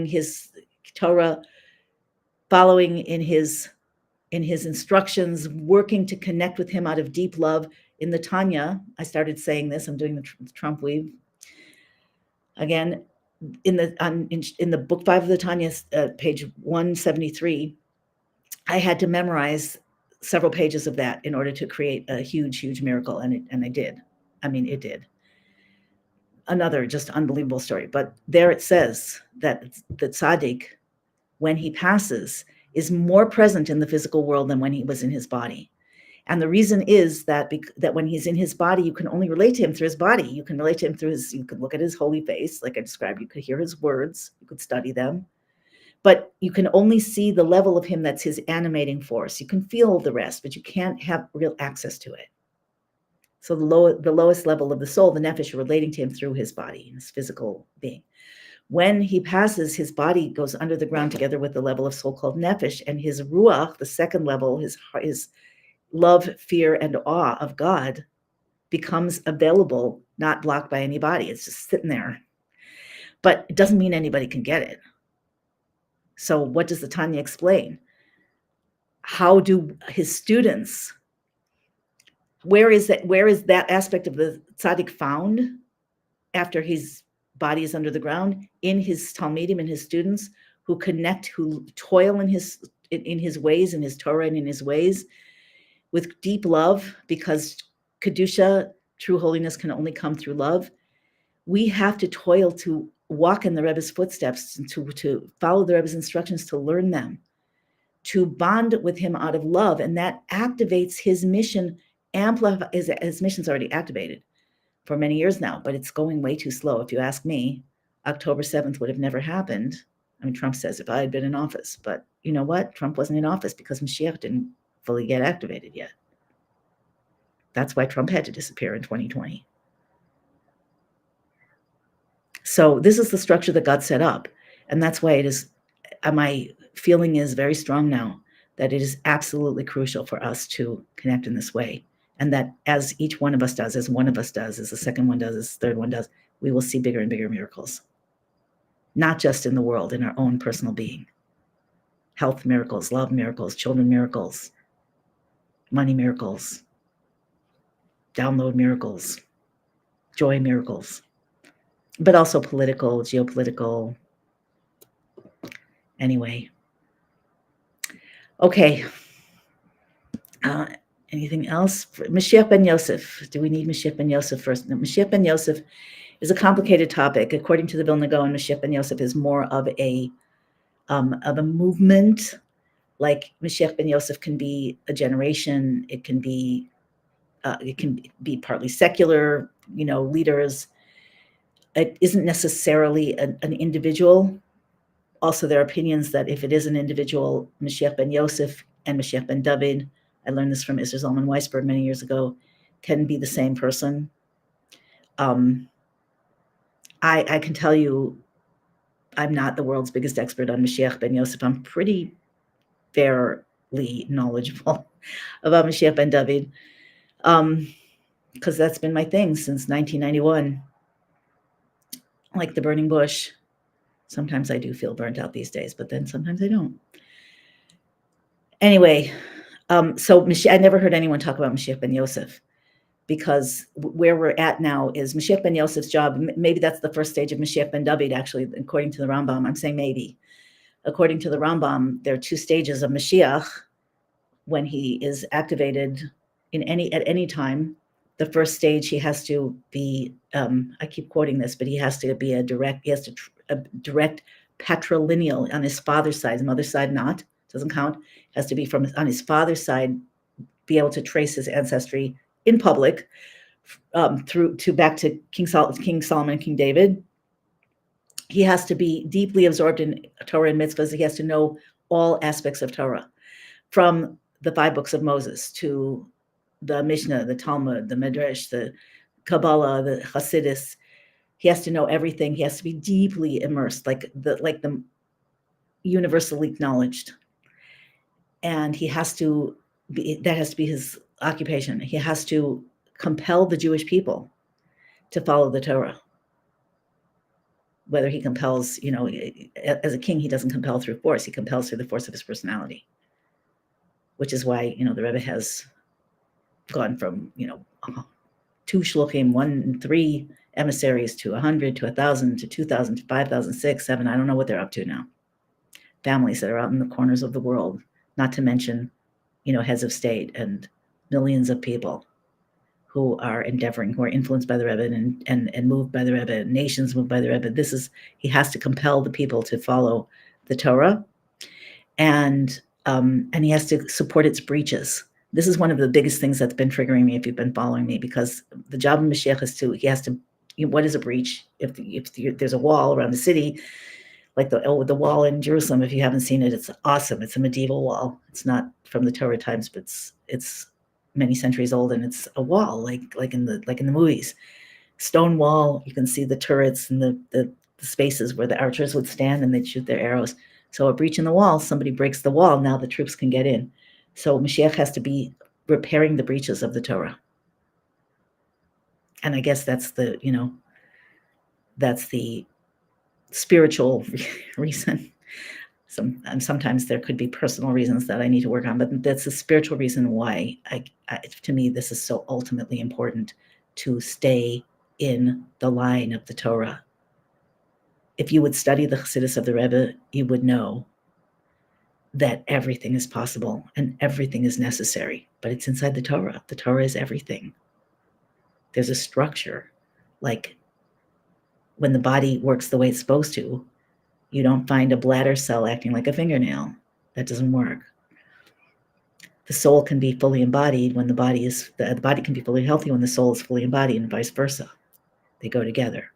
his Torah, following in his instructions, working to connect with him out of deep love. In the Tanya, I started saying this. I'm doing the Trump weave again. In the book 5 of the Tanya, page 173, I had to memorize several pages of that in order to create a huge miracle, and I did. I mean, it did. Another just unbelievable story. But there it says that the tzaddik, when he passes, is more present in the physical world than when he was in his body. And the reason is that when he's in his body, you can only relate to him through his body. You can relate to him you could look at his holy face, like I described. You could hear his words. You could study them. But you can only see the level of him that's his animating force. You can feel the rest, but you can't have real access to it. So the lowest level of the soul, the nefesh, you're relating to him through his body, his physical being. When he passes, his body goes under the ground together with the level of soul called nefesh, and his ruach, the second level, his love, fear, and awe of God, becomes available, not blocked by anybody. It's just sitting there. But it doesn't mean anybody can get it. So what does the Tanya explain? How do his students, where is that aspect of the tzaddik found after his body is under the ground? In his talmidim, in his students who connect, who toil in his ways, in his Torah and in his ways, with deep love, because Kedusha, true holiness, can only come through love. We have to toil to walk in the Rebbe's footsteps, and to follow the Rebbe's instructions, to learn them, to bond with him out of love. And that activates his mission, his mission's already activated. for many years now, but it's going way too slow. If you ask me, October 7th would have never happened. I mean, Trump says if I had been in office, but you know what? Trump wasn't in office because Moshiach didn't fully get activated yet. That's why Trump had to disappear in 2020. So this is the structure that God set up. And that's why it is, my feeling is very strong now that it is absolutely crucial for us to connect in this way. And that as each one of us does, as one of us does, as the second one does, as the third one does, we will see bigger and bigger miracles. Not just in the world, in our own personal being. Health miracles, love miracles, children miracles, money miracles, download miracles, joy miracles, but also political, geopolitical. Anyway. Okay. Anything else? Moshiach ben Yosef. Do we need Moshiach ben Yosef first? No, Moshiach ben Yosef is a complicated topic. According to the Vilna Gaon, Moshiach ben Yosef is more of a movement. Like Moshiach ben Yosef can be a generation. It can be partly secular, leaders. It isn't necessarily an individual. Also, there are opinions that if it is an individual, Moshiach ben Yosef and Moshiach ben David, I learned this from Israel Zalman Weisberg many years ago, can be the same person. I can tell you, I'm not the world's biggest expert on Moshiach ben Yosef. I'm pretty fairly knowledgeable about Moshiach ben David, because that's been my thing since 1991. Like the burning bush. Sometimes I do feel burnt out these days, but then sometimes I don't. Anyway, so I never heard anyone talk about Moshiach ben Yosef, because where we're at now is Moshiach ben Yosef's job. Maybe that's the first stage of Moshiach ben David, actually, according to the Rambam. I'm saying maybe. According to the Rambam, there are two stages of Moshiach when he is activated at any time. The first stage, he has to be, I keep quoting this, but he has to be a direct patrilineal on his father's side. His mother's side, not, doesn't count. Has to be on his father's side, be able to trace his ancestry in public, back to King Solomon and King David. He has to be deeply absorbed in Torah and mitzvahs. He has to know all aspects of Torah, from the 5 books of Moses to the Mishnah, the Talmud, the Midrash, the Kabbalah, the Hasidus. He has to know everything. He has to be deeply immersed, like the universally acknowledged. And that has to be his occupation. He has to compel the Jewish people to follow the Torah. Whether he compels, as a king, he doesn't compel through force. He compels through the force of his personality, which is why, the Rebbe has gone from, 2 shluchim, 1 and 3 emissaries to 100 to 1,000 to 2,000 to 5,000, 6, 7. I don't know what they're up to now. Families that are out in the corners of the world, not to mention, heads of state and millions of people who are endeavoring, who are influenced by the Rebbe and moved by the Rebbe, nations moved by the Rebbe. He has to compel the people to follow the Torah, and he has to support its breaches. This is one of the biggest things that's been triggering me if you've been following me, because the job of Moshiach is what is a breach? If there's a wall around the city, like the wall in Jerusalem, if you haven't seen it, it's awesome. It's a medieval wall. It's not from the Torah times, but it's many centuries old, and it's a wall like in the movies. Stone wall. You can see the turrets and the spaces where the archers would stand and they'd shoot their arrows. So a breach in the wall, somebody breaks the wall, now the troops can get in. So Moshiach has to be repairing the breaches of the Torah. And I guess that's the spiritual reason. Sometimes there could be personal reasons that I need to work on, but that's the spiritual reason why to me, this is so ultimately important, to stay in the line of the Torah. If you would study the Chassidus of the Rebbe, you would know that everything is possible and everything is necessary, but it's inside the Torah. The Torah is everything. There's a structure. Like when the body works the way it's supposed to, you don't find a bladder cell acting like a fingernail. That doesn't work. The soul can be fully embodied when the body can be fully healthy when the soul is fully embodied, and vice versa. They go together.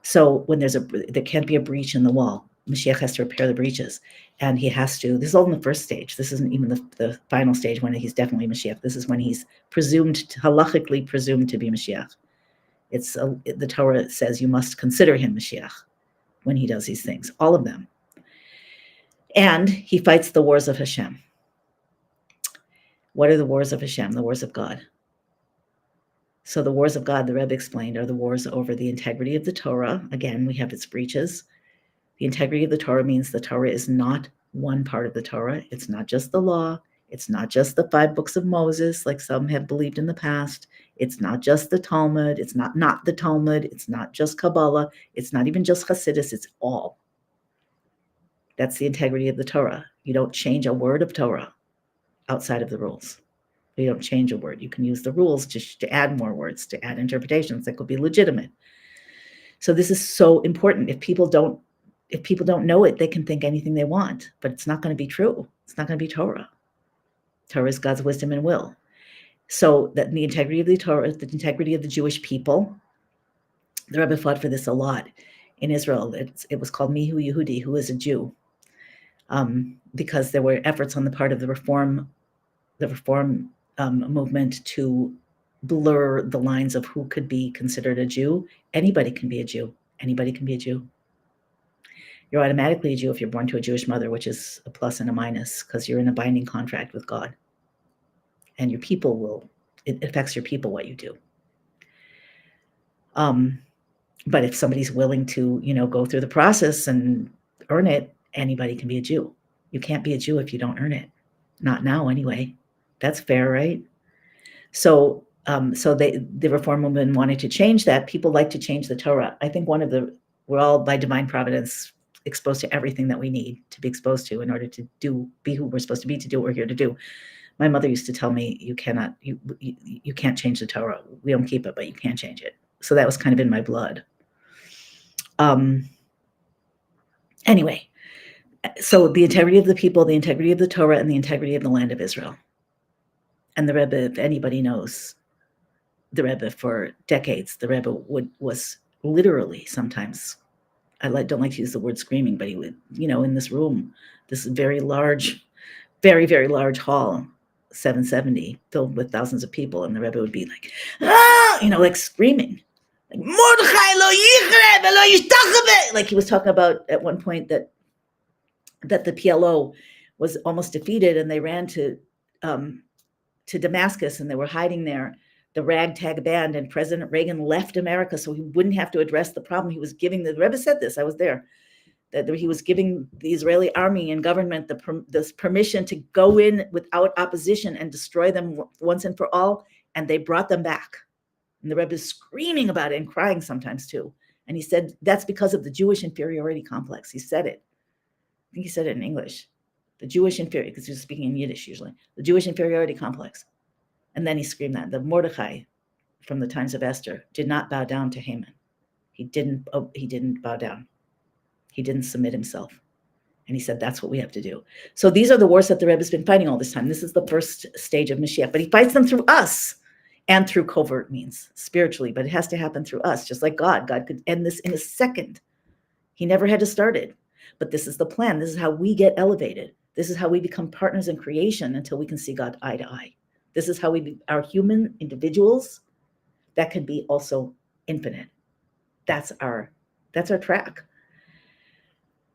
So when there can't be a breach in the wall. Moshiach has to repair the breaches, and he has to. This is all in the first stage. This isn't even the final stage when he's definitely Moshiach. This is when he's halachically presumed to be Moshiach. The Torah says you must consider him Moshiach when he does these things, all of them. And he fights the wars of Hashem. What are the wars of Hashem? The wars of God. So the wars of God, the Rebbe explained, are the wars over the integrity of the Torah. Again, we have its breaches. The integrity of the Torah means the Torah is not one part of the Torah. It's not just the law. It's not just the 5 books of Moses, like some have believed in the past. It's not just the Talmud. It's not the Talmud. It's not just Kabbalah. It's not even just Hasidus. It's all. That's the integrity of the Torah. You don't change a word of Torah outside of the rules. You don't change a word. You can use the rules to add more words, to add interpretations that could be legitimate. So this is so important. If people don't know it, they can think anything they want, but it's not going to be true. It's not going to be Torah. Torah is God's wisdom and will. So that the integrity of the Torah, the integrity of the Jewish people, the Rebbe fought for this a lot in Israel. It was called Mihu Yehudi, who is a Jew, because there were efforts on the part of the reform movement to blur the lines of who could be considered a Jew. Anybody can be a Jew. Anybody can be a Jew. You're automatically a Jew if you're born to a Jewish mother, which is a plus and a minus, because you're in a binding contract with God. And your people it affects your people what you do. But if somebody's willing to, go through the process and earn it, anybody can be a Jew. You can't be a Jew if you don't earn it. Not now, anyway. That's fair, right? So the Reform movement wanted to change that. People like to change the Torah. I think we're all by divine providence exposed to everything that we need to be exposed to in order to be who we're supposed to be, to do what we're here to do. My mother used to tell me, you can't change the Torah. We don't keep it, but you can't change it. So that was kind of in my blood. Anyway, so the integrity of the people, the integrity of the Torah, and the integrity of the land of Israel. And the Rebbe, if anybody knows the Rebbe for decades, the Rebbe was literally sometimes, I don't like to use the word screaming, but he would, in this room, this very large, very, very large hall, 770, filled with thousands of people, and the Rebbe would be like, like screaming, like Mordechai lo yichre velo yishtachave. Like he was talking about at one point that the PLO was almost defeated, and they ran to Damascus, and they were hiding there, the ragtag band, and President Reagan left America so he wouldn't have to address the problem. He was giving, the Rebbe said this, I was there, that he was giving the Israeli army and government this permission to go in without opposition and destroy them once and for all, and they brought them back. And the Rebbe is screaming about it and crying sometimes too. And he said, that's because of the Jewish inferiority complex. He said it. I think he said it in English. The Jewish inferiority, because he was speaking in Yiddish usually. The Jewish inferiority complex. And then he screamed that. The Mordechai from the times of Esther did not bow down to Haman. He didn't bow down. He didn't submit himself. And he said, that's what we have to do. So these are the wars that the Rebbe has been fighting all this time. This is the first stage of Moshiach. But he fights them through us and through covert means, spiritually. But it has to happen through us, just like God. God could end this in a second. He never had to start it. But this is the plan. This is how we get elevated. This is how we become partners in creation until we can see God eye to eye. This is how we are human individuals that can be also infinite. That's our track.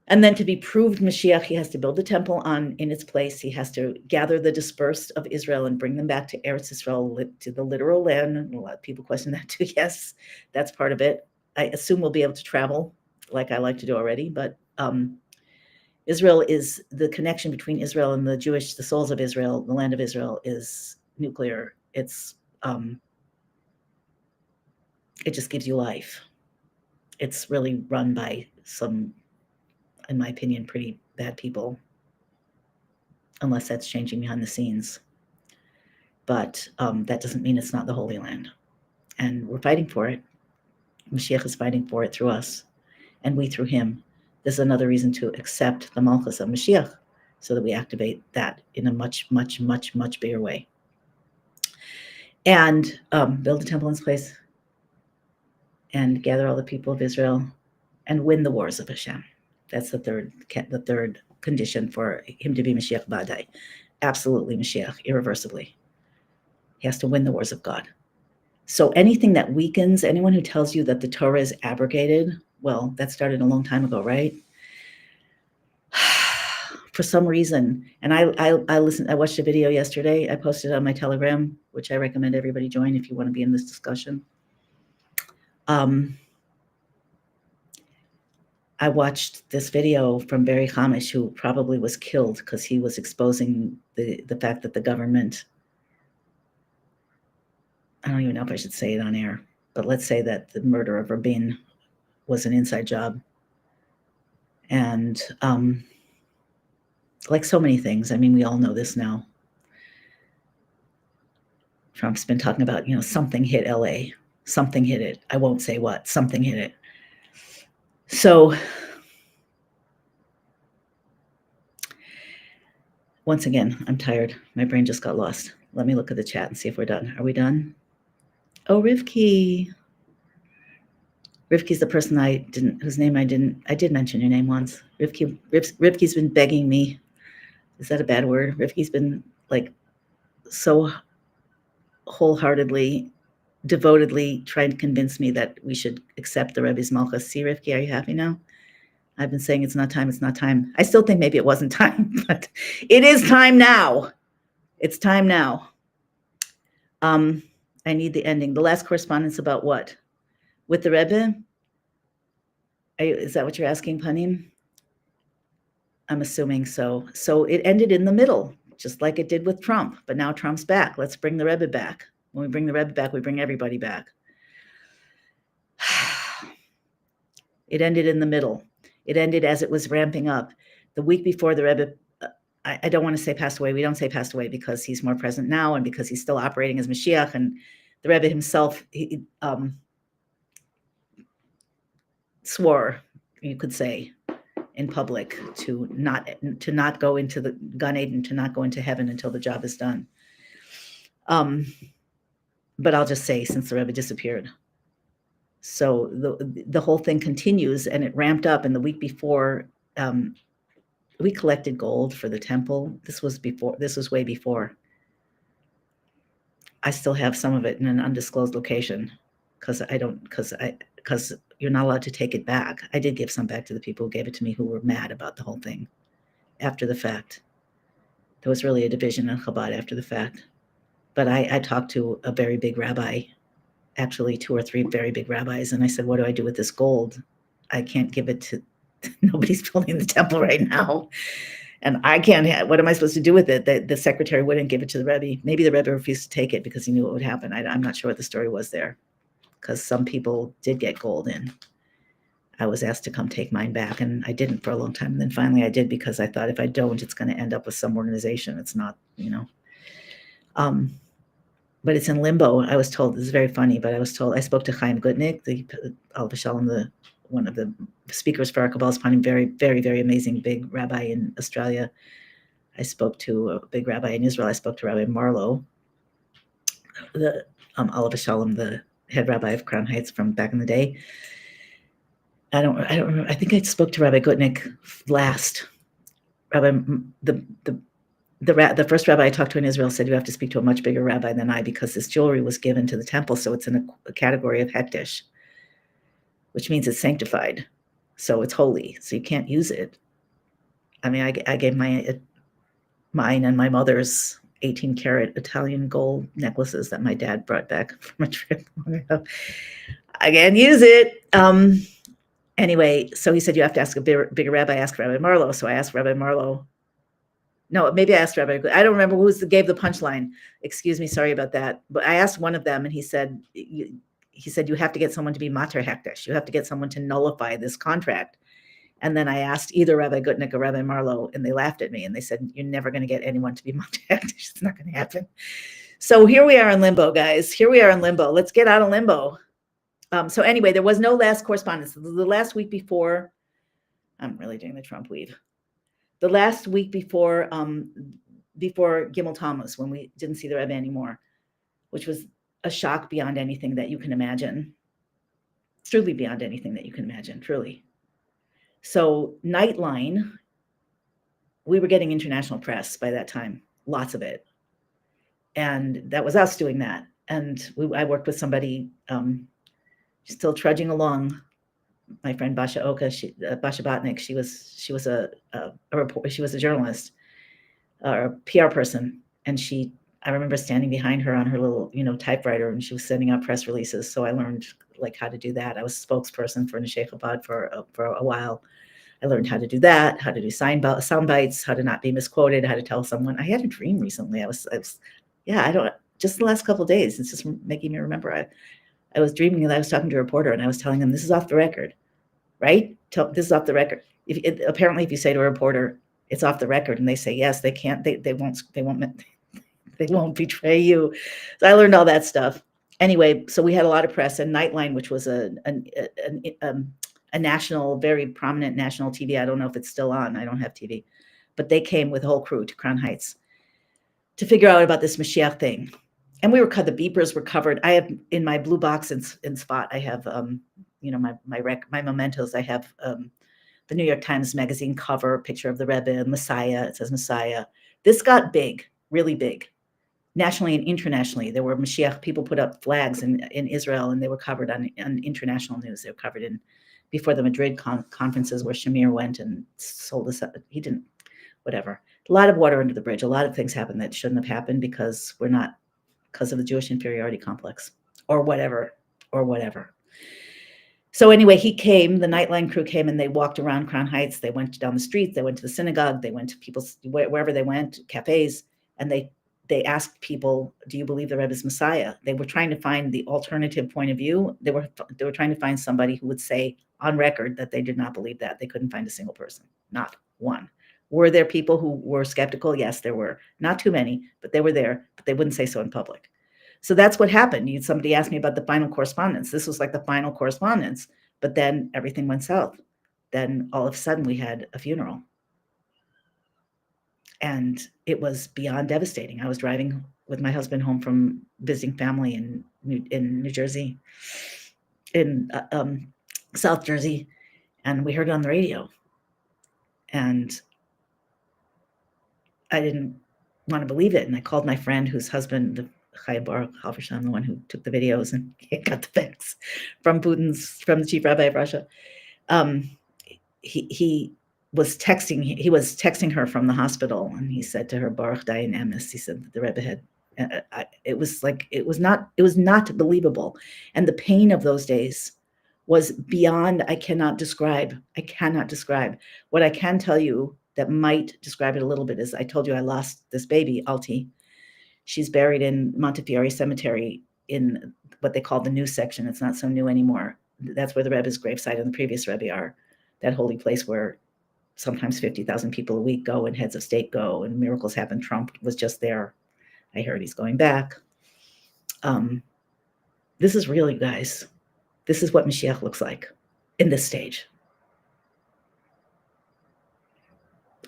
And then to be proved Mashiach, he has to build the temple in its place. He has to gather the dispersed of Israel and bring them back to Eretz Israel, to the literal land. A lot of people question that too. Yes, that's part of it. I assume we'll be able to travel like I like to do already, but Israel is the connection between Israel and the souls of Israel, the land of Israel is nuclear. It just gives you life. It's really run by some, in my opinion, pretty bad people, unless that's changing behind the scenes. But that doesn't mean it's not the Holy Land. And we're fighting for it. Moshiach is fighting for it through us, and we through him. This is another reason to accept the Malchus of Moshiach, so that we activate that in a much, much, much, much bigger way. And build a temple in its place and gather all the people of Israel and win the wars of Hashem. That's the third condition for him to be Mashiach Badai. Absolutely Mashiach, irreversibly. He has to win the wars of God. So anything that weakens, anyone who tells you that the Torah is abrogated, well, that started a long time ago, right? For some reason, and I listened. I watched a video yesterday. I posted it on my Telegram, which I recommend everybody join if you want to be in this discussion. I watched this video from Barry Hamish, who probably was killed because he was exposing the fact that the government, I don't even know if I should say it on air, but let's say that the murder of Rabin was an inside job. And like so many things, I mean, we all know this now. Trump's been talking about, something hit LA, something hit it. I won't say what, something hit it. So once again, I'm tired. My brain just got lost. Let me look at the chat and see if we're done. Are we done? Oh, Rivki. Rivki's the person whose name I did mention your name once. Rivki's been begging me. Is that a bad word? Rivki's been like so wholeheartedly, devotedly trying to convince me that we should accept the Rebbe's Malchus. See, Rivki, are you happy now? I've been saying it's not time. It's not time. I still think maybe it wasn't time, but it is time now. It's time now. I need the ending. The last correspondence about what? With the Rebbe? Is that what you're asking, Panim? I'm assuming so. So it ended in the middle, just like it did with Trump. But now Trump's back. Let's bring the Rebbe back. When we bring the Rebbe back, we bring everybody back. It ended in the middle. It ended as it was ramping up. The week before the Rebbe, I don't want to say passed away. We don't say passed away because he's more present now and because he's still operating as Moshiach. And the Rebbe himself, he swore, you could say, in public to not go into the Gan Eden, to not go into heaven until the job is done. But I'll just say, since the Rebbe disappeared, so the whole thing continues, and it ramped up. And the week before, we collected gold for the temple. This was way before. I still have some of it in an undisclosed location because you're not allowed to take it back. I did give some back to the people who gave it to me, who were mad about the whole thing after the fact. There was really a division in Chabad after the fact. But I talked to a very big rabbi, actually 2 or 3 very big rabbis, and I said, what do I do with this gold? I can't give it to, nobody's building the temple right now. And I can't, what am I supposed to do with it? The secretary wouldn't give it to the Rebbe. Maybe the Rebbe refused to take it because he knew what would happen. I'm not sure what the story was there, because some people did get gold in. I was asked to come take mine back, and I didn't for a long time. And then finally I did, because I thought if I don't, it's going to end up with some organization. It's not, but it's in limbo. I was told, this is very funny, but I spoke to Chaim Gutnick, the Alav Shalom, one of the speakers for our Kabbalah's Panim, very, very, very amazing big rabbi in Australia. I spoke to a big rabbi in Israel. I spoke to Rabbi Marlowe, the Alav Shalom, the head rabbi of Crown Heights from back in the day. I don't remember. I think I spoke to Rabbi Gutnick last. The first rabbi I talked to in Israel said, you have to speak to a much bigger rabbi than I, because this jewelry was given to the temple, so it's in a category of hekdesh, which means it's sanctified, so it's holy, so you can't use it. I mean, I gave mine and my mother's 18-karat Italian gold necklaces that my dad brought back from a trip long ago. I can't use it. Anyway, so he said, you have to ask a bigger rabbi. Ask Rabbi Marlowe. So I asked Rabbi Marlowe. No, maybe I asked Rabbi. I don't remember who gave the punchline. Excuse me, sorry about that. But I asked one of them, and he said, you have to get someone to be mater hekdesh. You have to get someone to nullify this contract. And then I asked either Rabbi Gutnick or Rabbi Marlowe, and they laughed at me, and they said, you're never going to get anyone to be mater hekdesh. It's not going to happen. So here we are in limbo, guys. Here we are in limbo. Let's get out of limbo. So anyway, there was no last correspondence. The last week before, I'm really doing the Trump weave. the last week before Gimel Tammuz, when we didn't see the Rebbe anymore, which was a shock beyond anything that you can imagine. Truly beyond anything that you can imagine, truly. So Nightline, we were getting international press by that time, lots of it. And that was us doing that. And I worked with somebody still trudging along. My friend Basha Oka, Basha Botnick, she was a reporter, she was a journalist, or a PR person, and I remember standing behind her on her little, typewriter, and she was sending out press releases. So I learned like how to do that. I was spokesperson for Neshei Chabad for a while. I learned how to do that, how to do sound bites, how to not be misquoted, how to tell someone. I had a dream recently. I was just the last couple of days. It's just making me remember. I was dreaming that I was talking to a reporter, and I was telling them, this is off the record, right? This is off the record. Apparently, if you say to a reporter, it's off the record, and they say yes, they can't. They won't betray you. So I learned all that stuff. Anyway, so we had a lot of press, and Nightline, which was a national, very prominent national TV. I don't know if it's still on. I don't have TV, but they came with a whole crew to Crown Heights to figure out about this Moshiach thing. And the beepers were covered. I have in my blue box in spot, I have, my mementos. I have the New York Times Magazine cover, picture of the Rebbe, Messiah. It says Messiah. This got big, really big, nationally and internationally. There were Moshiach, people put up flags in Israel, and they were covered on international news. They were covered before the Madrid conferences where Shamir went and sold us. He didn't, whatever. A lot of water under the bridge. A lot of things happened that shouldn't have happened because of the Jewish inferiority complex or whatever. So anyway, the Nightline crew came, and they walked around Crown Heights. They went down the streets. They went to the synagogue. They went to people's, wherever they went, cafes, and they asked people, do you believe the Rebbe is Messiah? They were trying to find the alternative point of view. They were trying to find somebody who would say on record that they did not believe that. They couldn't find a single person, not one. Were there people who were skeptical? Yes, there were. Not too many, but they were there, but they wouldn't say so in public. So that's what happened. Somebody asked me about the final correspondence. This was like the final correspondence, but then everything went south. Then all of a sudden we had a funeral. And it was beyond devastating. I was driving with my husband home from visiting family in New Jersey, in South Jersey, and we heard it on the radio. And I didn't want to believe it. And I called my friend whose husband, the Chayabar Halvershan, the one who took the videos and got the facts from the chief rabbi of Russia. He was texting her from the hospital, and he said to her, Baruch Dayan Emes. He said that the Rebbe had, it was not believable. And the pain of those days was beyond, I cannot describe. What I can tell you that might describe it a little bit is, I told you I lost this baby, Alti. She's buried in Montefiore Cemetery in what they call the new section. It's not so new anymore. That's where the Rebbe's gravesite and the previous Rebbe are, that holy place where sometimes 50,000 people a week go and heads of state go and miracles happen. Trump was just there. I heard he's going back. This is really, guys, this is what Moshiach looks like in this stage.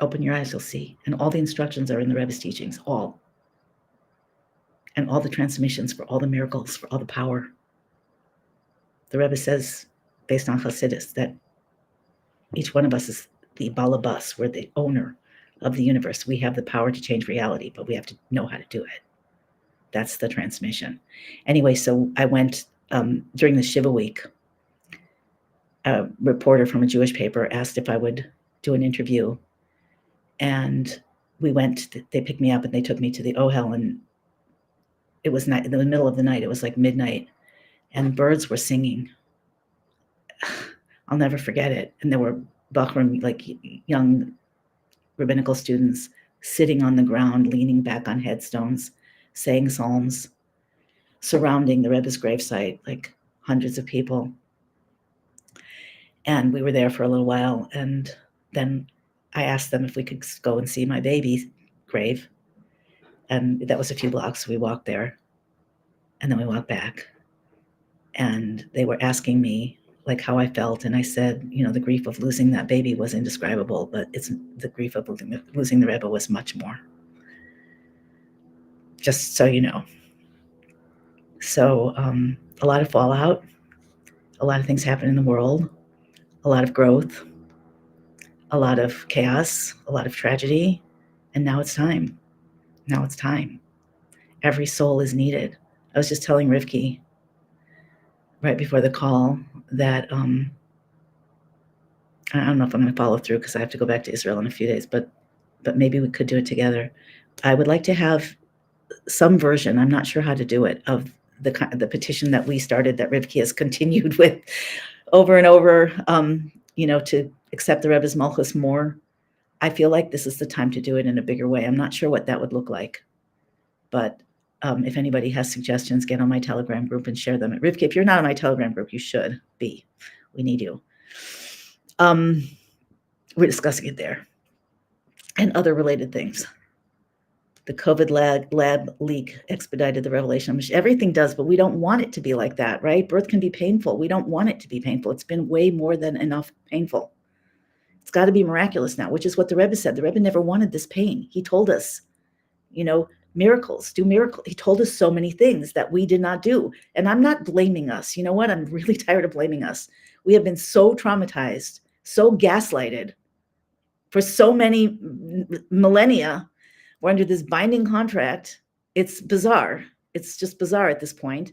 Open your eyes, you'll see. And all the instructions are in the Rebbe's teachings, all. And all the transmissions for all the miracles, for all the power. The Rebbe says, based on Hasidus, that each one of us is the balabas. We're the owner of the universe. We have the power to change reality, but we have to know how to do it. That's the transmission. Anyway, so I went during the Shiva week. A reporter from a Jewish paper asked if I would do an interview. And we went, they picked me up and they took me to the Ohel, and it was in the middle of the night. It was like midnight, and birds were singing. I'll never forget it. And there were Bachrim, like young rabbinical students, sitting on the ground, leaning back on headstones, saying psalms, surrounding the Rebbe's gravesite, like hundreds of people. And we were there for a little while. And then I asked them if we could go and see my baby's grave. And that was a few blocks. We walked there, and then we walked back. And they were asking me like how I felt. And I said, the grief of losing that baby was indescribable, but it's the grief of losing the Rebbe was much more. Just so you know. So a lot of fallout, a lot of things happen in the world, a lot of growth, a lot of chaos, a lot of tragedy, and now it's time. Now it's time. Every soul is needed. I was just telling Rivki right before the call that I don't know if I'm going to follow through because I have to go back to Israel in a few days, but maybe we could do it together. I would like to have some version, I'm not sure how to do it, of the petition that we started that Rivki has continued with over and over, to accept the Rebbe's Malchus more. I feel like this is the time to do it in a bigger way. I'm not sure what that would look like, but if anybody has suggestions, get on my Telegram group and share them. Rivki, if you're not on my Telegram group, you should be. We need you. We're discussing it there and other related things. The COVID lab leak expedited the revelation. Everything does, but we don't want it to be like that, right? Birth can be painful. We don't want it to be painful. It's been way more than enough painful. It's got to be miraculous now, which is what the Rebbe said. The Rebbe never wanted this pain. He told us, miracles, do miracles. He told us so many things that we did not do. And I'm not blaming us. You know what? I'm really tired of blaming us. We have been so traumatized, so gaslighted for so many millennia. We're under this binding contract. It's bizarre. It's just bizarre at this point.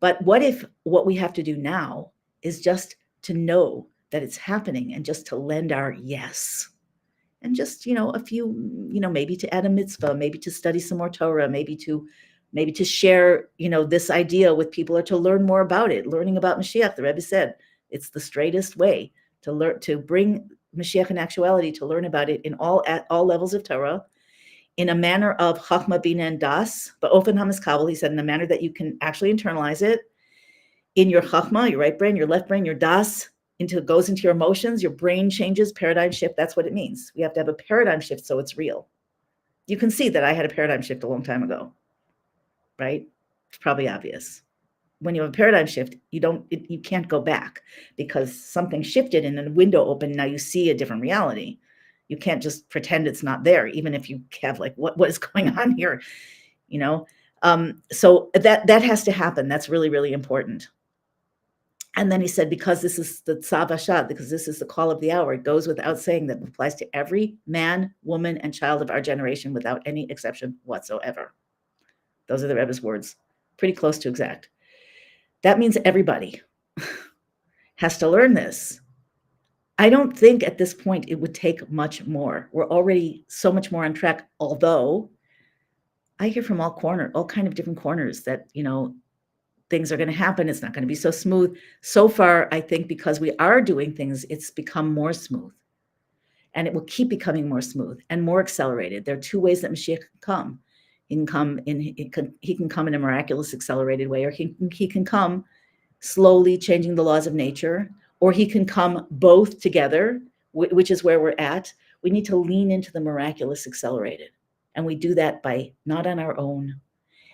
But what if what we have to do now is just to know that it's happening and just to lend our yes? And just, a few, maybe to add a mitzvah, maybe to study some more Torah, maybe to share, this idea with people or to learn more about it. Learning about Moshiach, the Rebbe said, it's the straightest way to learn, to bring Moshiach in actuality, to learn about it at all levels of Torah, in a manner of Chachma, Bina, and Das, but Ofen HaMiskabel, he said, in a manner that you can actually internalize it in your Chachma, your right brain, your left brain, your Das, goes into your emotions, your brain changes, paradigm shift. That's what it means. We have to have a paradigm shift so it's real. You can see that I had a paradigm shift a long time ago, right? It's probably obvious. When you have a paradigm shift, you can't go back because something shifted and a window opened. Now you see a different reality. You can't just pretend it's not there, even if you have like, what is going on here? So that has to happen. That's really, really important. And then he said, because this is the Tzav Hashad, because this is the call of the hour, it goes without saying that it applies to every man, woman, and child of our generation without any exception whatsoever. Those are the Rebbe's words, pretty close to exact. That means everybody has to learn this. I don't think at this point it would take much more. We're already so much more on track, although I hear from all kind of different corners that, things are going to happen. It's not going to be so smooth. So far, I think because we are doing things, it's become more smooth. And it will keep becoming more smooth and more accelerated. There are two ways that Mashiach can come. He can come in a miraculous, accelerated way, or he can come slowly changing the laws of nature, or he can come both together, which is where we're at. We need to lean into the miraculous accelerated. And we do that by not on our own,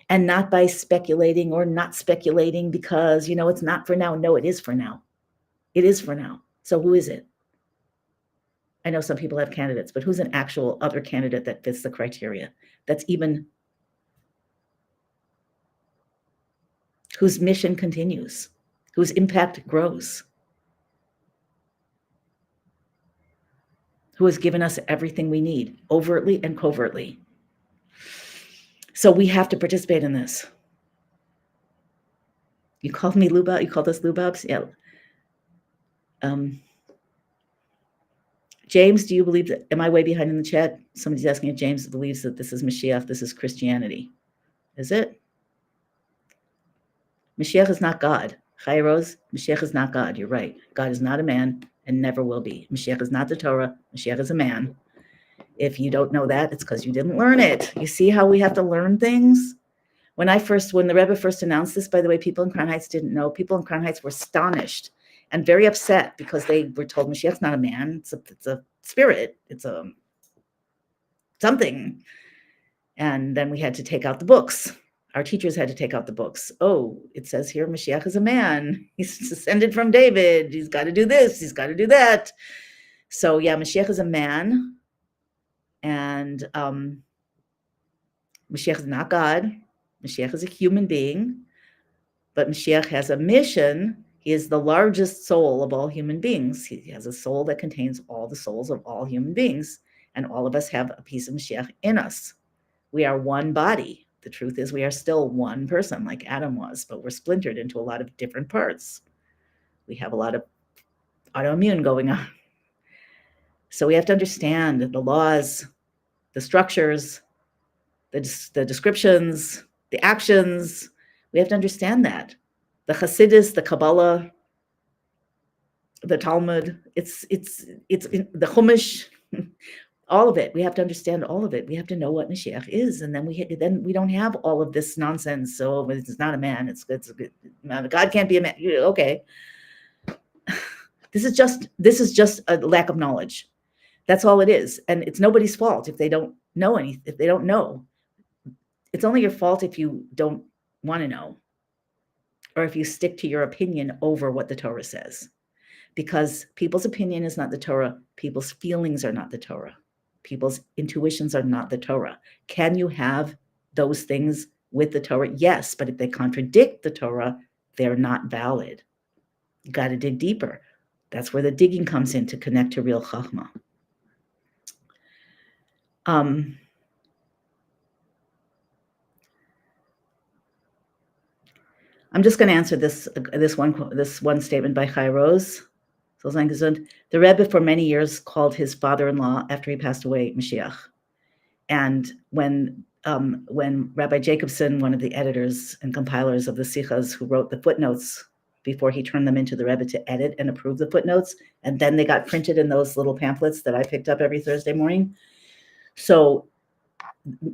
and not by speculating or not speculating because, it's not for now. No, it is for now. It is for now. So who is it? I know some people have candidates, but who's an actual other candidate that fits the criteria? Whose mission continues, whose impact grows, who has given us everything we need, overtly and covertly. So we have to participate in this. You called me Lubab? You called us Lubabs? Yeah. James, do you believe that? Am I way behind in the chat? Somebody's asking if James believes that this is Mashiach, this is Christianity. Is it? Mashiach is not God. Chaya Rose, Mashiach is not God. You're right. God is not a man and never will be. Mashiach is not the Torah. Mashiach is a man. If you don't know that, it's because you didn't learn it. You see how we have to learn things? When the Rebbe first announced this, by the way, people in Crown Heights didn't know. People in Crown Heights were astonished and very upset because they were told Mashiach's not a man. It's a spirit. It's something. And then we had to take out the books. our teachers had to take out the books. Oh, it says here Moshiach is a man. He's descended from David. He's got to do this. He's got to do that. So yeah, Moshiach is a man, and Moshiach is not God. Moshiach is a human being, but Moshiach has a mission. He is the largest soul of all human beings. He has a soul that contains all the souls of all human beings, and all of us have a piece of Moshiach in us. We are one body. The truth is we are still one person like Adam was, but we're splintered into a lot of different parts. We have a lot of autoimmune going on. So we have to understand the laws, the structures, the descriptions, the actions. We have to understand that. The Hasidus, the Kabbalah, the Talmud, it's the Chumash, all of it. We have to understand all of it. We have to know what Mashiach is, and then we don't have all of this nonsense. So it's not a man. It's God can't be a man. Okay, this is just a lack of knowledge. That's all it is, and it's nobody's fault if they don't know anything. If they don't know, it's only your fault if you don't want to know, or if you stick to your opinion over what the Torah says. Because people's opinion is not the Torah. People's feelings are not the Torah. People's intuitions are not the Torah. Can you have those things with the Torah? Yes, but if they contradict the Torah, they're not valid. You got to dig deeper. That's where the digging comes in to connect to real Chachma. I'm just going to answer this one statement by Chai Rose. The Rebbe for many years called his father-in-law after he passed away Moshiach. And when Rabbi Jacobson, one of the editors and compilers of the Sichas, who wrote the footnotes before he turned them into the Rebbe to edit and approve the footnotes, and then they got printed in those little pamphlets that I picked up every Thursday morning. So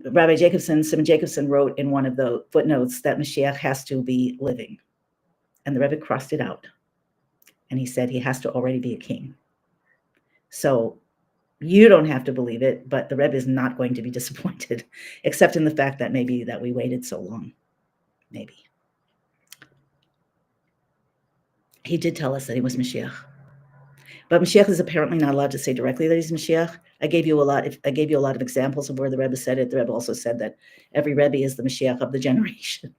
Rabbi Jacobson, Simon Jacobson, wrote in one of the footnotes that Mashiach has to be living. And the Rebbe crossed it out. And he said he has to already be a king. So you don't have to believe it, but the Rebbe is not going to be disappointed, except in the fact that maybe that we waited so long. Maybe. He did tell us that he was Moshiach. But Moshiach is apparently not allowed to say directly that he's Moshiach. I gave you a lot of examples of where the Rebbe said it. The Rebbe also said that every Rebbe is the Moshiach of the generation.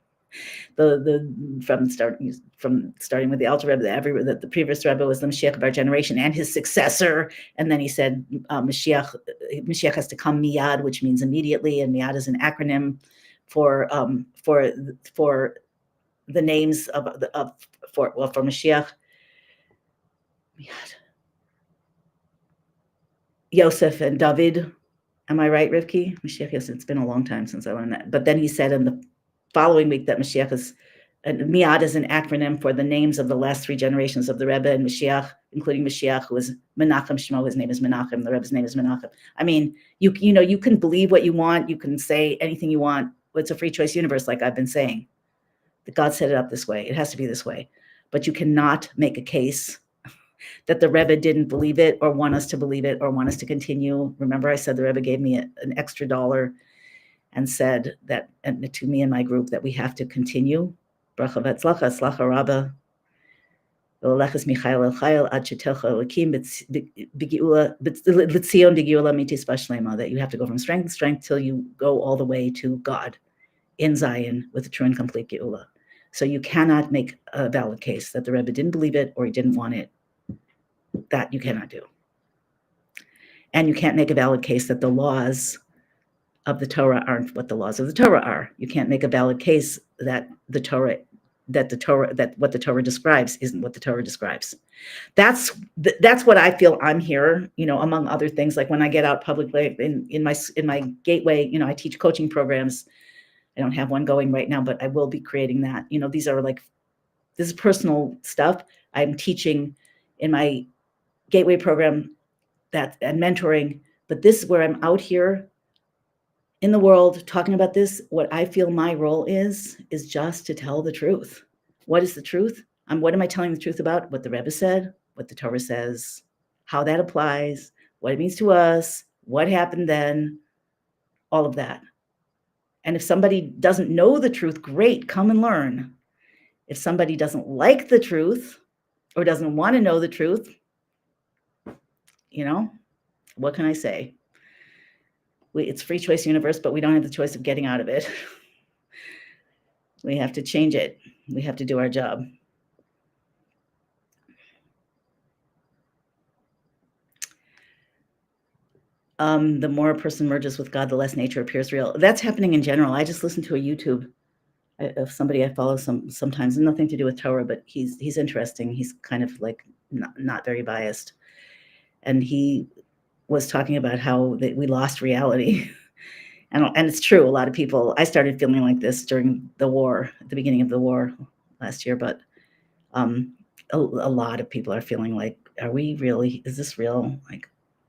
From starting with the Alter Rebbe, the previous Rebbe was the Moshiach of our generation and his successor. And then he said Moshiach has to come miyad, which means immediately, and miyad is an acronym for the names for Moshiach. Miyad. Yosef and David. Am I right, Rivki? Mashiach, yes, it's been a long time since I learned that. But then he said in the following week that Mashiach is, Miyad is an acronym for the names of the last three generations of the Rebbe and Mashiach, including Mashiach, who is Menachem Shmo. His name is Menachem. The Rebbe's name is Menachem. I mean, you can believe what you want. You can say anything you want. It's a free choice universe, like I've been saying. That God set it up this way. It has to be this way. But you cannot make a case that the Rebbe didn't believe it or want us to believe it or want us to continue. Remember, I said the Rebbe gave me an extra $1 and said that to me and my group that we have to continue. Bracha v'atzlacha, atzlacha rabba, v'olechas michael el chayil ad shetelcha elikim b'giula l'tzion b'giula mitis b'shlema, that you have to go from strength to strength till you go all the way to God in Zion with a true and complete geula. So you cannot make a valid case that the Rebbe didn't believe it or he didn't want it. That you cannot do. And you can't make a valid case that the laws of the Torah aren't what the laws of the Torah are. You can't make a valid case that what the Torah describes isn't what the Torah describes. That's what I feel I'm here, among other things. Like when I get out publicly in my gateway, I teach coaching programs. I don't have one going right now, but I will be creating that. This is personal stuff. I'm teaching in my gateway program and mentoring, but this is where I'm out here in the world talking about this. What I feel my role is just to tell the truth. What is the truth? What am I telling the truth about? What the Rebbe said, what the Torah says, how that applies, what it means to us, what happened then, all of that. And if somebody doesn't know the truth, great, come and learn. If somebody doesn't like the truth or doesn't want to know the truth, what can I say? It's free choice universe, but we don't have the choice of getting out of it. We have to change it. We have to do our job. The more a person merges with God, the less nature appears real. That's happening in general. I just listened to a YouTube of somebody I follow sometimes, nothing to do with Torah, but he's interesting. He's kind of like not very biased. And he was talking about how we lost reality. And it's true. A lot of people, I started feeling like this during the war, at the beginning of the war last year, but a lot of people are feeling like, is this real?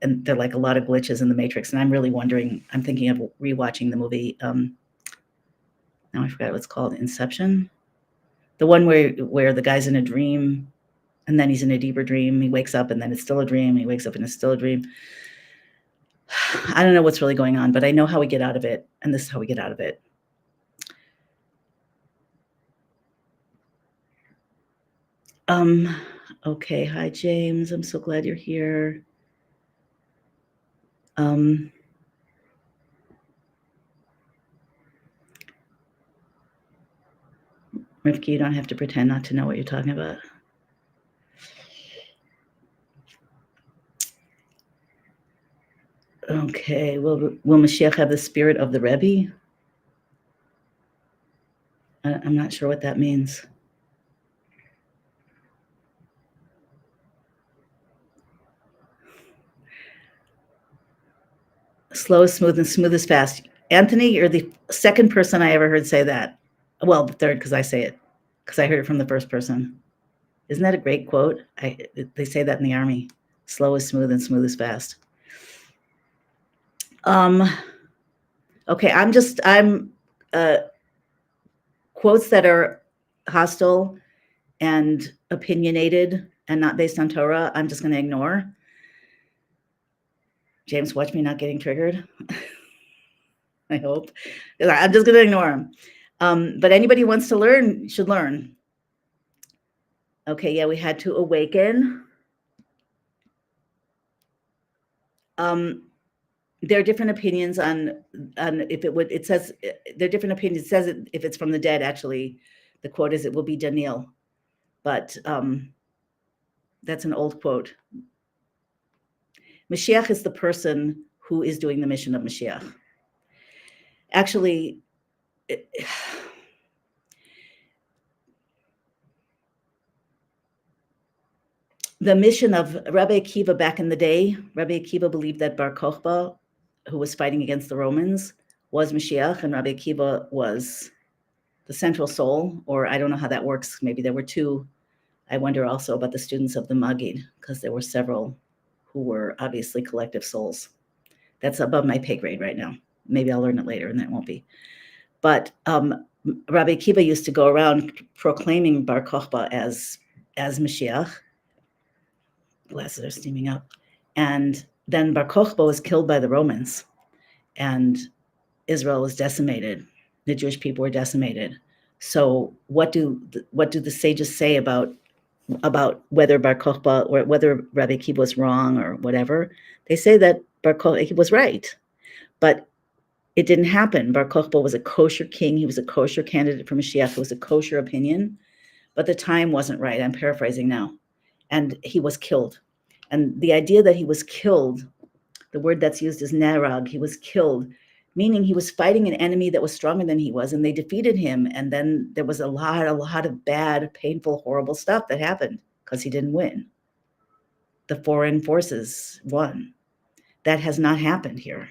And they're like a lot of glitches in the Matrix. And I'm really wondering, I'm thinking of rewatching the movie, now I forgot what it's called, Inception? The one where the guy's in a dream, and then he's in a deeper dream. He wakes up, and then it's still a dream. He wakes up, and it's still a dream. I don't know what's really going on, but I know how we get out of it, and this is how we get out of it. Okay. Hi, James. I'm so glad you're here. Rivki, you don't have to pretend not to know what you're talking about. Okay. Will Moshiach have the spirit of the Rebbe? I'm not sure what that means. Slow is smooth and smooth is fast. Anthony, you're the second person I ever heard say that. Well, the third, because I say it, because I heard it from the first person. Isn't that a great quote? They say that in the Army. Slow is smooth and smooth is fast. Okay, I'm quotes that are hostile and opinionated and not based on Torah, I'm just going to ignore. James, watch me not getting triggered. I hope. I'm just going to ignore them. But anybody who wants to learn should learn. Okay, yeah, we had to awaken. There are different opinions on if it would. It says there are different opinions. It says if it's from the dead. Actually, the quote is it will be Daniel, but that's an old quote. Moshiach is the person who is doing the mission of Moshiach. Actually, the mission of Rabbi Akiva back in the day, Rabbi Akiva believed that Bar Kokhba, who was fighting against the Romans, was Moshiach, and Rabbi Akiva was the central soul, or I don't know how that works. Maybe there were two. I wonder also about the students of the Maggid, because there were several who were obviously collective souls. That's above my pay grade right now. Maybe I'll learn it later, and that won't be. But Rabbi Akiva used to go around proclaiming Bar Kokhba as Mashiach. Glasses are steaming up. And then Bar Kokhba was killed by the Romans, and Israel was decimated. The Jewish people were decimated. So what do the sages say about whether Bar Kokhba or whether Rabbi Akiva was wrong or whatever? They say that Bar Kokhba was right, but it didn't happen. Bar Kokhba was a kosher king. He was a kosher candidate for Mashiach. It was a kosher opinion, but the time wasn't right. I'm paraphrasing now. And he was killed. And the idea that he was killed, the word that's used is narag, he was killed, meaning he was fighting an enemy that was stronger than he was, and they defeated him. And then there was a lot of bad, painful, horrible stuff that happened because he didn't win. The foreign forces won. That has not happened here.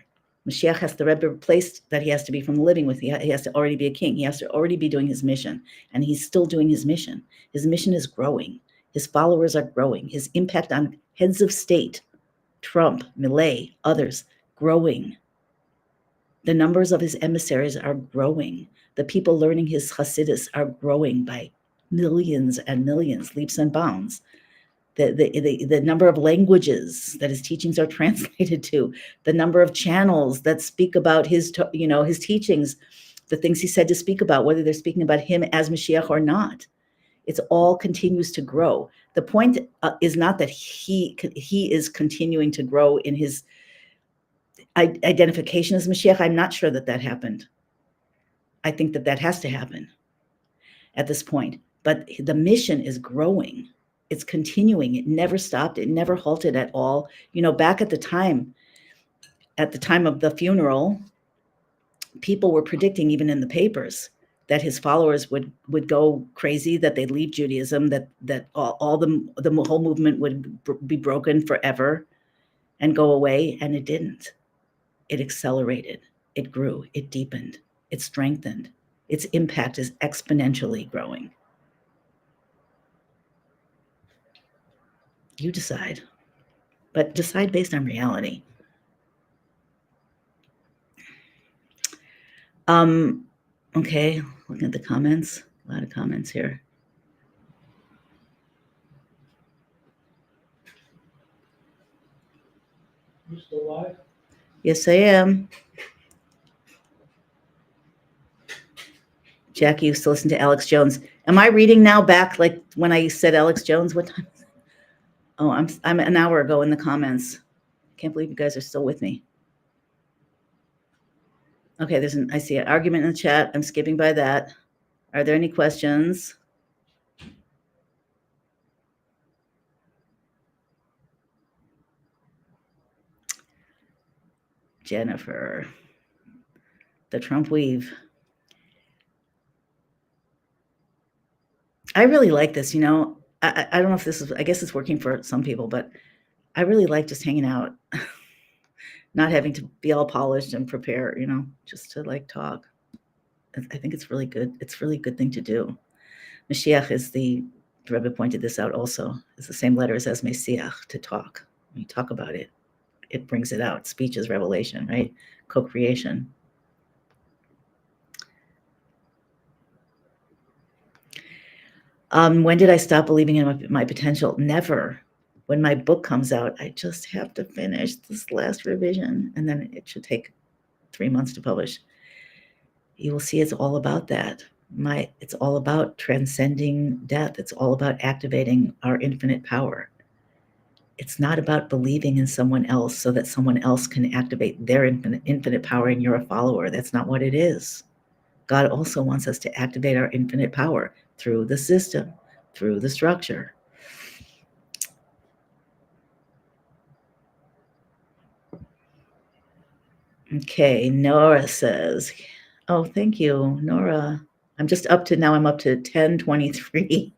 Moshiach has the Rebbe replaced that he has to be from the living with. He has to already be a king. He has to already be doing his mission, and he's still doing his mission. His mission is growing. His followers are growing. His impact on heads of state, Trump, Millet, others, growing. The numbers of his emissaries are growing. The people learning his Hasidus are growing by millions and millions, leaps and bounds. The number of languages that his teachings are translated to, the number of channels that speak about his teachings the things he said to speak about, whether they're speaking about him as Moshiach or not. It's all continues to grow. The point is not that he is continuing to grow in his identification as Moshiach. I'm not sure that happened. I think that has to happen at this point. But the mission is growing. It's continuing. It never stopped. It never halted at all. Back at the time of the funeral, people were predicting, even in the papers, that his followers would go crazy, that they'd leave Judaism, that all the whole movement would be broken forever and go away. And it didn't. It accelerated. It grew. It deepened. It strengthened. Its impact is exponentially growing. You decide, but decide based on reality. Okay, looking at the comments, a lot of comments here. You still live? Yes, I am. Jackie used to listen to Alex Jones. Am I reading now back like when I said Alex Jones? What time? Oh, I'm an hour ago in the comments. Can't believe you guys are still with me. Okay, I see an argument in the chat. I'm skipping by that. Are there any questions? Jennifer, the Trump weave. I really like this, I don't know if this is, I guess it's working for some people, but I really like just hanging out, not having to be all polished and prepare, just to like talk. I think it's really good. It's really a good thing to do. Moshiach is the Rebbe pointed this out also. It's the same letters as Messiach, to talk. When you talk about it, it brings it out. Speech is revelation, right? Co-creation. When did I stop believing in my potential? Never. When my book comes out, I just have to finish this last revision, and then it should take 3 months to publish. You will see it's all about that. It's all about transcending death. It's all about activating our infinite power. It's not about believing in someone else so that someone else can activate their infinite power and you're a follower. That's not what it is. God also wants us to activate our infinite power through the system, through the structure. Okay, Nora says, oh, thank you, Nora. I'm up to 10:23.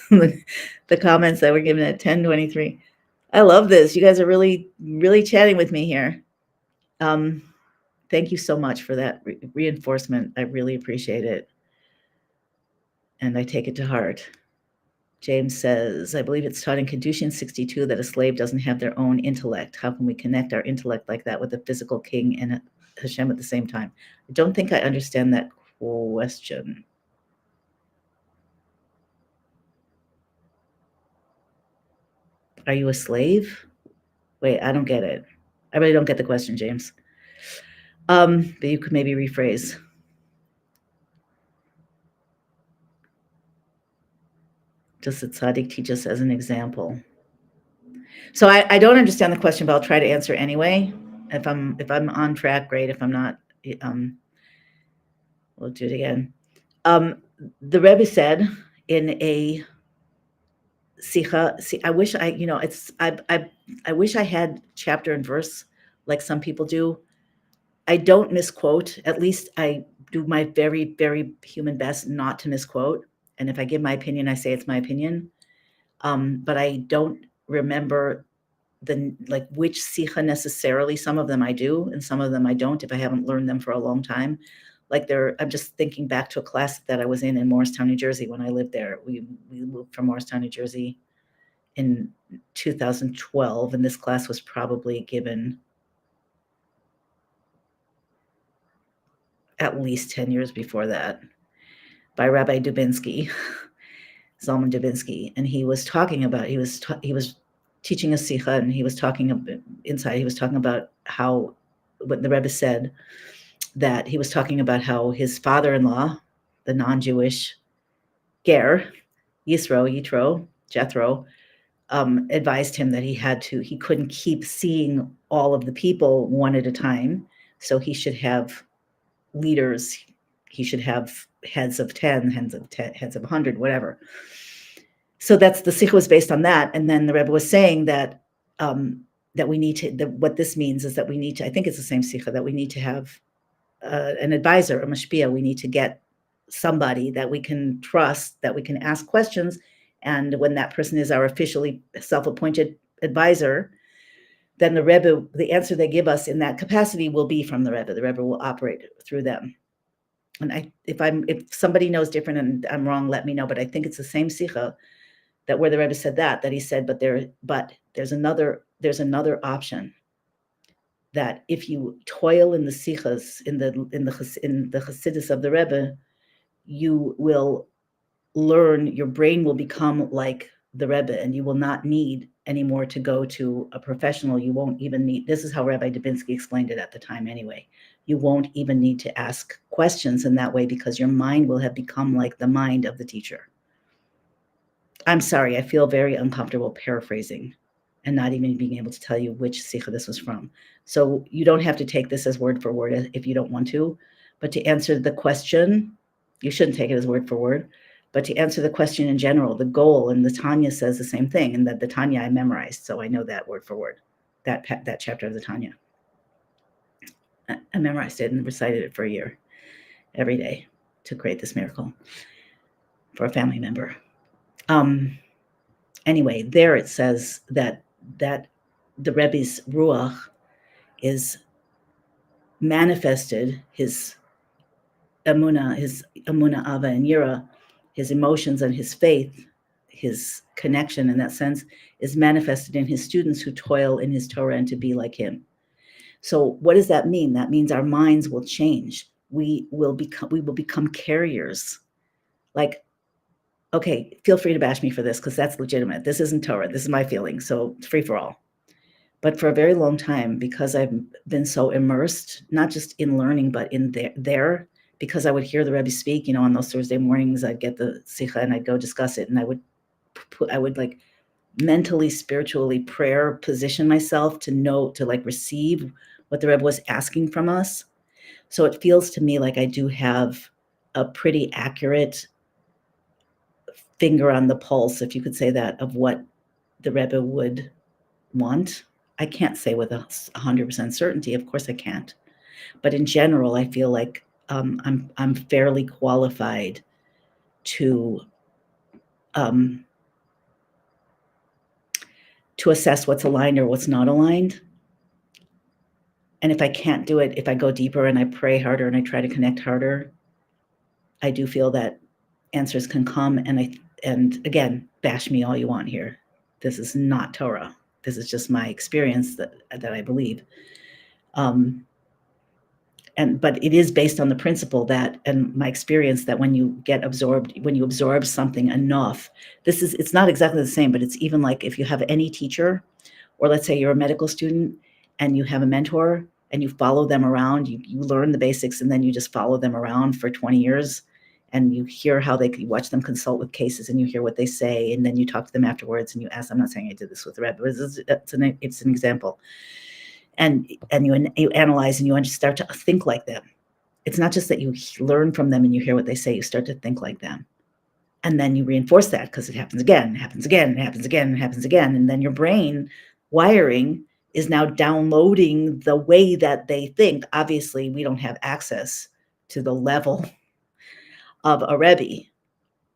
The comments that were given at 10:23. I love this. You guys are really, really chatting with me here. Thank you so much for that reinforcement. I really appreciate it. And I take it to heart. James says, I believe it's taught in Kedushin 62 that a slave doesn't have their own intellect. How can we connect our intellect like that with a physical king and Hashem at the same time? I don't think I understand that question. Are you a slave? Wait, I don't get it. I really don't get the question, James. But you could maybe rephrase. Does the tzaddik teach us as an example? So I don't understand the question, but I'll try to answer anyway. If I'm on track, great. If I'm not, we'll do it again. The Rebbe said in a sicha. I wish I wish I had chapter and verse like some people do. I don't misquote. At least I do my very, very human best not to misquote. And if I give my opinion, I say it's my opinion. But I don't remember which sicha necessarily. Some of them I do, and some of them I don't if I haven't learned them for a long time. I'm just thinking back to a class that I was in Morristown, New Jersey when I lived there. We moved from Morristown, New Jersey in 2012, and this class was probably given at least 10 years before that by Rabbi Dubinsky, Zalman Dubinsky. And he was talking about, he was teaching a sicha, and he was talking about how, what the Rebbe said that he was talking about how his father-in-law, the non-Jewish Ger, Jethro, advised him that he couldn't keep seeing all of the people one at a time. So he should have leaders. He should have heads of 10, heads of 100, whatever. So that's the sikha was based on that. And then the Rebbe was saying that that we need to, what this means is that we need to, I think it's the same sikha, that we need to have an advisor, a mashpia. We need to get somebody that we can trust, that we can ask questions. And when that person is our officially self-appointed advisor, then the Rebbe, the answer they give us in that capacity will be from the Rebbe. The Rebbe will operate through them. And if somebody knows different and I'm wrong, let me know. But I think it's the same sikha that where the Rebbe said that he said, but there's another option, that if you toil in the sikhas, in the chassidus of the Rebbe, you will learn, your brain will become like the Rebbe, and you will not need anymore to go to a professional. You won't even need, this is how Rabbi Dubinsky explained it at the time anyway. You won't even need to ask questions in that way because your mind will have become like the mind of the teacher. I'm sorry, I feel very uncomfortable paraphrasing and not even being able to tell you which sikha this was from. So you don't have to take this as word for word if you don't want to, but to answer the question, you shouldn't take it as word for word, but to answer the question in general, the goal, and the Tanya says the same thing, and that the Tanya I memorized, so I know that word for word, that chapter of the Tanya. I memorized it and recited it for a year, every day, to create this miracle for a family member. Anyway, there it says that the Rebbe's ruach is manifested, his amuna, ava, and yira, his emotions and his faith, his connection in that sense, is manifested in his students who toil in his Torah and to be like him. So what does that mean? That means our minds will change. We will become carriers. Like, okay, feel free to bash me for this because that's legitimate. This isn't Torah. This is my feeling. So it's free for all. But for a very long time, because I've been so immersed, not just in learning, but in there, because I would hear the Rebbe speak, on those Thursday mornings, I'd get the sikha and I'd go discuss it. And I would like mentally, spiritually prayer, position myself to know, to like receive what the Rebbe was asking from us. So it feels to me like I do have a pretty accurate finger on the pulse, if you could say that, of what the Rebbe would want. I can't say with 100% certainty. Of course I can't. But in general, I feel like I'm fairly qualified to assess what's aligned or what's not aligned. And if I can't do it, if I go deeper and I pray harder and I try to connect harder, I do feel that answers can come. And again, bash me all you want here. This is not Torah. This is just my experience that I believe. But it is based on the principle that, and my experience, that when you absorb something enough, it's not exactly the same, but it's even like if you have any teacher, or let's say you're a medical student and you have a mentor and you follow them around, you learn the basics and then you just follow them around for 20 years and you hear how you watch them consult with cases and you hear what they say and then you talk to them afterwards and you ask. I'm not saying I did this with Rebbe, but it's an example. And you analyze and you start to think like them. It's not just that you learn from them and you hear what they say, you start to think like them. And then you reinforce that because it happens again, happens again, happens again, happens again. And then your brain wiring is now downloading the way that they think. Obviously, we don't have access to the level of a Rebbe,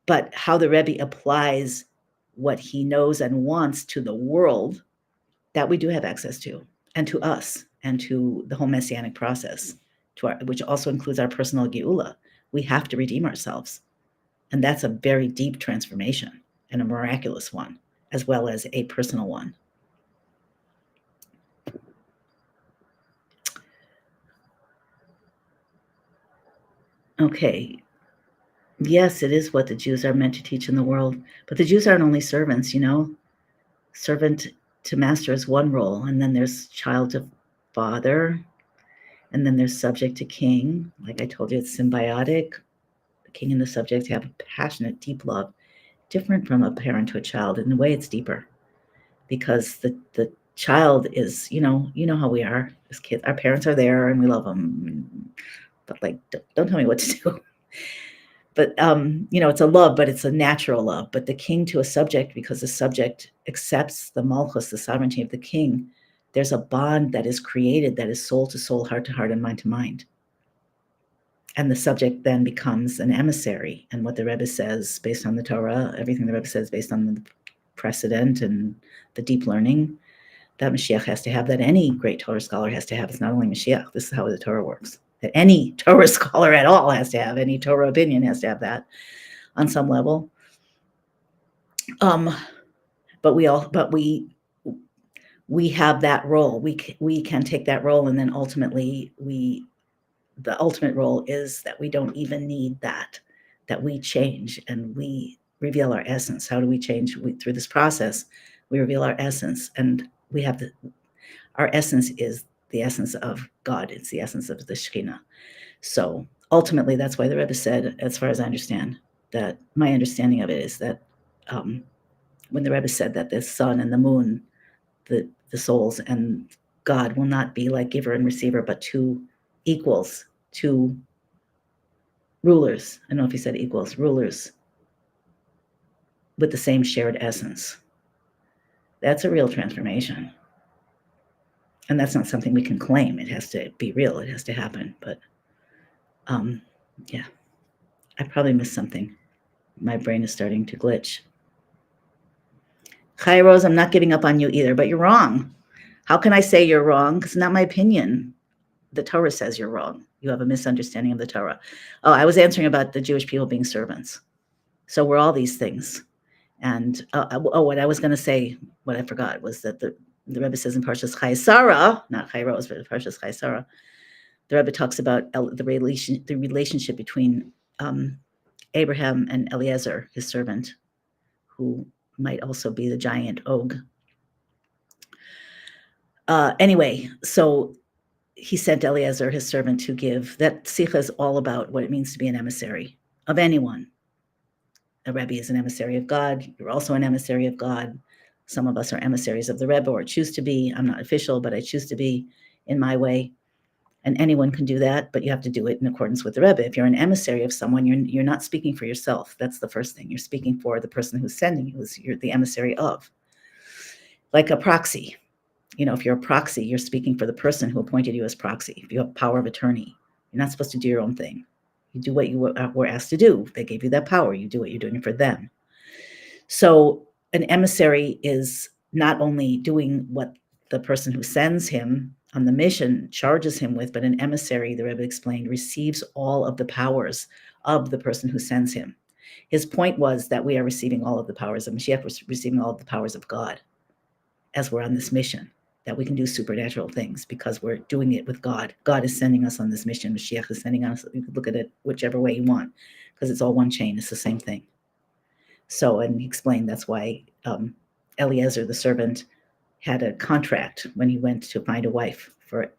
but how the Rebbe applies what he knows and wants to the world, that we do have access to, and to us, and to the whole messianic process, which also includes our personal geula. We have to redeem ourselves. And that's a very deep transformation and a miraculous one, as well as a personal one. Okay. Yes, it is what the Jews are meant to teach in the world. But the Jews aren't only servants, Servant to master is one role, and then there's child to father, And then there's subject to king. Like I told you, it's symbiotic. The king and the subject have a passionate, deep love, different from a parent to a child. In a way, it's deeper because the child is, you know how we are as kids. Our parents are there and we love them, but like, don't tell me what to do. But it's a love, but it's a natural love. But the king to a subject, because the subject accepts the malchus, the sovereignty of the king, there's a bond that is created that is soul to soul, heart to heart, and mind to mind. And the subject then becomes an emissary. And what the Rebbe says based on the Torah, everything the Rebbe says based on the precedent and the deep learning, that Moshiach has to have, that any great Torah scholar has to have. It's not only Moshiach. This is how the Torah works. That any Torah scholar at all has to have, any Torah opinion has to have that on some level. But we have that role. We can take that role, and then ultimately the ultimate role is that we don't even need that we change and we reveal our essence. How do we change? Through this process, we reveal our essence, and we have our essence is the essence of God. It's the essence of the Shekhinah. So ultimately, that's why the Rebbe said, as far as I understand, that my understanding of it is that when the Rebbe said that the sun and the moon, the souls and God will not be like giver and receiver, but two equals, two rulers. I don't know if he said equals, rulers with the same shared essence. That's a real transformation. And that's not something we can claim. It has to be real. It has to happen. But yeah, I probably missed something. My brain is starting to glitch. Hi, Rose, I'm not giving up on you either, but you're wrong. How can I say you're wrong? It's not my opinion. The Torah says you're wrong. You have a misunderstanding of the Torah. Oh, I was answering about the Jewish people being servants. So we're all these things. And what I was going to say, what I forgot, was that the Rebbe says in Parshas Chai Sarah, not Chai Rose, but Parshas Chai Sarah, the Rebbe talks about the relationship between Abraham and Eliezer, his servant, who might also be the giant Og. Anyway, so he sent Eliezer, his servant, to give. That Sikha is all about what it means to be an emissary of anyone. A Rebbe is an emissary of God. You're also an emissary of God. Some of us are emissaries of the Rebbe or choose to be. I'm not official, but I choose to be in my way. And anyone can do that, but you have to do it in accordance with the Rebbe. If you're an emissary of someone, you're not speaking for yourself. That's the first thing. You're speaking for the person who's sending you, you're the emissary of. Like a proxy. If you're a proxy, you're speaking for the person who appointed you as proxy. If you have power of attorney, you're not supposed to do your own thing. You do what you were asked to do. They gave you that power. You do what you're doing for them. So an emissary is not only doing what the person who sends him on the mission charges him with, but an emissary, the Rebbe explained, receives all of the powers of the person who sends him. His point was that we are receiving all of the powers of Moshiach, we're receiving all of the powers of God as we're on this mission, that we can do supernatural things because we're doing it with God. God is sending us on this mission. Moshiach is sending us. You could look at it whichever way you want because it's all one chain. It's the same thing. So, and he explained that's why Eliezer, the servant, had a contract when he went to find a wife for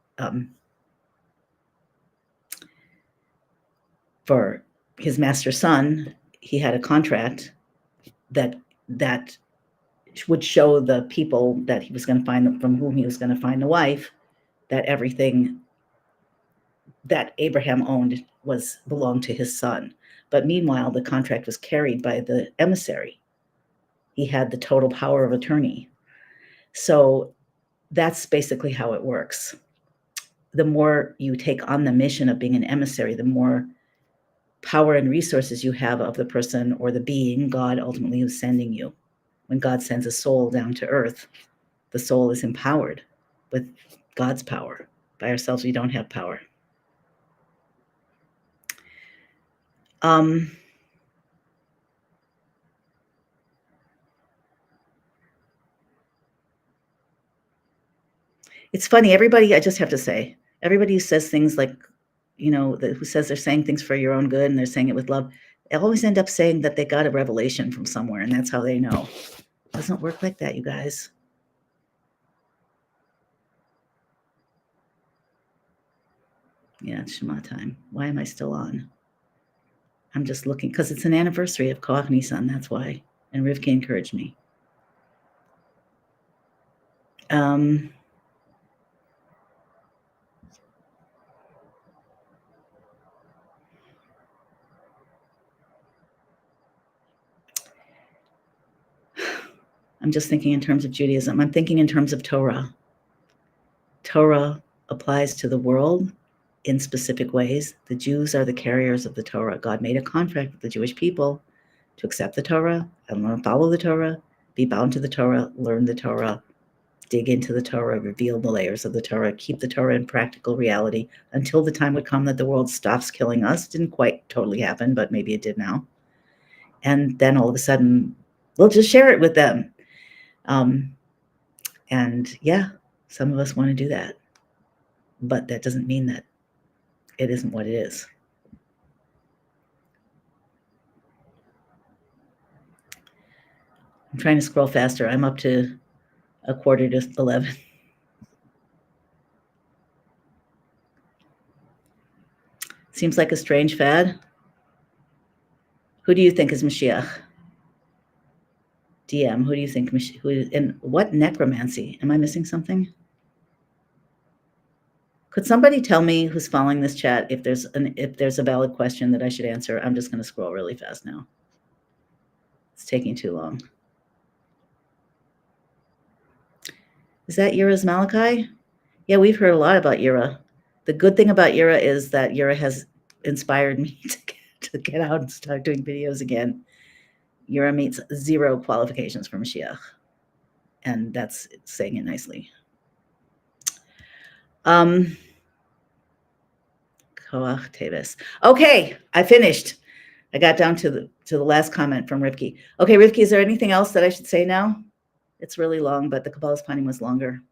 his master's son. He had a contract that would show the people that he was going to find, from whom he was going to find the wife, that everything that Abraham owned belonged to his son. But meanwhile, the contract was carried by the emissary. He had the total power of attorney. So that's basically how it works. The more you take on the mission of being an emissary, the more power and resources you have of the person or the being, God ultimately, who's sending you. When God sends a soul down to earth, the soul is empowered with God's power. By ourselves, we don't have power. It's funny, everybody, I just have to say, everybody who says things like, who says they're saying things for your own good and they're saying it with love, they always end up saying that they got a revelation from somewhere and that's how they know. It doesn't work like that, you guys. Yeah, it's Shema time. Why am I still on? I'm just looking because it's an anniversary of Koach Nisan. That's why. And Rivka encouraged me. I'm just thinking in terms of Judaism. I'm thinking in terms of Torah. Torah applies to the world in specific ways. The Jews are the carriers of the Torah. God made a contract with the Jewish people to accept the Torah and follow the Torah, be bound to the Torah, learn the Torah, dig into the Torah, reveal the layers of the Torah, keep the Torah in practical reality until the time would come that the world stops killing us. Didn't quite totally happen, but maybe it did now. And then all of a sudden, we'll just share it with them. And yeah, some of us want to do that. But that doesn't mean that it isn't what it is. I'm trying to scroll faster. I'm up to 11:15. Seems like a strange fad. Who do you think is Moshiach? DM, who do you think? And what necromancy? Am I missing something? Could somebody tell me who's following this chat if there's a valid question that I should answer? I'm just going to scroll really fast now. It's taking too long. Is that Yira's Malachi? Yeah, we've heard a lot about Yira. The good thing about Yira is that Yira has inspired me to get out and start doing videos again. Yira meets 0 qualifications for Moshiach, and that's saying it nicely. Koach Tevis. Okay, I finished. I got down to the last comment from Rivki. Okay, Rivki, is there anything else that I should say now? It's really long, but the Kabbalah's planning was longer.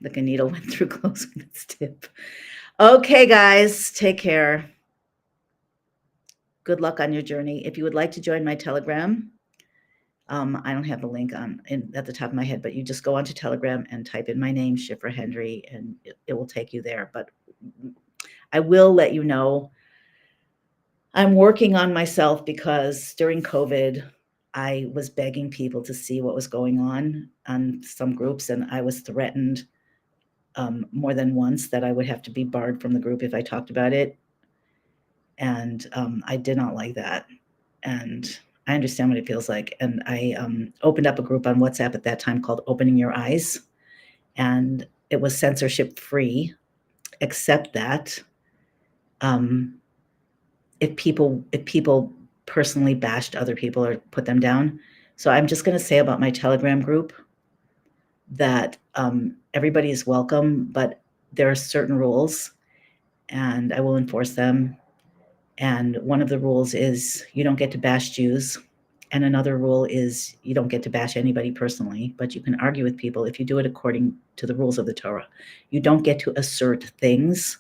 Like a needle went through clothes with its tip. Okay, guys, take care. Good luck on your journey. If you would like to join my Telegram, I don't have the link at the top of my head, but you just go onto Telegram and type in my name, Shifra Hendry, and it will take you there. But I will let you know I'm working on myself because during COVID, I was begging people to see what was going on some groups, and I was threatened more than once that I would have to be barred from the group if I talked about it. And I did not like that. And I understand what it feels like. And I opened up a group on WhatsApp at that time called Opening Your Eyes. And it was censorship free, except that if people personally bashed other people or put them down. So I'm just going to say about my Telegram group that everybody is welcome, but there are certain rules, and I will enforce them. And one of the rules is you don't get to bash Jews. And another rule is you don't get to bash anybody personally, but you can argue with people if you do it according to the rules of the Torah. You don't get to assert things.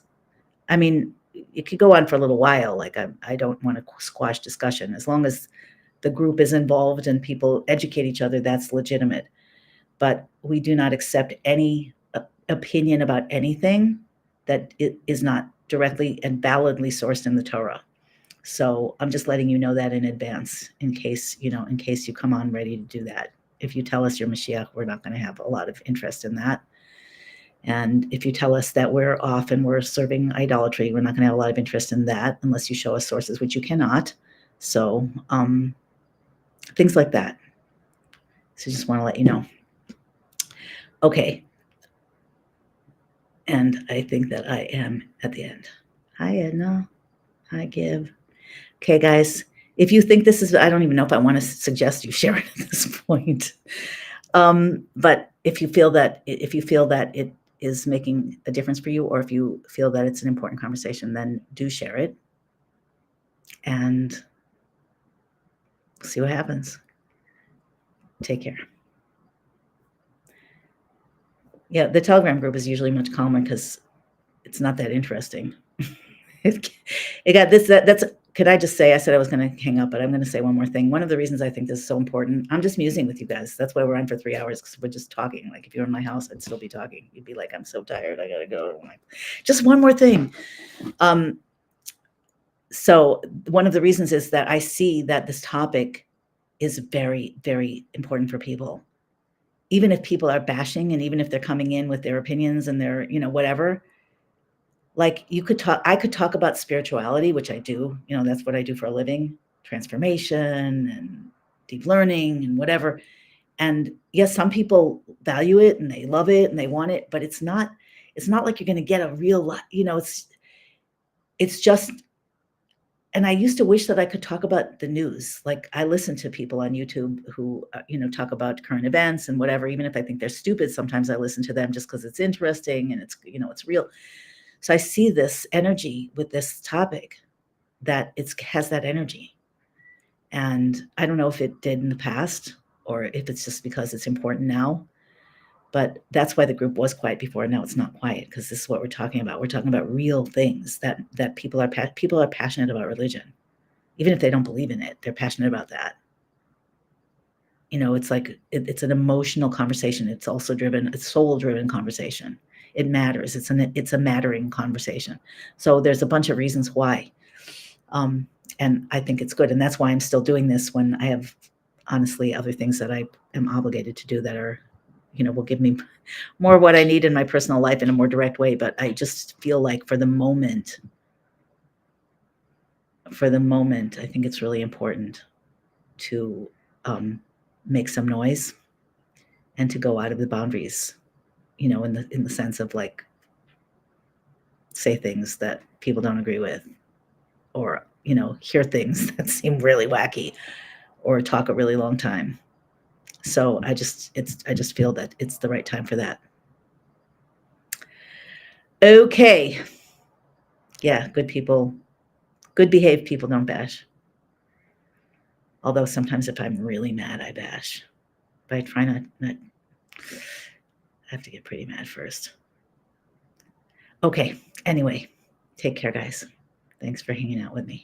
I mean, it could go on for a little while. Like I don't want to squash discussion. As long as the group is involved and people educate each other, that's legitimate. But we do not accept any opinion about anything that is not directly and validly sourced in the Torah. So I'm just letting you know that in advance, in case you come on ready to do that. If you tell us you're Mashiach, we're not going to have a lot of interest in that. And if you tell us that we're off and we're serving idolatry, we're not going to have a lot of interest in that unless you show us sources, which you cannot. So things like that. So just want to let you know. Okay. And I think that I am at the end. Hi, Edna. Hi, Give. Okay, guys, if you think this is, I don't even know if I want to suggest you share it at this point. But if you feel that it is making a difference for you, or if you feel that it's an important conversation, then do share it and see what happens. Take care. Yeah, the Telegram group is usually much calmer because it's not that interesting. It got this. That's could I just say, I said I was going to hang up, but I'm going to say one more thing. One of the reasons I think this is so important, I'm just musing with you guys. That's why we're on for 3 hours, because we're just talking. Like if you were in my house, I'd still be talking. You'd be like, I'm so tired. I got to go. Just one more thing. So one of the reasons is that I see that this topic is very, very important for people. Even if people are bashing and even if they're coming in with their opinions and their, whatever, like I could talk about spirituality, which I do, that's what I do for a living, transformation and deep learning and whatever. And yes, some people value it and they love it and they want it, but it's not like you're going to get a real lot, it's just, and I used to wish that I could talk about the news. Like I listen to people on YouTube who, talk about current events and whatever, even if I think they're stupid, sometimes I listen to them just because it's interesting and it's, it's real. So I see this energy with this topic that has that energy. And I don't know if it did in the past or if it's just because it's important now, but that's why the group was quiet before. Now it's not quiet because this is what we're talking about. We're talking about real things that people are passionate about religion. Even if they don't believe in it, they're passionate about that. It's like it's an emotional conversation. It's also it's soul-driven conversation. It matters. It's a mattering conversation. So there's a bunch of reasons why, and I think it's good. And that's why I'm still doing this when I have, honestly, other things that I am obligated to do that are, will give me more what I need in my personal life in a more direct way. But I just feel like for the moment, I think it's really important to make some noise and to go out of the boundaries, in the sense of like say things that people don't agree with, or hear things that seem really wacky, or talk a really long time. So I just feel that it's the right time for that. Okay. Yeah, good people, good behaved people don't bash. Although sometimes if I'm really mad, I bash. But I try not I have to get pretty mad first. Okay. Anyway, take care, guys. Thanks for hanging out with me.